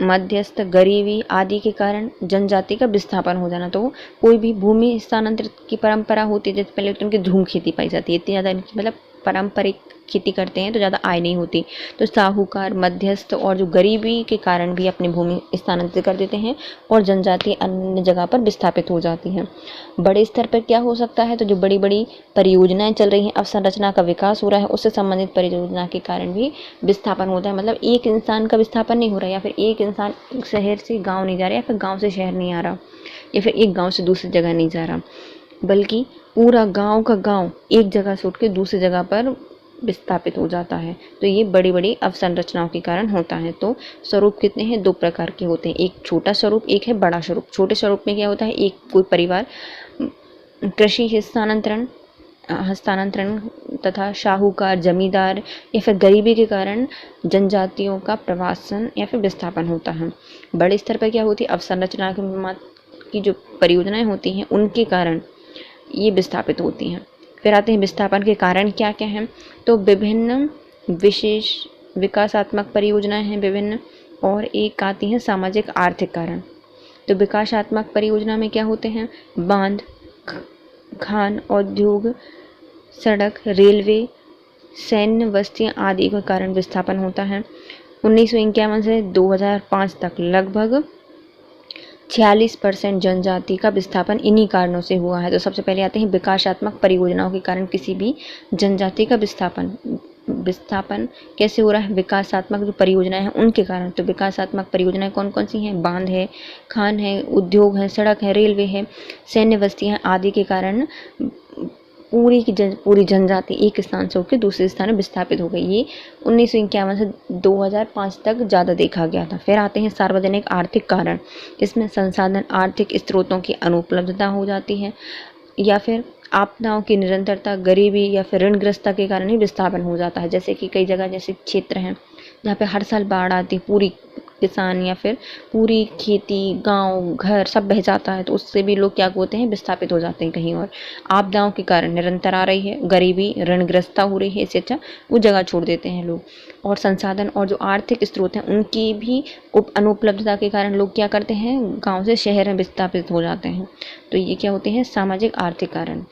मध्यस्थ, गरीबी आदि के कारण जनजाति का विस्थापन हो जाना। तो कोई भी भूमि स्थानांतरित की परंपरा होती है, जैसे पहले तो उनकी धूम खेती पाई जाती है, इतनी ज़्यादा इनकी मतलब पारंपरिक खेती करते हैं तो ज़्यादा आय नहीं होती, तो साहूकार, मध्यस्थ और जो गरीबी के कारण भी अपनी भूमि स्थानांतरित कर देते हैं और जनजाति अन्य जगह पर विस्थापित हो जाती है। बड़े स्तर पर क्या हो सकता है, तो जो बड़ी बड़ी परियोजनाएं चल रही हैं, अवसंरचना का विकास हो रहा है, उससे संबंधित परियोजना के कारण भी विस्थापन होता है। मतलब एक इंसान का विस्थापन नहीं हो रहा, या फिर एक इंसान शहर से गाँव नहीं जा रहा, या फिर गाँव से शहर नहीं आ रहा, या फिर एक गाँव से दूसरी जगह नहीं जा रहा, बल्कि पूरा गांव का गांव एक जगह से उठ के दूसरी जगह पर विस्थापित हो जाता है। तो ये बड़ी बड़ी अवसंरचनाओं के कारण होता है। तो स्वरूप कितने हैं, दो प्रकार के होते हैं, एक छोटा स्वरूप, एक है बड़ा स्वरूप। छोटे स्वरूप में क्या होता है, एक कोई परिवार कृषि हस्तांतरण तथा साहूकार, जमींदार या फिर गरीबी के कारण जनजातियों का प्रवासन या फिर विस्थापन होता है। बड़े स्तर पर क्या होती है, अवसंरचना की जो परियोजनाएं होती हैं उनके कारण ये विस्थापित होती हैं। फिर आते हैं विस्थापन के कारण क्या क्या हैं, तो विभिन्न विशेष विकासात्मक परियोजनाएं हैं विभिन्न, और एक आती हैं सामाजिक आर्थिक कारण। तो विकासात्मक परियोजना में क्या होते हैं, बांध, खान, उद्योग, सड़क, रेलवे, सैन्य बस्तियां आदि के कारण विस्थापन होता है। 1951 से 2005 तक लगभग 46% जनजाति का विस्थापन इन्हीं कारणों से हुआ है। तो सबसे पहले आते हैं विकासात्मक परियोजनाओं के कारण किसी भी जनजाति का विस्थापन कैसे हो रहा है, विकासात्मक जो परियोजनाएं हैं उनके कारण। तो विकासात्मक परियोजनाएं कौन कौन सी हैं, बांध है, खान है, उद्योग है, सड़क है, रेलवे है, सैन्य बस्तियां आदि के कारण पूरी जनजाति एक स्थान से होकर दूसरे स्थान में विस्थापित हो गई। ये 1951 से 2005 तक ज़्यादा देखा गया था। फिर आते हैं सार्वजनिक आर्थिक कारण। इसमें संसाधन, आर्थिक स्रोतों की अनुपलब्धता हो जाती है, या फिर आपदाओं की निरंतरता, गरीबी या फिर ऋणग्रस्तता के कारण ही विस्थापन हो जाता है। जैसे कि कई जगह जैसे क्षेत्र हैं जहाँ पे हर साल बाढ़ आती है, पूरी किसान या फिर पूरी खेती, गांव, घर सब बह जाता है, तो उससे भी लोग क्या होते हैं, विस्थापित हो जाते हैं कहीं और। आपदाओं के कारण निरंतर आ रही है गरीबी, ऋणग्रस्तता हो रही है, इससे अच्छा वो जगह छोड़ देते हैं लोग। और संसाधन और जो आर्थिक स्रोत हैं उनकी भी अनुपलब्धता के कारण लोग क्या करते हैं, गाँव से शहर में विस्थापित हो जाते हैं। तो ये क्या होते हैं, सामाजिक आर्थिक कारण।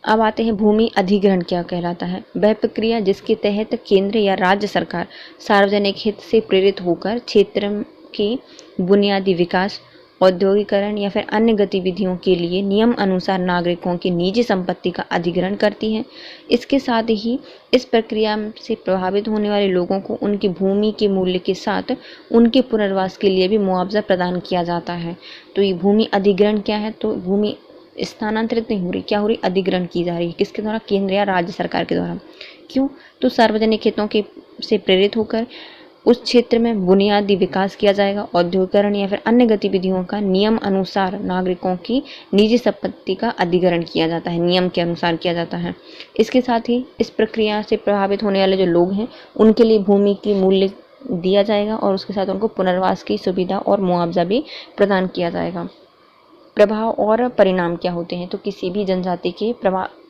अब आते हैं भूमि अधिग्रहण क्या कहलाता है। वह प्रक्रिया जिसके तहत केंद्र या राज्य सरकार सार्वजनिक हित से प्रेरित होकर क्षेत्र के बुनियादी विकास, औद्योगिकरण या फिर अन्य गतिविधियों के लिए नियम अनुसार नागरिकों की निजी संपत्ति का अधिग्रहण करती है। इसके साथ ही इस प्रक्रिया से प्रभावित होने वाले लोगों को उनकी भूमि के मूल्य के साथ उनके पुनर्वास के लिए भी मुआवजा प्रदान किया जाता है। तो ये भूमि अधिग्रहण क्या है, तो भूमि स्थानांतरित नहीं हो रही, क्या हो रही, अधिग्रहण की जा रही है। किसके द्वारा, केंद्र या राज्य सरकार के द्वारा। क्यों, तो सार्वजनिक हितों के से प्रेरित होकर उस क्षेत्र में बुनियादी विकास किया जाएगा, औद्योगिकरण या फिर अन्य गतिविधियों का नियम अनुसार नागरिकों की निजी संपत्ति का अधिग्रहण किया जाता है, नियम के अनुसार किया जाता है। इसके साथ ही इस प्रक्रिया से प्रभावित होने वाले जो लोग हैं उनके लिए भूमि की मूल्य दिया जाएगा और उसके साथ उनको पुनर्वास की सुविधा और मुआवजा भी प्रदान किया जाएगा। प्रभाव और परिणाम क्या होते हैं, तो किसी भी जनजाति के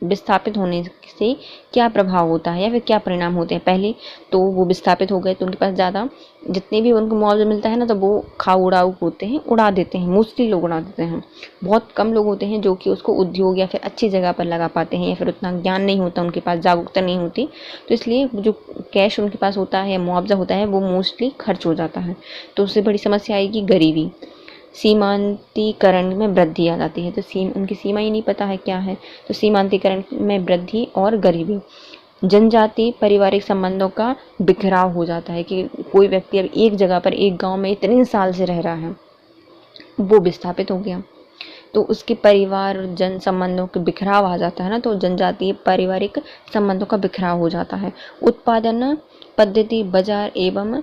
विस्थापित होने से क्या प्रभाव होता है या फिर क्या परिणाम होते हैं। पहले तो वो विस्थापित हो गए तो उनके पास ज़्यादा जितने भी उनको मुआवजा मिलता है ना, तो वो उड़ाऊ होते हैं, उड़ा देते हैं, मोस्टली लोग उड़ा देते हैं। बहुत कम लोग होते हैं जो कि उसको उद्योग या फिर अच्छी जगह पर लगा पाते हैं, या फिर उतना ज्ञान नहीं होता उनके पास, जागरूकता नहीं होती, तो इसलिए जो कैश उनके पास होता है या मुआवजा होता है वो मोस्टली खर्च हो जाता है। तो उससे बड़ी समस्या आएगी गरीबी। सीमांतीकरण में वृद्धि आ जाती है, तो उनकी सीमा ही नहीं पता है क्या है, तो सीमांतीकरण में वृद्धि और गरीबी। जनजाति पारिवारिक संबंधों का बिखराव हो जाता है कि कोई व्यक्ति अब एक जगह पर एक गांव में इतने साल से रह रहा है, वो विस्थापित हो गया तो उसके परिवार जन संबंधों के बिखराव आ जाता है ना, तो जनजातीय पारिवारिक संबंधों का बिखराव हो जाता है। उत्पादन पद्धति, बाजार एवं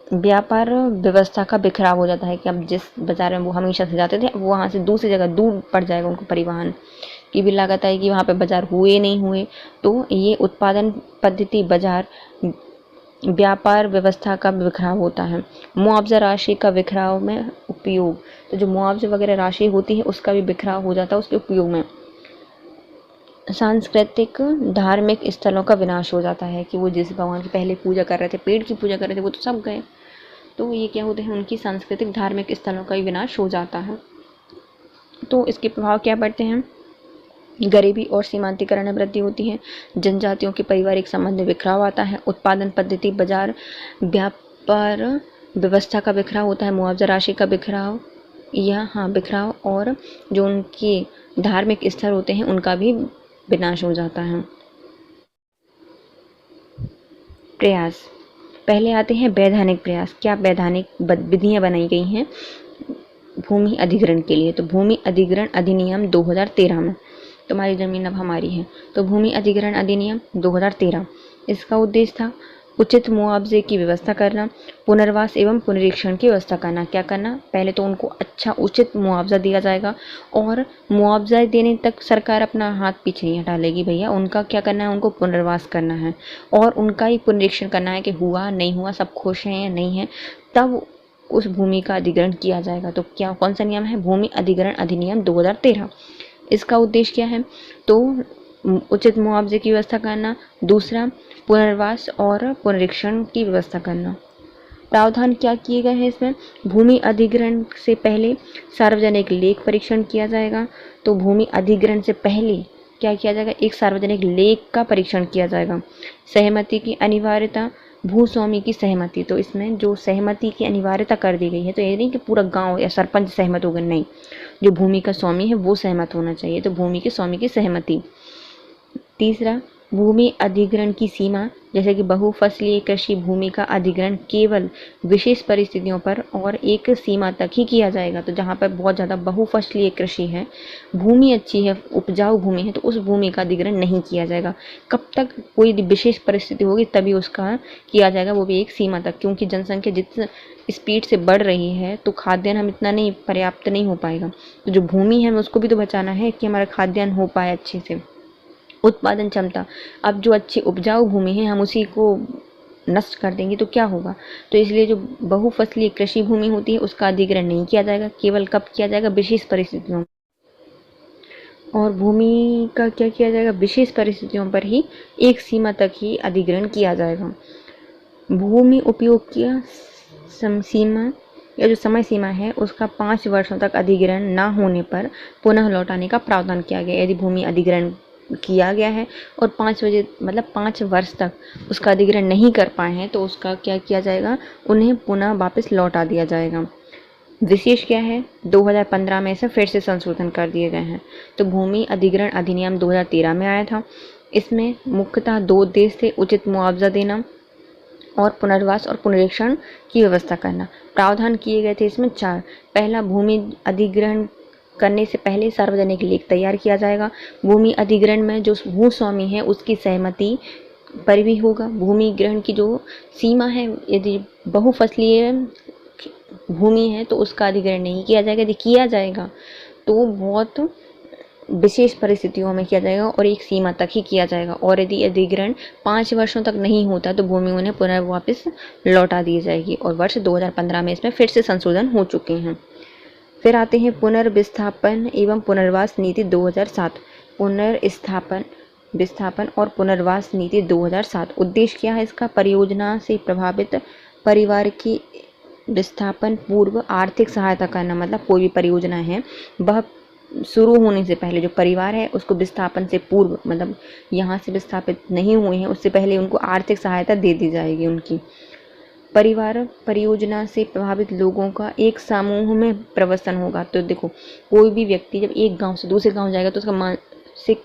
व्यापार व्यवस्था का बिखराव हो जाता है कि अब जिस बाजार में वो हमेशा से जाते थे वो वहाँ से दूसरी जगह दूर पड़ जाएगा उनको परिवहन। की भी लागत आएगी, वहाँ पे बाजार हुए नहीं हुए। तो ये उत्पादन पद्धति, बाजार, व्यापार व्यवस्था का बिखराव होता है। मुआवजा राशि का बिखराव में उपयोग, तो जो मुआवजे वगैरह राशि होती है उसका भी बिखराव हो जाता है उसके उपयोग में। सांस्कृतिक धार्मिक स्थलों का विनाश हो जाता है कि वो जिस भगवान की पहले पूजा कर रहे थे, पेड़ की पूजा कर रहे थे, वो तो सब गए। तो ये क्या होते हैं, उनकी सांस्कृतिक धार्मिक स्थलों का भी विनाश हो जाता है। तो इसके प्रभाव क्या पड़ते हैं, गरीबी और सीमांतीकरण में वृद्धि होती है, जनजातियों के पारिवारिक संबंध में बिखराव आता है, उत्पादन पद्धति, बाजार, व्यापार व्यवस्था का बिखराव होता है, मुआवजा राशि का बिखराव बिखराव, और जो उनके धार्मिक स्थल होते हैं उनका भी विनाश हो जाता है। प्रयास, पहले आते हैं वैधानिक प्रयास। क्या वैधानिक विधियां बनाई गई हैं भूमि अधिग्रहण के लिए। तो भूमि अधिग्रहण अधिनियम 2013 में, तुम्हारी जमीन अब हमारी है, तो भूमि अधिग्रहण अधिनियम 2013, इसका उद्देश्य था उचित मुआवजे की व्यवस्था करना, पुनर्वास एवं पुनरीक्षण की व्यवस्था करना। क्या करना, पहले तो उनको अच्छा उचित मुआवजा दिया जाएगा, और मुआवजा देने तक सरकार अपना हाथ पीछे नहीं हटा लेगी भैया, उनका क्या करना है, उनको पुनर्वास करना है और उनका ही पुनरीक्षण करना है कि हुआ नहीं हुआ, सब खुश हैं या नहीं है, तब उस भूमि का अधिग्रहण किया जाएगा। तो क्या, कौन सा नियम है, भूमि अधिग्रहण अधिनियम 2013। इसका उद्देश्य क्या है, तो उचित मुआवजे की व्यवस्था करना, दूसरा पुनर्वास और पुनरीक्षण की व्यवस्था करना। प्रावधान क्या किए गए हैं इसमें, भूमि अधिग्रहण से पहले सार्वजनिक लेख परीक्षण किया जाएगा। तो भूमि अधिग्रहण से पहले क्या किया जाएगा, एक सार्वजनिक लेख का परीक्षण किया जाएगा। सहमति की अनिवार्यता, भूस्वामी की सहमति, तो इसमें जो सहमति की अनिवार्यता कर दी गई है, तो ये नहीं कि पूरा गांव या सरपंच सहमत होगा, नहीं, जो भूमि का स्वामी है वो सहमत होना चाहिए, तो भूमि के स्वामी की सहमति। तीसरा, भूमि अधिग्रहण की सीमा, जैसे कि बहुफसलीय कृषि भूमि का अधिग्रहण केवल विशेष परिस्थितियों पर और एक सीमा तक ही किया जाएगा। तो जहाँ पर बहुत ज़्यादा बहुफसलीय कृषि है, भूमि अच्छी है, उपजाऊ भूमि है, तो उस भूमि का अधिग्रहण नहीं किया जाएगा। कब तक, कोई विशेष परिस्थिति होगी तभी उसका किया जाएगा, वो भी एक सीमा तक, क्योंकि जनसंख्या जितनी स्पीड से बढ़ रही है तो खाद्यान्न हम इतना नहीं, पर्याप्त नहीं हो पाएगा। तो जो भूमि है हमें उसको भी तो बचाना है कि हमारा खाद्यान्न हो पाए अच्छे से। उत्पादन क्षमता, अब जो अच्छी उपजाऊ भूमि है हम उसी को नष्ट कर देंगे तो क्या होगा, तो इसलिए जो बहुफसलीय कृषि भूमि होती है उसका अधिग्रहण नहीं किया जाएगा, केवल कब किया जाएगा, विशेष परिस्थितियों में। और भूमि का क्या किया जाएगा, विशेष परिस्थितियों पर ही एक सीमा तक ही अधिग्रहण किया जाएगा। भूमि उपयोग की सीमा या जो समय सीमा है उसका 5 वर्षों तक अधिग्रहण ना होने पर पुनः लौटाने का प्रावधान किया गया। यदि भूमि अधिग्रहण किया गया है और 5 वर्ष तक उसका अधिग्रहण नहीं कर पाए हैं तो उसका क्या किया जाएगा, उन्हें पुनः वापस लौटा दिया जाएगा। विशेष क्या है, 2015 में इसे फिर से संशोधन कर दिए गए हैं। तो भूमि अधिग्रहण अधिनियम 2013 में आया था। इसमें मुख्यतः 2 उद्देश्य थे, उचित मुआवजा देना और पुनर्वास और पुनरीक्षण की व्यवस्था करना। प्रावधान किए गए थे इसमें 4। पहला, भूमि अधिग्रहण करने से पहले सार्वजनिक लेख तैयार किया जाएगा। भूमि अधिग्रहण में जो भूस्वामी है उसकी सहमति पर भी होगा। भूमि ग्रहण की जो सीमा है, यदि बहुफसलीय भूमि है तो उसका अधिग्रहण नहीं किया जाएगा, यदि किया जाएगा तो बहुत विशेष परिस्थितियों में किया जाएगा और एक सीमा तक ही किया जाएगा। और यदि अधिग्रहण 5 वर्षों तक नहीं होता तो भूमि उन्हें पुनः वापस लौटा दी जाएगी। और वर्ष 2015 में इसमें फिर से संशोधन हो चुके हैं। फिर आते हैं पुनर्विस्थापन एवं पुनर्वास नीति 2007। पुनर्स्थापन, विस्थापन और पुनर्वास नीति 2007। उद्देश्य क्या है इसका, परियोजना से प्रभावित परिवार की विस्थापन पूर्व आर्थिक सहायता करना। मतलब कोई भी परियोजना है वह शुरू होने से पहले जो परिवार है उसको विस्थापन से पूर्व, मतलब यहाँ से विस्थापित नहीं हुए हैं उससे पहले उनको आर्थिक सहायता दे दी जाएगी। उनकी परिवार परियोजना से प्रभावित लोगों का एक समूह में प्रवसन होगा। तो देखो, कोई भी व्यक्ति जब एक गांव से दूसरे गांव जाएगा तो उसका मानसिक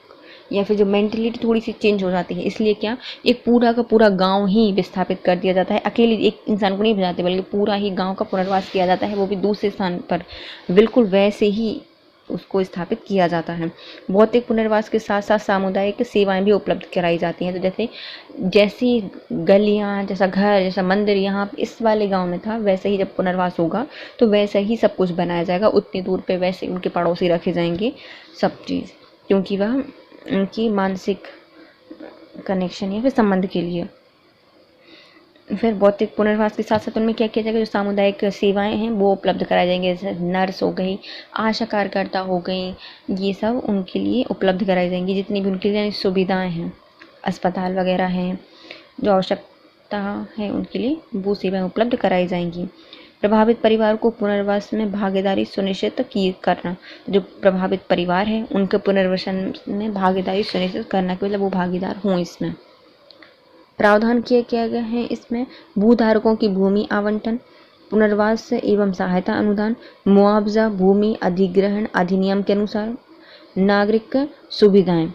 या फिर जो मेंटलिटी थोड़ी सी चेंज हो जाती है। इसलिए क्या, एक पूरा का पूरा गांव ही विस्थापित कर दिया जाता है। अकेले एक इंसान को नहीं भेजाते बल्कि पूरा ही गांव का पुनर्वास किया जाता है, वो भी दूसरे स्थान पर बिल्कुल वैसे ही उसको स्थापित किया जाता है। भौतिक पुनर्वास के साथ साथ सामुदायिक सेवाएं भी उपलब्ध कराई जाती हैं। तो जैसी गलियां, जैसा घर, जैसा मंदिर यहाँ इस वाले गांव में था, वैसे ही जब पुनर्वास होगा तो वैसे ही सब कुछ बनाया जाएगा। उतनी दूर पे वैसे उनके पड़ोसी रखे जाएंगे, सब चीज़। क्योंकि वह उनकी मानसिक कनेक्शन या फिर संबंध के लिए। फिर भौतिक पुनर्वास के साथ साथ उनमें क्या किया जाएगा, जो सामुदायिक सेवाएं हैं वो उपलब्ध कराई जाएंगी, जैसे नर्स हो गई, आशा कार्यकर्ता हो गई, ये सब उनके लिए उपलब्ध कराई जाएंगी। जितनी भी उनके लिए सुविधाएं हैं, अस्पताल वगैरह हैं, जो आवश्यकता है उनके लिए वो सेवाएं उपलब्ध कराई जाएंगी। प्रभावित परिवार को पुनर्वास में भागीदारी सुनिश्चित करना, जो प्रभावित परिवार है उनके पुनर्वसन में भागीदारी सुनिश्चित करना, कि मतलब वो भागीदार हों इसमें। प्रावधान किया गया है इसमें भूधारकों की भूमि आवंटन, पुनर्वास एवं सहायता अनुदान, मुआवजा, भूमि अधिग्रहण अधिनियम के अनुसार, नागरिक सुविधाएं,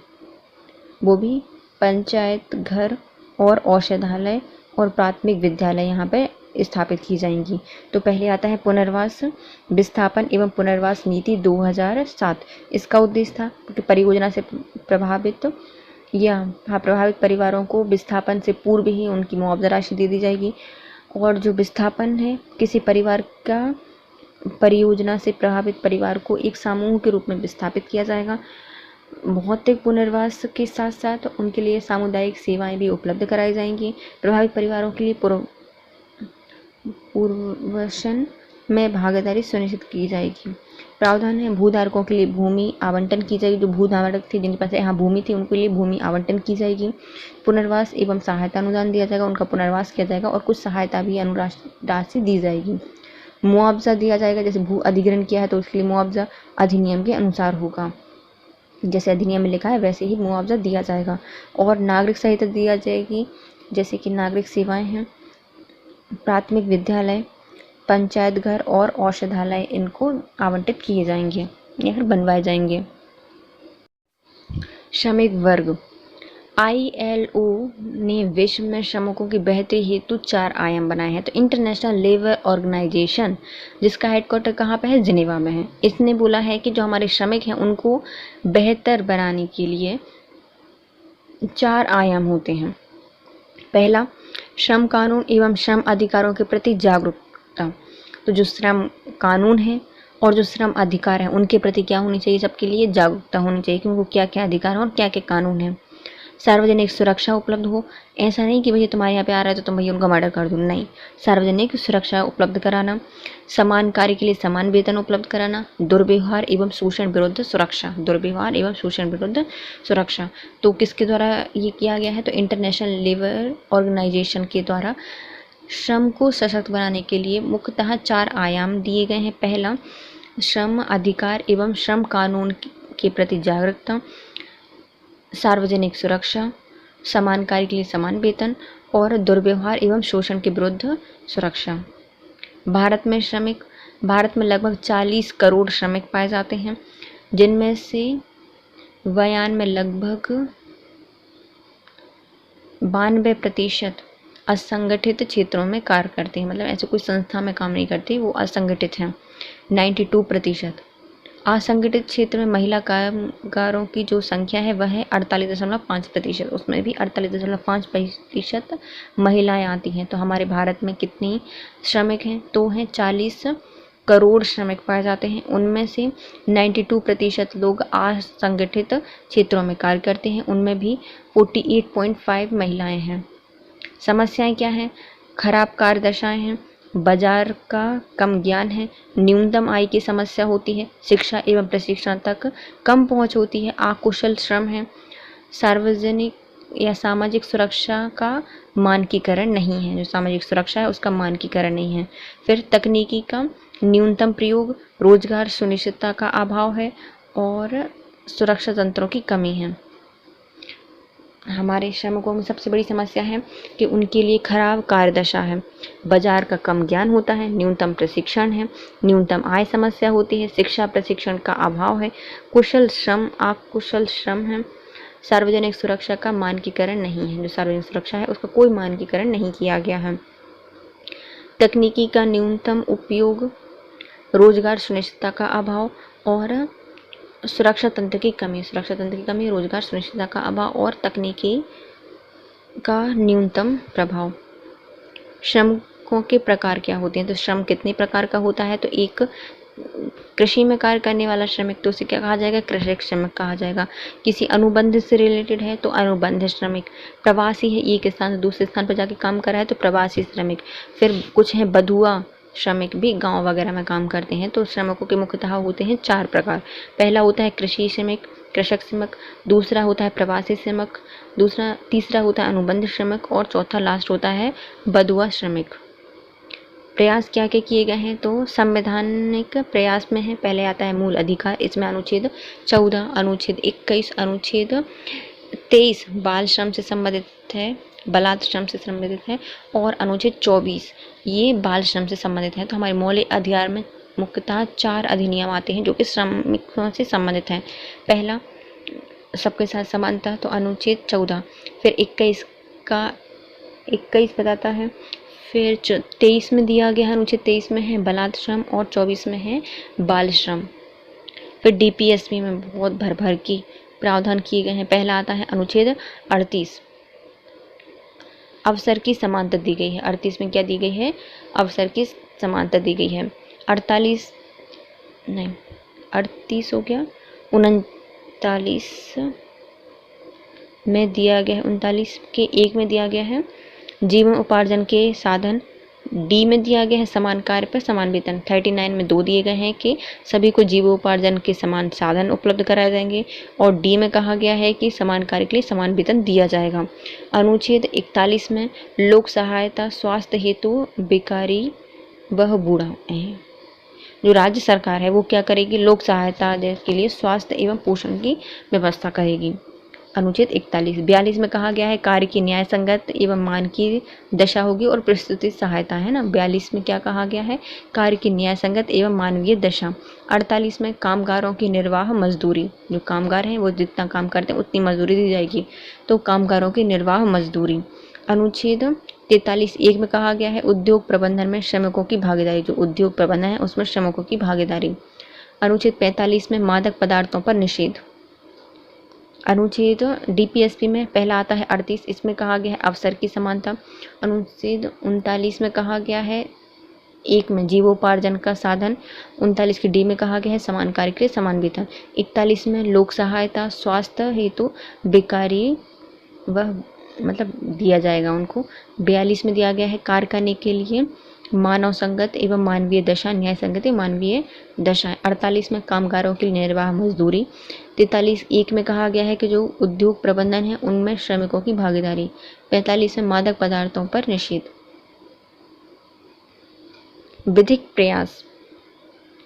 वो भी पंचायत घर और औषधालय और प्राथमिक विद्यालय यहाँ पे स्थापित की जाएंगी। तो पहले आता है पुनर्वास विस्थापन एवं पुनर्वास नीति 2007। इसका उद्देश्य था कि परियोजना से प्रभावित परिवारों को विस्थापन से पूर्व ही उनकी मुआवजा राशि दे दी जाएगी। और जो विस्थापन है, किसी परिवार का परियोजना से प्रभावित परिवार को एक समूह के रूप में विस्थापित किया जाएगा। भौतिक पुनर्वास के साथ साथ उनके लिए सामुदायिक सेवाएं भी उपलब्ध कराई जाएंगी। प्रभावित परिवारों के लिए पुनर्वसन में भागीदारी सुनिश्चित की जाएगी। प्रावधान है भूधारकों के लिए भूमि आवंटन की जाएगी, जो भूधारक थे जिनके पास यहाँ भूमि थी उनके लिए भूमि आवंटन की जाएगी। पुनर्वास एवं सहायता अनुदान दिया जाएगा, उनका पुनर्वास किया जाएगा और कुछ सहायता भी अनुराशि दी जाएगी। मुआवजा दिया जाएगा, जैसे भू अधिग्रहण किया है तो उसके लिए मुआवजा अधिनियम के अनुसार होगा, जैसे अधिनियम में लिखा है वैसे ही मुआवजा दिया जाएगा। और नागरिक सहायता दिया जाएगी, जैसे कि नागरिक सेवाएं हैं, प्राथमिक विद्यालय, पंचायत घर और औषधालय इनको आवंटित किए जाएंगे या फिर बनवाए जाएंगे। श्रमिक वर्ग, ILO ने विश्व में श्रमिकों की बेहतरी हेतु 4 आयाम बनाए हैं। तो इंटरनेशनल लेबर ऑर्गेनाइजेशन, जिसका हेडक्वार्टर कहाँ पे है, जिनेवा में है, इसने बोला है कि जो हमारे श्रमिक हैं उनको बेहतर बनाने के लिए 4 आयाम होते हैं। पहला, श्रम कानून एवं श्रम अधिकारों के प्रति जागरूकता। तो जो श्रम कानून है और जो श्रम अधिकार है उनके प्रति क्या होनी चाहिए, सबके लिए जागरूकता होनी चाहिए कि उनको क्या क्या अधिकार है और क्या क्या कानून है। सार्वजनिक सुरक्षा उपलब्ध हो, ऐसा नहीं कि भैया तुम्हारे यहाँ पे आ रहा है तो तुम भैया उनका मर्डर कर दो, नहीं, सार्वजनिक सुरक्षा उपलब्ध कराना। समान कार्य के लिए समान वेतन उपलब्ध कराना। दुर्व्यवहार एवं शोषण विरुद्ध सुरक्षा, दुर्व्यवहार एवं शोषण विरुद्ध सुरक्षा। तो किसके द्वारा ये किया गया है, तो इंटरनेशनल लेबर ऑर्गेनाइजेशन के द्वारा श्रम को सशक्त बनाने के लिए मुख्यतः 4 आयाम दिए गए हैं। पहला, श्रम अधिकार एवं श्रम कानून के प्रति जागरूकता, सार्वजनिक सुरक्षा, समान कार्य के लिए समान वेतन और दुर्व्यवहार एवं शोषण के विरुद्ध सुरक्षा। भारत में लगभग 40 करोड़ श्रमिक पाए जाते हैं, जिनमें से बयान में लगभग 92% असंगठित क्षेत्रों में कार्य करते हैं, मतलब ऐसे कोई संस्था में काम नहीं करते, वो असंगठित हैं। 92%। असंगठित क्षेत्र में महिला कामगारों की जो संख्या है वह है 48.5%, उसमें भी 48.5% महिलाएं आती हैं। तो हमारे भारत में कितनी श्रमिक हैं, तो हैं 40 करोड़ श्रमिक पाए जाते हैं, उनमें से 92% लोग असंगठित क्षेत्रों में कार्य करते हैं, उनमें भी 48.5 महिलाएं हैं। समस्याएं क्या हैं, खराब कार्यदशाएं हैं, बाजार का कम ज्ञान है, न्यूनतम आय की समस्या होती है, शिक्षा एवं प्रशिक्षण तक कम पहुंच होती है, अकुशल श्रम है, सार्वजनिक या सामाजिक सुरक्षा का मानकीकरण नहीं है, जो सामाजिक सुरक्षा है उसका मानकीकरण नहीं है। फिर तकनीकी का न्यूनतम प्रयोग, रोजगार सुनिश्चितता का अभाव है और सुरक्षा तंत्रों की कमी है। हमारे श्रमिकों में सबसे बड़ी समस्या है कि उनके लिए खराब कार्यदशा है, बाजार का कम ज्ञान होता है, न्यूनतम प्रशिक्षण है, न्यूनतम आय समस्या होती है, शिक्षा प्रशिक्षण का अभाव है, कुशल श्रम अकुशल श्रम है, सार्वजनिक सुरक्षा का मानकीकरण नहीं है, जो सार्वजनिक सुरक्षा है उसका कोई मानकीकरण नहीं किया गया है। तकनीकी का न्यूनतम उपयोग, रोजगार सुनिश्चितता का अभाव और सुरक्षा तंत्र की कमी, रोजगार सुनिश्चितता का अभाव और तकनीकी का न्यूनतम प्रभाव। श्रमिकों के प्रकार क्या होते हैं, तो श्रम कितने प्रकार का होता है, तो एक कृषि में कार्य करने वाला श्रमिक तो उसे क्या कहा जाएगा, कृषक श्रमिक कहा जाएगा। किसी अनुबंध से रिलेटेड है तो अनुबंध श्रमिक। प्रवासी है, एक स्थान से दूसरे स्थान पर जाके काम कर रहा है तो प्रवासी श्रमिक। फिर कुछ है बधुआ श्रमिक, भी गांव वगैरह में काम करते हैं। तो श्रमिकों के मुख्यतः होते हैं 4 प्रकार। पहला होता है कृषि श्रमिक, कृषक श्रमिक, दूसरा होता है प्रवासी श्रमिक, तीसरा होता है अनुबंध श्रमिक और चौथा लास्ट होता है बधुआ श्रमिक। प्रयास क्या क्या किए गए हैं, तो संवैधानिक प्रयास में है, पहले आता है मूल अधिकार, इसमें अनुच्छेद 14, अनुच्छेद 21, अनुच्छेद 23 बाल श्रम से संबंधित है, बलात् श्रम से संबंधित है, और अनुच्छेद 24 ये बाल श्रम से संबंधित है। तो हमारे मौलिक अधिकार में मुख्यतः 4 अधिनियम आते हैं जो कि श्रमिकों से संबंधित हैं। पहला सबके साथ समानता, तो अनुच्छेद 14, फिर 21 बताता है, फिर 23 में दिया गया है, अनुच्छेद 23 में है बलात् श्रम और 24 में है बाल श्रम। फिर डीपीएसपी में बहुत भर भर की प्रावधान किए गए हैं। पहला आता है अनुच्छेद 38, अवसर की समानता दी गई है। 38 में क्या दी गई है, अवसर की समानता दी गई है। 38 हो गया, 39 में दिया गया है, 39 के 1 में दिया गया है जीवन उपार्जन के साधन। डी में दिया गया है समान कार्य पर समान वेतन। 39 में 2 दिए गए हैं कि सभी को जीवोपार्जन के समान साधन उपलब्ध कराए जाएंगे, और डी में कहा गया है कि समान कार्य के लिए समान वेतन दिया जाएगा। अनुच्छेद 41 में लोक सहायता स्वास्थ्य हेतु बेकारी वह बूढ़ा है। जो राज्य सरकार है वो क्या करेगी, लोक सहायता के लिए स्वास्थ्य एवं पोषण की व्यवस्था करेगी। अनुच्छेद 41। 42 में कहा गया है कार्य की न्याय संगत एवं मानकीय दशा होगी और प्रस्तुति सहायता है ना। 42 में क्या कहा गया है, कार्य की न्याय संगत एवं मानवीय दशा। 48 में कामगारों की निर्वाह मजदूरी, जो कामगार हैं वो जितना काम करते हैं उतनी मजदूरी दी जाएगी, तो कामगारों की निर्वाह मजदूरी। अनुच्छेद 43 1 में कहा गया है उद्योग प्रबंधन में श्रमिकों की भागीदारी, जो उद्योग प्रबंधन है उसमें श्रमिकों की भागीदारी। अनुच्छेद 45 में मादक पदार्थों पर निषेध। अनुच्छेद डीपीएसपी में पहला आता है 38, इसमें कहा गया है अवसर की समानता। अनुच्छेद 39 में कहा गया है 1 में जीवोपार्जन का साधन। 39 की डी में कहा गया है समान कार्य के लिए समान वेतन। 41 में लोक सहायता स्वास्थ्य हेतु बेकारी वह मतलब दिया जाएगा उनको। 42 में दिया गया है कार्य करने के लिए मानव संगत एवं मानवीय दशा, न्याय संगत मानवीय दशा। 48 में कामगारों की निर्वाह मजदूरी। 43 1 में कहा गया है कि जो उद्योग प्रबंधन है उनमें श्रमिकों की भागीदारी। 45 में मादक पदार्थों पर निषेध। विधिक प्रयास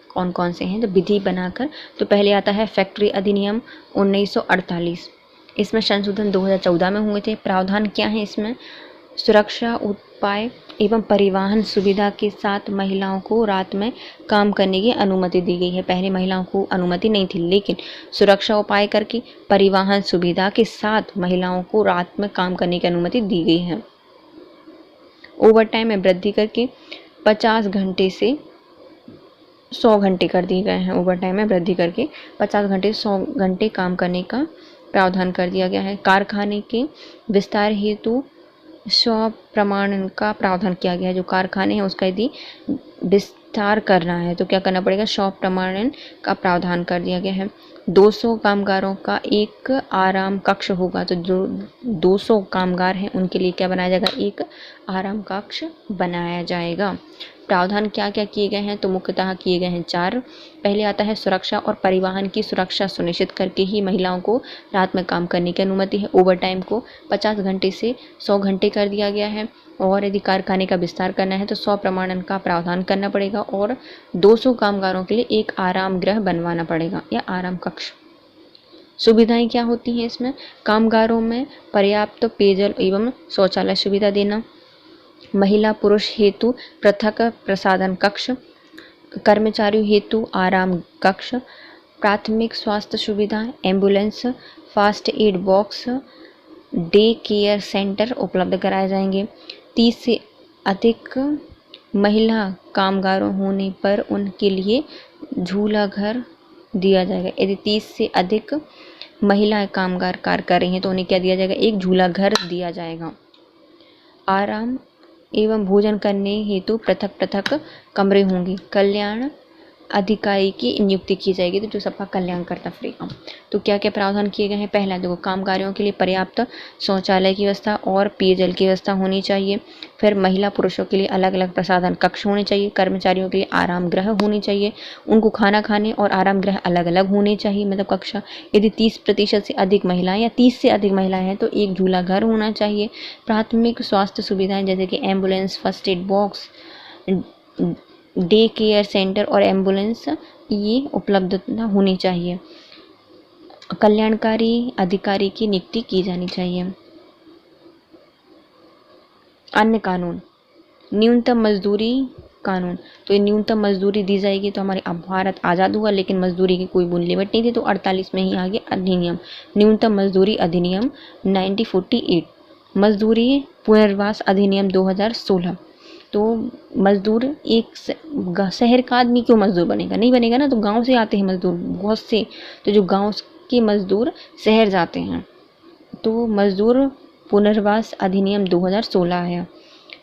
कौन कौन से हैं, तो विधि बनाकर, तो पहले आता है फैक्ट्री अधिनियम 1948, इसमें संशोधन 2014 में हुए थे। प्रावधान क्या है इसमें, सुरक्षा उपाय एवं परिवहन सुविधा के साथ महिलाओं को रात में काम करने की अनुमति दी गई है। पहले महिलाओं को अनुमति नहीं थी, लेकिन सुरक्षा उपाय करके परिवहन सुविधा के साथ महिलाओं को रात में काम करने की अनुमति दी गई है। ओवर टाइम में वृद्धि करके 50 घंटे से 100 घंटे कर दिए गए हैं। ओवर टाइम में वृद्धि करके 50 घंटे 100 घंटे काम करने का प्रावधान कर दिया गया है। कारखाने के विस्तार हेतु 100 प्रमाणन का प्रावधान किया गया है। जो कारखाने हैं उसका यदि विस्तार करना है तो क्या करना पड़ेगा, 100 प्रमाणन का प्रावधान कर दिया गया है। 200 कामगारों का एक आराम कक्ष होगा, तो जो 200 कामगार हैं उनके लिए क्या बनाया जाएगा, एक आराम कक्ष बनाया जाएगा। प्रावधान क्या क्या किए गए हैं, तो मुख्यतः किए गए हैं 4। पहले आता है सुरक्षा और परिवहन की सुरक्षा सुनिश्चित करके ही महिलाओं को रात में काम करने की अनुमति है। ओवर टाइम को 50 घंटे से 100 घंटे कर दिया गया है, और यदि कारखाने का विस्तार करना है तो 100 प्रमाणन का प्रावधान करना पड़ेगा, और 200 कामगारों के लिए एक आराम गृह बनवाना पड़ेगा या आराम कक्ष। सुविधाएं क्या होती हैं इसमें, कामगारों में पर्याप्त पेयजल एवं शौचालय सुविधा देना, महिला पुरुष हेतु पृथक प्रसाधन कक्ष, कर्मचारियों हेतु आराम कक्ष, प्राथमिक स्वास्थ्य सुविधा, ambulance, fast aid box, day care centre उपलब्ध कराए जाएंगे। 30 से अधिक महिला कामगारों होने पर उनके लिए झूला घर दिया जाएगा। यदि 30 से अधिक महिलाएं कामगार कार्य कर रही हैं तो उन्हें क्या दिया जाएगा, एक झूला घर दिया जाएगा। आराम एवं भोजन करने हेतु पृथक पृथक कमरे होंगे। कल्याण अधिकारी की नियुक्ति की जाएगी, तो जो सबका कल्याण करता फिरेगा। तो क्या क्या प्रावधान किए गए हैं? पहला देखो, कामगारों के लिए पर्याप्त शौचालय की व्यवस्था और पेयजल की व्यवस्था होनी चाहिए। फिर महिला पुरुषों के लिए अलग अलग प्रसाधन कक्ष होने चाहिए। कर्मचारियों के लिए आराम गृह होनी चाहिए, उनको खाना खाने और आराम गृह अलग अलग होने चाहिए, मतलब कक्षा। यदि 30% से अधिक महिलाएं या 30 से अधिक महिलाएं हैं तो एक झूला घर होना चाहिए। प्राथमिक स्वास्थ्य सुविधाएं जैसे कि ambulance, first aid box, day care centre और एम्बुलेंस ये उपलब्ध होनी चाहिए। कल्याणकारी अधिकारी की नियुक्ति की जानी चाहिए। अन्य कानून, न्यूनतम मजदूरी कानून, तो ये न्यूनतम मजदूरी दी जाएगी। तो हमारे अब भारत आज़ाद हुआ लेकिन मजदूरी की कोई लिमिट नहीं थी, तो 48 में ही आ गया अधिनियम, न्यूनतम मजदूरी अधिनियम 1948। मजदूरी पुनर्वास अधिनियम 2016। तो मजदूर एक शहर का आदमी क्यों मजदूर बनेगा? नहीं बनेगा ना, तो गांव से आते हैं मजदूर बहुत से, तो जो गांव के मजदूर शहर जाते हैं, तो मजदूर पुनर्वास अधिनियम 2016 है।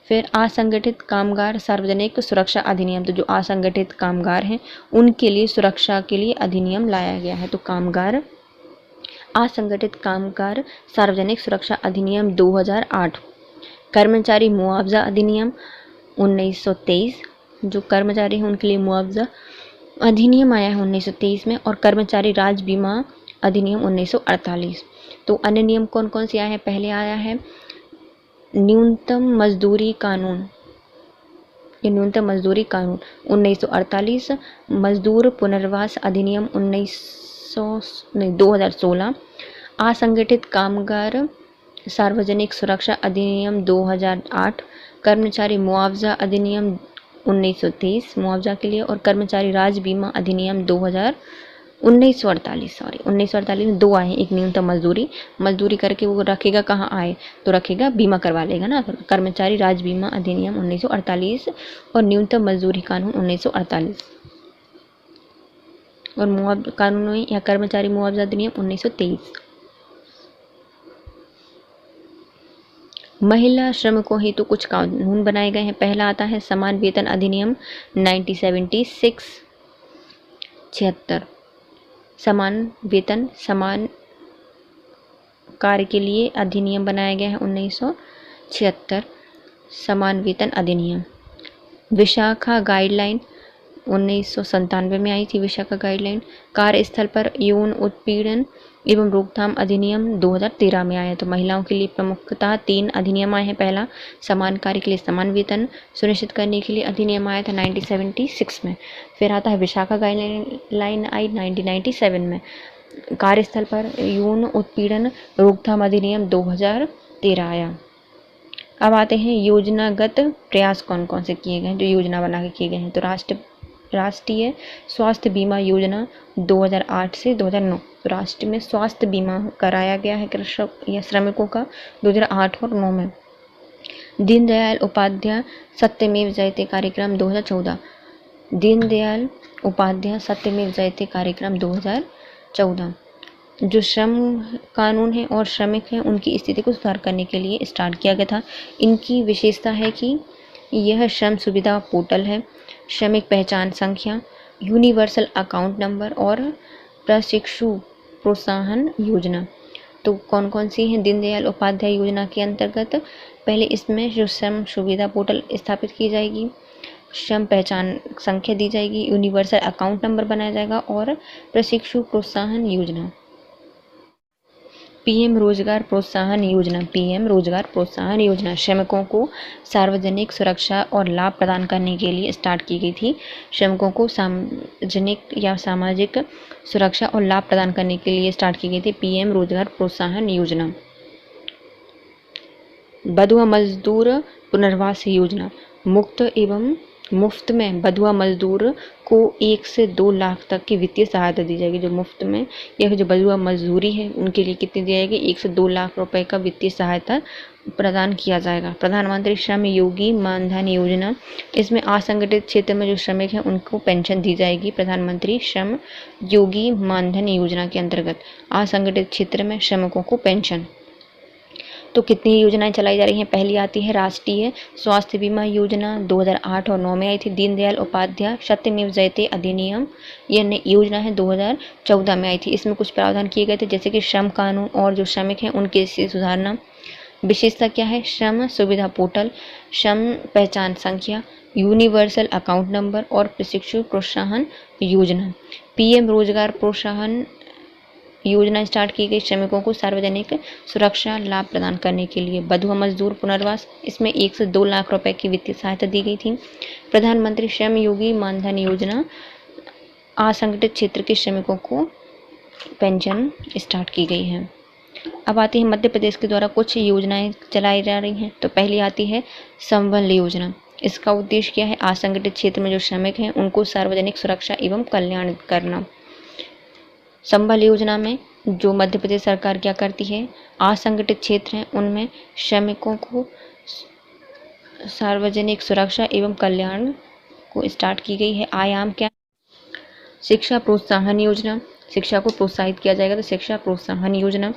फिर असंगठित कामगार सार्वजनिक सुरक्षा अधिनियम, तो जो असंगठित कामगार हैं उनके लिए सुरक्षा के लिए अधिनियम लाया गया है। तो कामगार असंगठित कामगार सार्वजनिक सुरक्षा अधिनियम 2008। कर्मचारी मुआवजा अधिनियम 1923, जो कर्मचारी हैं उनके लिए मुआवजा अधिनियम आया है 1923 में। और कर्मचारी राज्य बीमा अधिनियम 1948। तो अन्य नियम कौन कौन से आए हैं? पहले आया है न्यूनतम मजदूरी कानून, ये न्यूनतम मजदूरी कानून 1948। मजदूर पुनर्वास अधिनियम 2016। असंगठित कामगार सार्वजनिक सुरक्षा अधिनियम 2008। कर्मचारी मुआवजा अधिनियम 1923 मुआवजा के लिए। और कर्मचारी राज्य बीमा अधिनियम 1948 में 2 आए हैं। एक न्यूनतम मजदूरी करके वो रखेगा कहाँ आए, तो रखेगा बीमा करवा लेगा ना, कर्मचारी राज्य बीमा अधिनियम 1948 और न्यूनतम मजदूरी कानून 1948। और कानून या कर्मचारी मुआवजा अधिनियम 1923। महिला श्रमिकों हेतु कुछ कानून बनाए गए हैं। पहला आता है समान वेतन अधिनियम 1976। समान वेतन समान कार्य के लिए अधिनियम बनाया गया है 1976, समान वेतन अधिनियम। विशाखा गाइडलाइन 1997 में आई थी, विशाखा गाइडलाइन। कार्यस्थल पर यौन उत्पीड़न एवं रोकथाम अधिनियम 2013 में आया। तो महिलाओं के लिए प्रमुखतः 3 अधिनियम आए हैं। पहला समान कार्य के लिए समान वेतन सुनिश्चित करने के लिए अधिनियम आया था 1976 में। फिर आता है विशाखा गाइडलाइन आई 1997 में। कार्यस्थल पर यौन उत्पीड़न रोकथाम अधिनियम 2013 आया। अब आते हैं योजनागत प्रयास कौन कौन से किए गए हैं, जो योजना बना के किए गए हैं। तो राष्ट्रीय स्वास्थ्य बीमा योजना 2008 से 2009। तो राष्ट्र में स्वास्थ्य बीमा कराया गया है कृषक या श्रमिकों का 2008 और 9 में। दीनदयाल उपाध्याय सत्यमेव जयते कार्यक्रम 2014। दीनदयाल उपाध्याय सत्यमेव जयते कार्यक्रम 2014 जो श्रम कानून है और श्रमिक हैं उनकी स्थिति को सुधार करने के लिए स्टार्ट किया गया था। इनकी विशेषता है कि यह श्रम सुविधा पोर्टल है, श्रमिक पहचान संख्या, यूनिवर्सल अकाउंट नंबर और प्रशिक्षु प्रोत्साहन योजना। तो कौन कौन सी हैं दीनदयाल उपाध्याय योजना के अंतर्गत? पहले इसमें जो श्रम सुविधा पोर्टल स्थापित की जाएगी, श्रम पहचान संख्या दी जाएगी, यूनिवर्सल अकाउंट नंबर बनाया जाएगा और प्रशिक्षु प्रोत्साहन योजना। पीएम रोजगार प्रोत्साहन योजना। पीएम रोजगार प्रोत्साहन योजना श्रमिकों को सार्वजनिक सुरक्षा और लाभ प्रदान करने के लिए स्टार्ट की गई थी। श्रमिकों को सार्वजनिक या सामाजिक सुरक्षा और लाभ प्रदान करने के लिए स्टार्ट की गई थी पीएम रोजगार प्रोत्साहन योजना। बधुआ मजदूर पुनर्वास योजना। मुफ्त में बधुआ मजदूर को 1 से 2 लाख तक की वित्तीय सहायता दी जाएगी। जो मुफ्त में यह जो बधुआ मजदूरी है उनके लिए कितनी दी जाएगी? 1 से 2 लाख रुपए का वित्तीय सहायता प्रदान किया जाएगा। प्रधानमंत्री श्रम योगी मानधन योजना। इसमें असंगठित क्षेत्र में जो श्रमिक हैं उनको पेंशन दी जाएगी। प्रधानमंत्री श्रम योगी मानधन योजना के अंतर्गत असंगठित क्षेत्र में श्रमिकों को पेंशन। तो कितनी योजनाएं चलाई जा रही हैं? पहली आती है राष्ट्रीय स्वास्थ्य बीमा योजना, 2008 और 9 में आई थी। दीनदयाल उपाध्याय सत्यमेव जयते अधिनियम, यह योजना है 2014 में आई थी। इसमें कुछ प्रावधान किए गए थे, जैसे कि श्रम कानून और जो श्रमिक हैं उनके से सुधारना। विशेषता क्या है? श्रम सुविधा पोर्टल, श्रम पहचान संख्या, यूनिवर्सल अकाउंट नंबर और प्रशिक्षु प्रोत्साहन योजना। पीएम रोजगार प्रोत्साहन योजना स्टार्ट की गई श्रमिकों को सार्वजनिक सुरक्षा लाभ प्रदान करने के लिए। बधुआ मजदूर पुनर्वास, इसमें 1 से 2 लाख रुपए की वित्तीय सहायता दी गई थी। प्रधानमंत्री श्रम योगी मानधन योजना, असंगठित क्षेत्र के श्रमिकों को पेंशन स्टार्ट की गई है। अब आती है मध्य प्रदेश के द्वारा कुछ योजनाएं चलाई जा रही हैं। तो पहली आती है संबल योजना। इसका उद्देश्य क्या है? असंगठित क्षेत्र में जो श्रमिक हैं उनको सार्वजनिक सुरक्षा एवं कल्याण करना। संबल योजना में जो मध्य प्रदेश सरकार क्या करती है, असंगठित क्षेत्र हैं उनमें श्रमिकों को सार्वजनिक सुरक्षा एवं कल्याण को स्टार्ट की गई है। आयाम क्या? शिक्षा प्रोत्साहन योजना, शिक्षा को प्रोत्साहित किया जाएगा तो शिक्षा प्रोत्साहन योजना।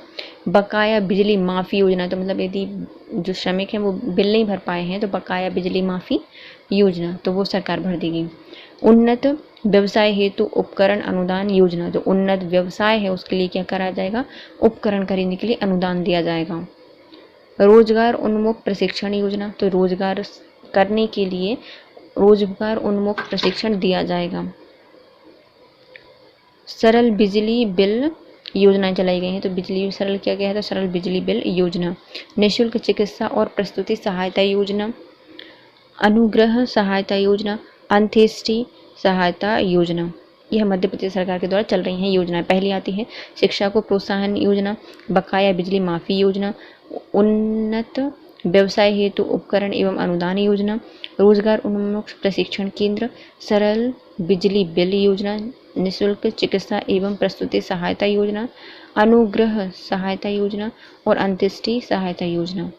बकाया बिजली माफ़ी योजना, तो मतलब यदि जो श्रमिक हैं वो बिल नहीं भर पाए हैं तो बकाया बिजली माफ़ी योजना, तो वो सरकार भर देगी। उन्नत व्यवसाय हेतु उपकरण अनुदान योजना, जो उन्नत व्यवसाय है उसके लिए क्या करा जाएगा? उपकरण खरीदने के लिए अनुदान दिया जाएगा। रोजगार उन्मुख प्रशिक्षण योजना, तो रोजगार करने के लिए रोजगार उन्मुख प्रशिक्षण दिया जाएगा। सरल बिजली बिल योजनाएं चलाई गई हैं, तो बिजली सरल किया गया है तो सरल बिजली बिल योजना। निःशुल्क चिकित्सा और प्रसूति सहायता योजना, अनुग्रह सहायता योजना, अंत्येष्टि सहायता योजना, यह मध्य प्रदेश सरकार के द्वारा चल रही हैं योजनाएं। पहली आती है शिक्षा को प्रोत्साहन योजना, बकाया बिजली माफ़ी योजना, उन्नत व्यवसाय हेतु उपकरण एवं अनुदान योजना, रोजगार उन्मुख प्रशिक्षण केंद्र, सरल बिजली बिल योजना, निःशुल्क चिकित्सा एवं प्रसूति सहायता योजना, अनुग्रह सहायता योजना और अंत्येष्टि सहायता योजना।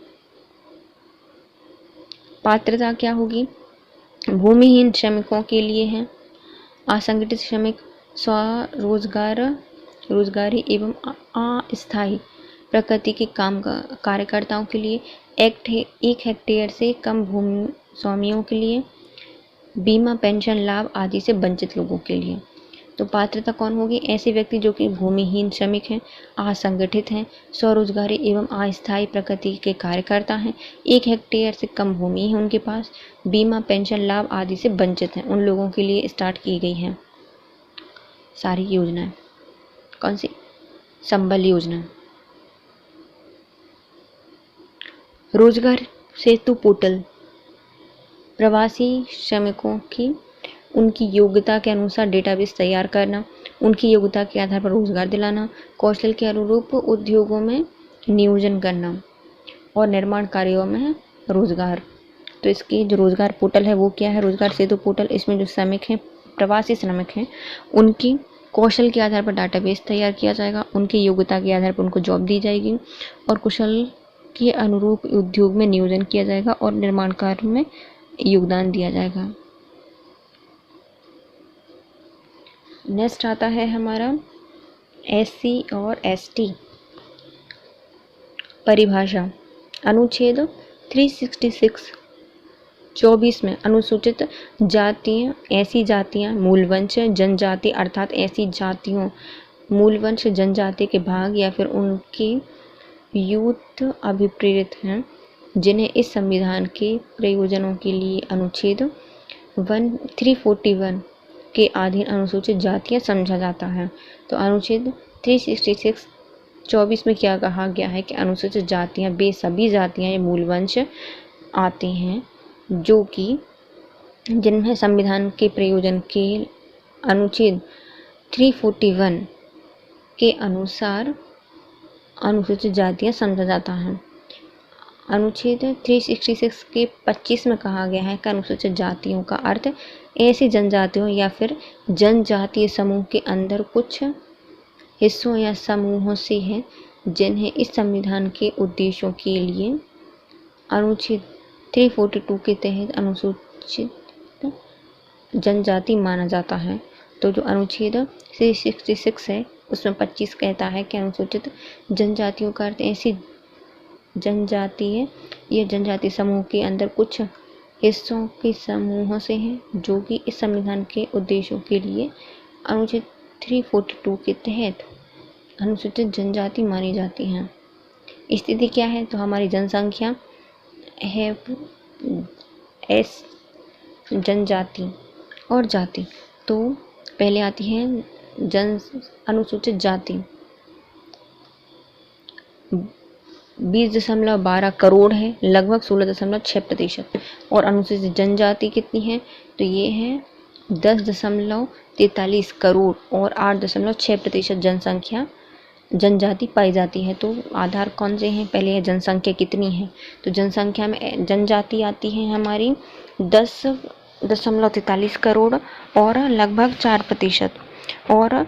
पात्रता क्या होगी? भूमिहीन श्रमिकों के लिए है, असंगठित श्रमिक, रोजगारी एवं अस्थायी प्रकृति के काम कार्यकर्ताओं के लिए, 1 हेक्टेयर से कम भूमि स्वामियों के लिए, बीमा पेंशन लाभ आदि से वंचित लोगों के लिए। तो पात्रता कौन होगी? ऐसे व्यक्ति जो कि भूमिहीन श्रमिक हैं, असंगठित हैं, स्वरोजगारी एवं अस्थायी प्रकृति के कार्यकर्ता हैं, 1 हेक्टेयर से कम भूमि है उनके पास, बीमा पेंशन लाभ आदि से वंचित हैं, उन लोगों के लिए स्टार्ट की गई हैं सारी योजनाएं। कौन सी? संबल योजना। रोजगार सेतु पोर्टल, प्रवासी श्रमिकों की उनकी योग्यता के अनुसार डेटाबेस तैयार करना, उनकी योग्यता के आधार पर रोजगार दिलाना, कौशल के अनुरूप उद्योगों में नियोजन करना और निर्माण कार्यों में रोजगार। तो इसकी जो रोजगार पोर्टल है वो क्या है? रोजगार सेतु पोर्टल। इसमें जो श्रमिक हैं, प्रवासी श्रमिक हैं, उनकी कौशल के आधार पर डाटाबेस तैयार किया जाएगा, उनकी योग्यता के आधार पर उनको जॉब दी जाएगी और कुशल के अनुरूप उद्योग में नियोजन किया जाएगा और निर्माण कार्य में योगदान दिया जाएगा। नेक्स्ट आता है हमारा SC और ST परिभाषा। अनुच्छेद 366 24 में अनुसूचित जातियाँ, ऐसी जातियाँ, मूलवंश जनजाति अर्थात ऐसी जातियों, मूलवंश जनजाति के भाग या फिर उनके यूथ अभिप्रेरित हैं जिन्हें इस संविधान के प्रयोजनों के लिए अनुच्छेद 341 के अधीन अनुसूचित जातियां समझा जाता है। तो अनुच्छेद 366 24 में क्या कहा गया है कि अनुसूचित जातियां वे सभी जातियां या मूलवंश आते हैं जो कि जिनमें संविधान के प्रयोजन के अनुच्छेद 341 के अनुसार अनुसूचित जातियां समझा जाता है। अनुच्छेद 366 के 25 में कहा गया है कि अनुसूचित जातियों का अर्थ ऐसी जनजातियों या फिर जनजातीय समूह के अंदर कुछ हिस्सों या समूहों से है जिन्हें इस संविधान के उद्देश्यों के लिए अनुच्छेद 342 के तहत अनुसूचित जनजाति माना जाता है। तो जो अनुच्छेद 366 है उसमें 25 कहता है कि अनुसूचित जनजातियों का अर्थ ऐसी जनजातीय, ये जनजाति समूह के अंदर कुछ हिस्सों के समूह से हैं जो कि इस संविधान के उद्देश्यों के लिए अनुच्छेद 342 के तहत अनुसूचित जनजाति मानी जाती हैं। स्थिति क्या है? तो हमारी जनसंख्या है एस जनजाति और जाति। तो पहले आती है अनुसूचित जाति 20.12 करोड़ है, लगभग 16.6%। और अनुसूचित जनजाति कितनी है? तो ये है 10.43 करोड़ और 8.6% जनसंख्या जनजाति पाई जाती है। तो आधार कौन से हैं? पहले है जनसंख्या कितनी है, तो जनसंख्या में जनजाति आती है हमारी 10.43 करोड़ और लगभग 4%। और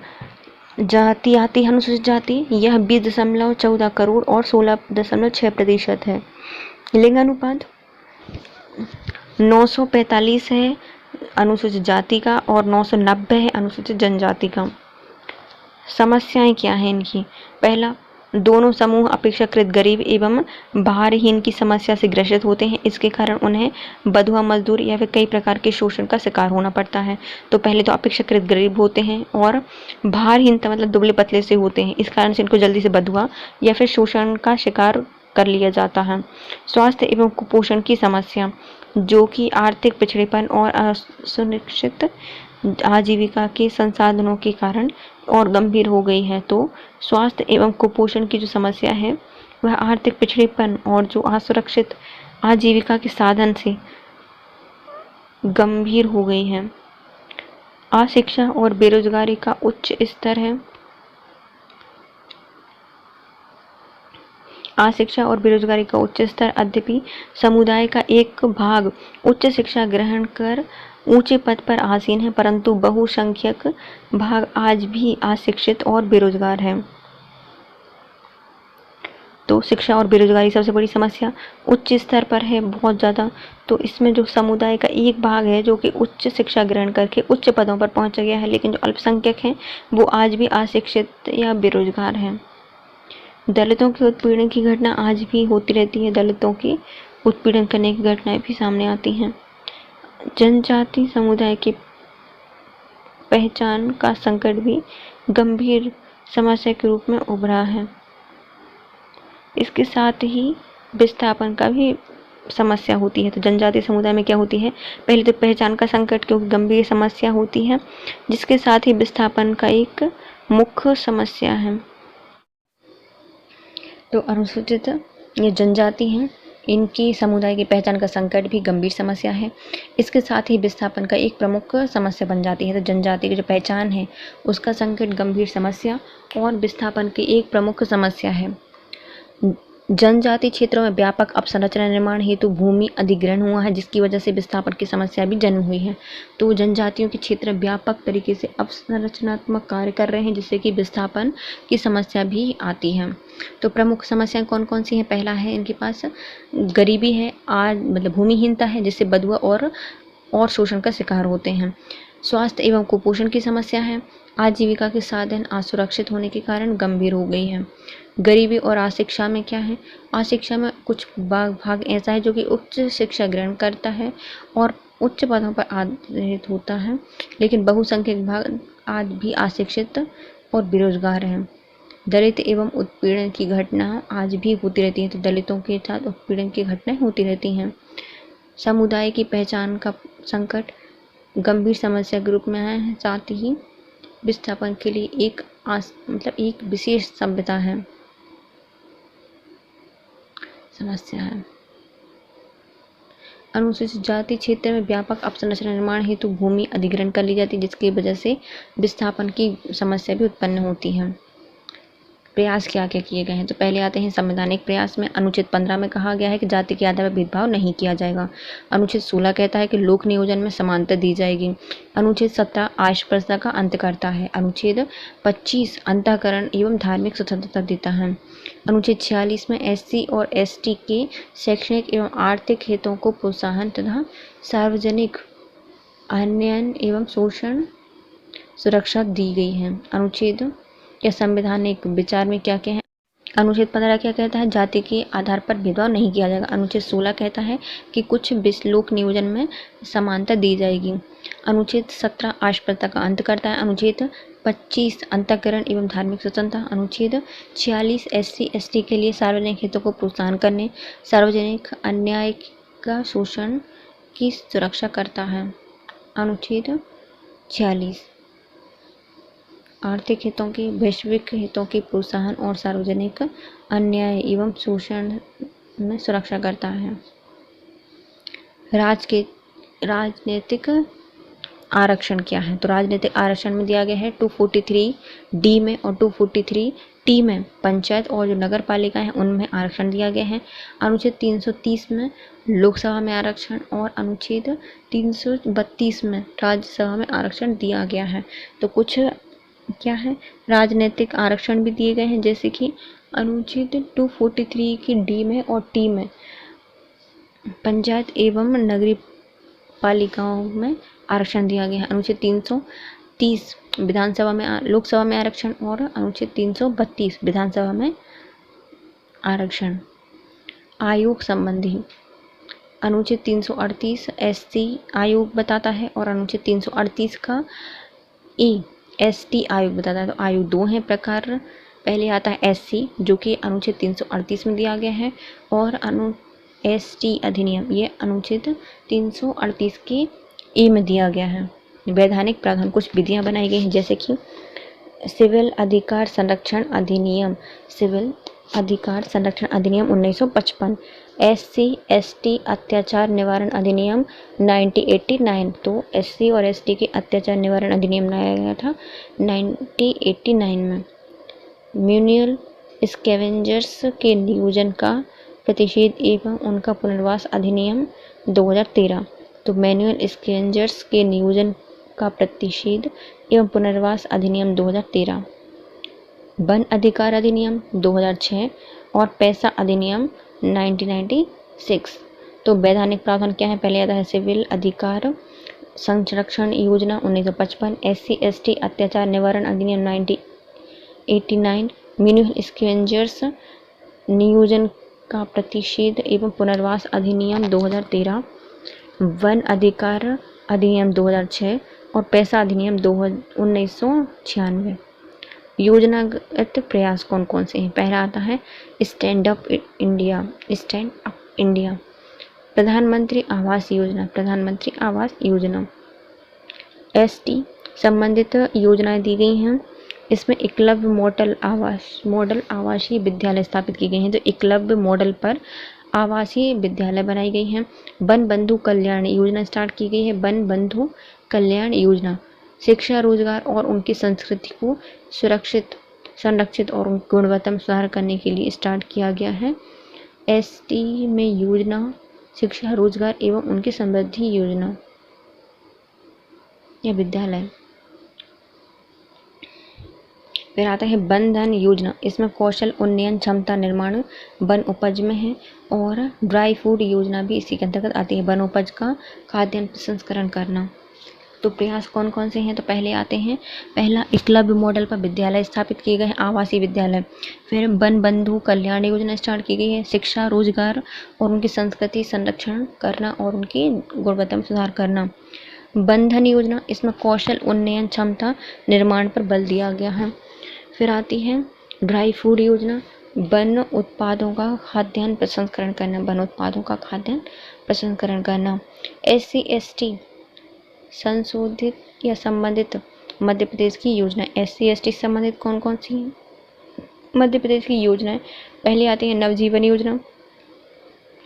जाति आती है अनुसूचित जाति, यह 20.14 करोड़ और 16.6% है। लिंगानुपात 945 है अनुसूचित जाति का और 990 है अनुसूचित जनजाति का। समस्याएं क्या हैं इनकी? पहला, दोनों समूह अपेक्षाकृत गरीब एवं भारहीन की समस्या से ग्रसित होते हैं। इसके कारण उन्हें बंधुआ मजदूर या फिर कई प्रकार के शोषण का शिकार होना पड़ता है। तो पहले तो अपेक्षाकृत गरीब होते हैं और भारहीनता मतलब दुबले पतले से होते हैं। इस कारण से इनको जल्दी से बंधुआ या फिर शोषण का शिकार कर लिया जाता है। स्वास्थ्य एवं कुपोषण की समस्या, जो कि आर्थिक पिछड़ेपन और असुनिश्चित आजीविका के संसाधनों के कारण और गंभीर हो गई है। तो स्वास्थ्य एवं कुपोषण की जो समस्या है वह आर्थिक पिछड़ेपन और जो असुरक्षित आजीविका के साधन से गंभीर हो गई है। अशिक्षा और बेरोजगारी का उच्च स्तर है। अशिक्षा और बेरोजगारी का उच्च स्तर, यद्यपि समुदाय का एक भाग उच्च शिक्षा ग्रहण कर ऊंचे पद पर आसीन है, परंतु बहुसंख्यक भाग आज भी अशिक्षित और बेरोजगार है। तो शिक्षा और बेरोजगारी सबसे बड़ी समस्या उच्च स्तर पर है, बहुत ज़्यादा। तो इसमें जो समुदाय का एक भाग है जो कि उच्च शिक्षा ग्रहण करके उच्च पदों पर पहुंच गया है, लेकिन जो अल्पसंख्यक हैं वो आज भी अशिक्षित या बेरोजगार हैं। दलितों के उत्पीड़न की घटना आज भी होती रहती है, दलितों की उत्पीड़न करने की घटनाएं भी सामने आती हैं। जनजाति समुदाय की पहचान का संकट भी गंभीर समस्या के रूप में उभरा है। इसके साथ ही विस्थापन का भी समस्या होती है। तो जनजातीय समुदाय में क्या होती है? पहले तो पहचान का संकट क्योंकि गंभीर समस्या होती है, जिसके साथ ही विस्थापन का एक मुख्य समस्या है। तो अनुसूचित ये जनजाति हैं, इनकी समुदाय की पहचान का संकट भी गंभीर समस्या है। इसके साथ ही विस्थापन का एक प्रमुख समस्या बन जाती है। तो जनजाति की जो पहचान है उसका संकट गंभीर समस्या और विस्थापन की एक प्रमुख समस्या है। जनजातीय क्षेत्रों में व्यापक अवसंरचना निर्माण हेतु भूमि अधिग्रहण हुआ है, जिसकी वजह से विस्थापन की समस्या भी जन्म हुई है। तो जनजातियों के क्षेत्र व्यापक तरीके से अवसंरचनात्मक कार्य कर रहे हैं, जिससे कि विस्थापन की समस्या भी आती है। तो प्रमुख समस्याएं कौन कौन सी हैं? पहला है इनके पास गरीबी है, मतलब भूमिहीनता है, जिससे बंधुआ और शोषण का शिकार होते हैं। स्वास्थ्य एवं कुपोषण की समस्या है, आजीविका के साधन असुरक्षित होने के कारण गंभीर हो गई है। गरीबी और अशिक्षा में क्या है? अशिक्षा में कुछ भाग ऐसा है जो कि उच्च शिक्षा ग्रहण करता है और उच्च पदों पर आधारित होता है, लेकिन बहुसंख्यक भाग आज भी अशिक्षित और बेरोजगार हैं। दलित एवं उत्पीड़न की घटना आज भी होती रहती है। तो दलितों के साथ उत्पीड़न की घटनाएं होती रहती हैं। समुदाय की पहचान का संकट गंभीर समस्या के रूप में है, साथ ही विस्थापन के लिए एक विशेष सभ्यता है, समस्या है। अनुसूचित जाति क्षेत्र में व्यापक अवसंरचना निर्माण हेतु भूमि अधिग्रहण कर ली जाती है, जिसकी वजह से विस्थापन की समस्या भी उत्पन्न होती है। प्रयास क्या क्या किए गए हैं? तो पहले आते हैं संवैधानिक प्रयास में। अनुच्छेद 15 में कहा गया है कि जाति के आधार पर भेदभाव नहीं किया जाएगा। अनुच्छेद 16 कहता है कि लोक नियोजन में समानता दी जाएगी। अनुच्छेद 17 अस्पृश्यता का अंत करता है। अनुच्छेद 25 अंतःकरण एवं धार्मिक स्वतंत्रता देता है। अनुच्छेद 46 में SC और ST के शैक्षणिक एवं आर्थिक हितों को प्रोत्साहन तथा सार्वजनिक अन्याय एवं शोषण सुरक्षा दी गई है। अनुच्छेद या संवैधानिक विचार में क्या क्या है? अनुच्छेद 15 क्या कहता है? जाति के आधार पर भेदभाव नहीं किया जाएगा। अनुच्छेद 16 कहता है कि कुछ लोक नियोजन में समानता दी जाएगी। अनुच्छेद 17 अस्पृश्यता का अंत करता है। अनुच्छेद 25 अंतःकरण एवं धार्मिक स्वतंत्रता। अनुच्छेद 46 SC ST के लिए सार्वजनिक हितों को प्रोत्साहन करने, सार्वजनिक अन्याय का शोषण की सुरक्षा करता है। अनुच्छेद 46 आर्थिक हितों की, वैश्विक हितों की प्रोत्साहन और सार्वजनिक अन्याय एवं शोषण में सुरक्षा करता है। राजनीतिक आरक्षण क्या है? तो राजनीतिक आरक्षण में दिया गया है 243D में और 243T में पंचायत और जो नगर पालिका है उनमें आरक्षण दिया गया है। अनुच्छेद 330 में लोकसभा में आरक्षण और अनुच्छेद 332 में राज्यसभा में आरक्षण दिया गया है। तो कुछ क्या है? राजनीतिक आरक्षण भी दिए गए हैं, जैसे कि अनुच्छेद 243 की D में और T में पंचायत एवं नगरीय पालिकाओं में आरक्षण दिया गया है। अनुच्छेद 330 विधानसभा में, लोकसभा में आरक्षण और अनुच्छेद 332 विधानसभा में आरक्षण। आयोग संबंधी अनुच्छेद 338 SC आयोग बताता है और अनुच्छेद 338 का ST आयोग बताता है। तो आयोग दो हैं प्रकार। पहले आता है SC जो कि अनुच्छेद 338 में दिया गया है और ST अधिनियम ये अनुच्छेद 338 के A में दिया गया है। वैधानिक प्रावधान कुछ विधियां बनाई गई हैं, जैसे कि सिविल अधिकार संरक्षण अधिनियम, सिविल अधिकार संरक्षण अधिनियम 1955, SC ST अत्याचार निवारण अधिनियम 1989। तो SC और ST के अत्याचार निवारण अधिनियम लाया गया था 1989 में। म्यूनियल स्कैवेंजर्स के नियोजन का प्रतिषेध एवं उनका पुनर्वास अधिनियम 2013। तो मैनुअल स्कैवेंजर्स के नियोजन का प्रतिषेध एवं पुनर्वास अधिनियम 2013। वन अधिकार अधिनियम 2006 और पैसा अधिनियम 1996। तो वैधानिक प्रावधान क्या है? पहले आता है सिविल अधिकार संरक्षण योजना 1955, SC ST अत्याचार निवारण अधिनियम 1989, म्यूनियल स्कैवेंजर्स नियोजन का प्रतिषेध एवं पुनर्वास अधिनियम 2013, वन अधिकार अधिनियम 2006 और पैसा अधिनियम 1996। योजनागत प्रयास कौन कौन से हैं? पहला आता है स्टैंड अप इंडिया, प्रधानमंत्री आवास योजना, ST संबंधित योजनाएं दी गई हैं। इसमें एकलव्य मॉडल आवासीय विद्यालय स्थापित की गई हैं। तो एकलव्य मॉडल पर आवासीय विद्यालय बनाई गई हैं। वन बंधु कल्याण योजना स्टार्ट की गई है। वन बंधु कल्याण योजना शिक्षा, रोजगार और उनकी संस्कृति को संरक्षित और उनकी गुणवत्ता में सुधार करने के लिए स्टार्ट किया गया है। ST में योजना शिक्षा, रोजगार एवं उनकी समृद्धि योजना या विद्यालय। फिर आता है वन धन योजना, इसमें कौशल उन्नयन क्षमता निर्माण वन उपज में है और ड्राई फूड योजना भी इसी के अंतर्गत आती है, वन उपज का खाद्यान्न प्रसंस्करण करना। तो प्रयास कौन कौन से हैं? तो पहले आते हैं, पहला एकलव्य मॉडल पर विद्यालय स्थापित किए गए हैं, आवासीय विद्यालय। फिर वन बंधु कल्याण योजना स्टार्ट की गई है, शिक्षा, रोजगार और उनकी संस्कृति संरक्षण करना और उनकी गुणवत्ता में सुधार करना। वन धन योजना, इसमें कौशल उन्नयन क्षमता निर्माण पर बल दिया गया है। फिर आती है ड्राई फूड योजना, वन उत्पादों का खाद्यान्न प्रसंस्करण करना। SC ST संशोधित या संबंधित मध्य प्रदेश की योजना। SC ST संबंधित कौन कौन सी मध्य प्रदेश की योजनाएं? पहले आती है नवजीवन योजना,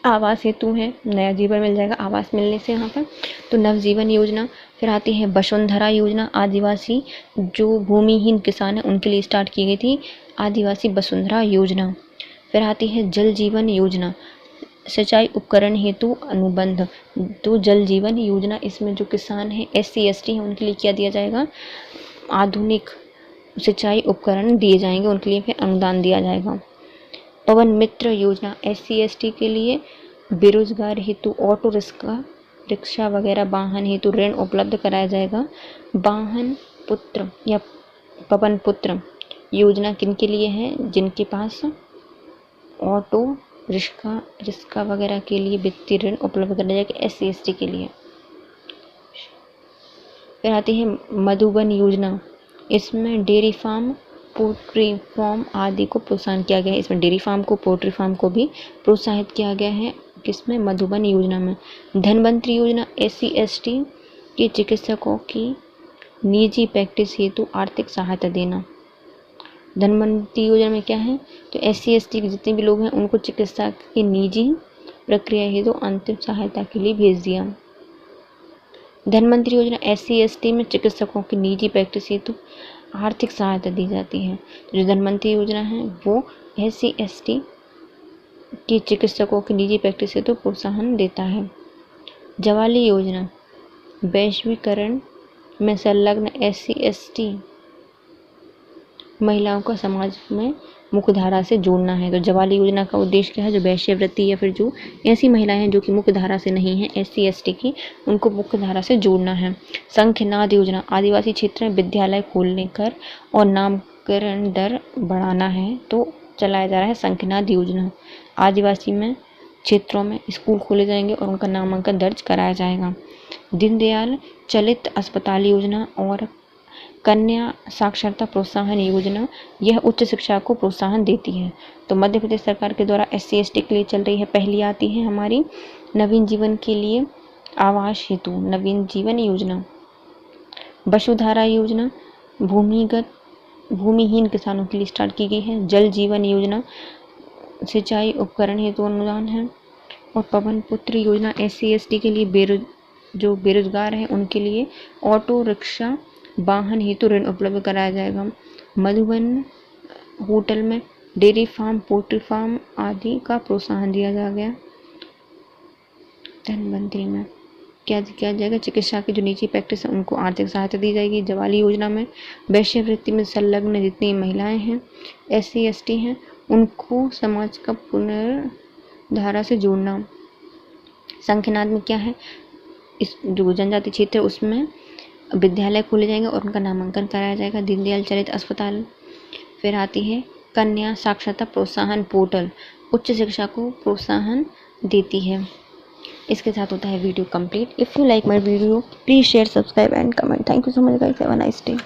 आवास हेतु है, नया जीवन मिल जाएगा आवास मिलने से यहाँ पर, तो नवजीवन योजना। फिर आती है वसुंधरा योजना, आदिवासी जो भूमिहीन किसान है उनके लिए स्टार्ट की गई थी आदिवासी वसुंधरा योजना। फिर आती है जल जीवन योजना, सिंचाई उपकरण हेतु अनुबंध। तो जल जीवन योजना, इसमें जो किसान हैं SC ST हैं उनके लिए क्या दिया जाएगा? आधुनिक सिंचाई उपकरण दिए जाएंगे, उनके लिए फिर अनुदान दिया जाएगा। पवन मित्र योजना, SC ST के लिए बेरोजगार हेतु ऑटो रिक्शा वगैरह वाहन हेतु ऋण उपलब्ध कराया जाएगा। वाहन पुत्र या पवन पुत्र योजना किन के लिए है? जिनके पास ऑटो रिक्शा वगैरह के लिए वित्तीय ऋण उपलब्ध कराया जाएगा SC/ST के लिए। फिर आती है मधुबन योजना। इसमें डेयरी फार्म, पोल्ट्री फार्म आदि को प्रोत्साहन किया गया है। इसमें डेयरी फार्म को, पोल्ट्री फार्म को भी प्रोत्साहित किया गया है। किसमें? मधुबन योजना में। धनवंतरी योजना SC/ST के चिकित्सकों की निजी प्रैक्टिस हेतु आर्थिक सहायता देना। धनवंतरी योजना में क्या है? तो SC/ST के जितने भी लोग हैं उनको चिकित्सा की निजी प्रक्रिया हेतु अंतिम सहायता के लिए भेज दिया। धनवंतरी योजना SC/ST में चिकित्सकों की निजी प्रैक्टिस हेतु आर्थिक सहायता दी जाती है। तो जो धनवंतरी योजना है वो SC/ST की चिकित्सकों की निजी प्रैक्टिस हेतु प्रोत्साहन देता है। जवाली योजना वैश्वीकरण में संलग्न SC/ST महिलाओं को समाज में मुख्यधारा से जोड़ना है। तो जवाली योजना का उद्देश्य क्या है? जो वैश्यवृत्ति या फिर जो ऐसी महिलाएं हैं जो कि मुख्य धारा से नहीं है SC/ST की, उनको मुख्य धारा से जोड़ना है। संख्यनाद योजना आदिवासी क्षेत्र में विद्यालय खोलने कर और नामकरण दर बढ़ाना है तो चलाया जा रहा है संख्यनाद योजना। आदिवासी में क्षेत्रों में स्कूल खोले जाएंगे और उनका नामांकन दर्ज कराया जाएगा। दीनदयाल चलित अस्पताल योजना और कन्या साक्षरता प्रोत्साहन योजना, यह उच्च शिक्षा को प्रोत्साहन देती है। तो मध्य प्रदेश सरकार के द्वारा SC/ST के लिए चल रही है। पहली आती है हमारी नवीन जीवन के लिए आवास हेतु नवीन जीवन योजना। वसुधारा योजना भूमिहीन किसानों के लिए स्टार्ट की गई है। जल जीवन योजना सिंचाई उपकरण हेतु अनुदान है। और पवन पुत्र योजना SC/ST के लिए जो बेरोजगार हैं उनके लिए ऑटो रिक्शा वाहन हेतु ऋण उपलब्ध कराया जाएगा। मधुबन होटल में डेयरी फार्म, पोल्ट्री फार्म आदि का प्रोत्साहन दिया गया। धनवंतरी में क्या किया जाएगा? चिकित्सा की जो निजी प्रैक्टिस है उनको आर्थिक सहायता दी जाएगी। जवाली योजना में वैश्यवृत्ति में संलग्न जितनी महिलाएं हैं SC/ST हैं उनको समाज का पुनर्धारा से जोड़ना। संख्यनाद में क्या है? इस जो जनजाति क्षेत्र है उसमें विद्यालय खोले जाएंगे और उनका नामांकन कराया जाएगा। दीनदयाल चलित अस्पताल। फिर आती है कन्या साक्षरता प्रोत्साहन पोर्टल, उच्च शिक्षा को प्रोत्साहन देती है। इसके साथ होता है video complete. If you like my video please share, subscribe and comment. Thank you so much guys, have a nice day.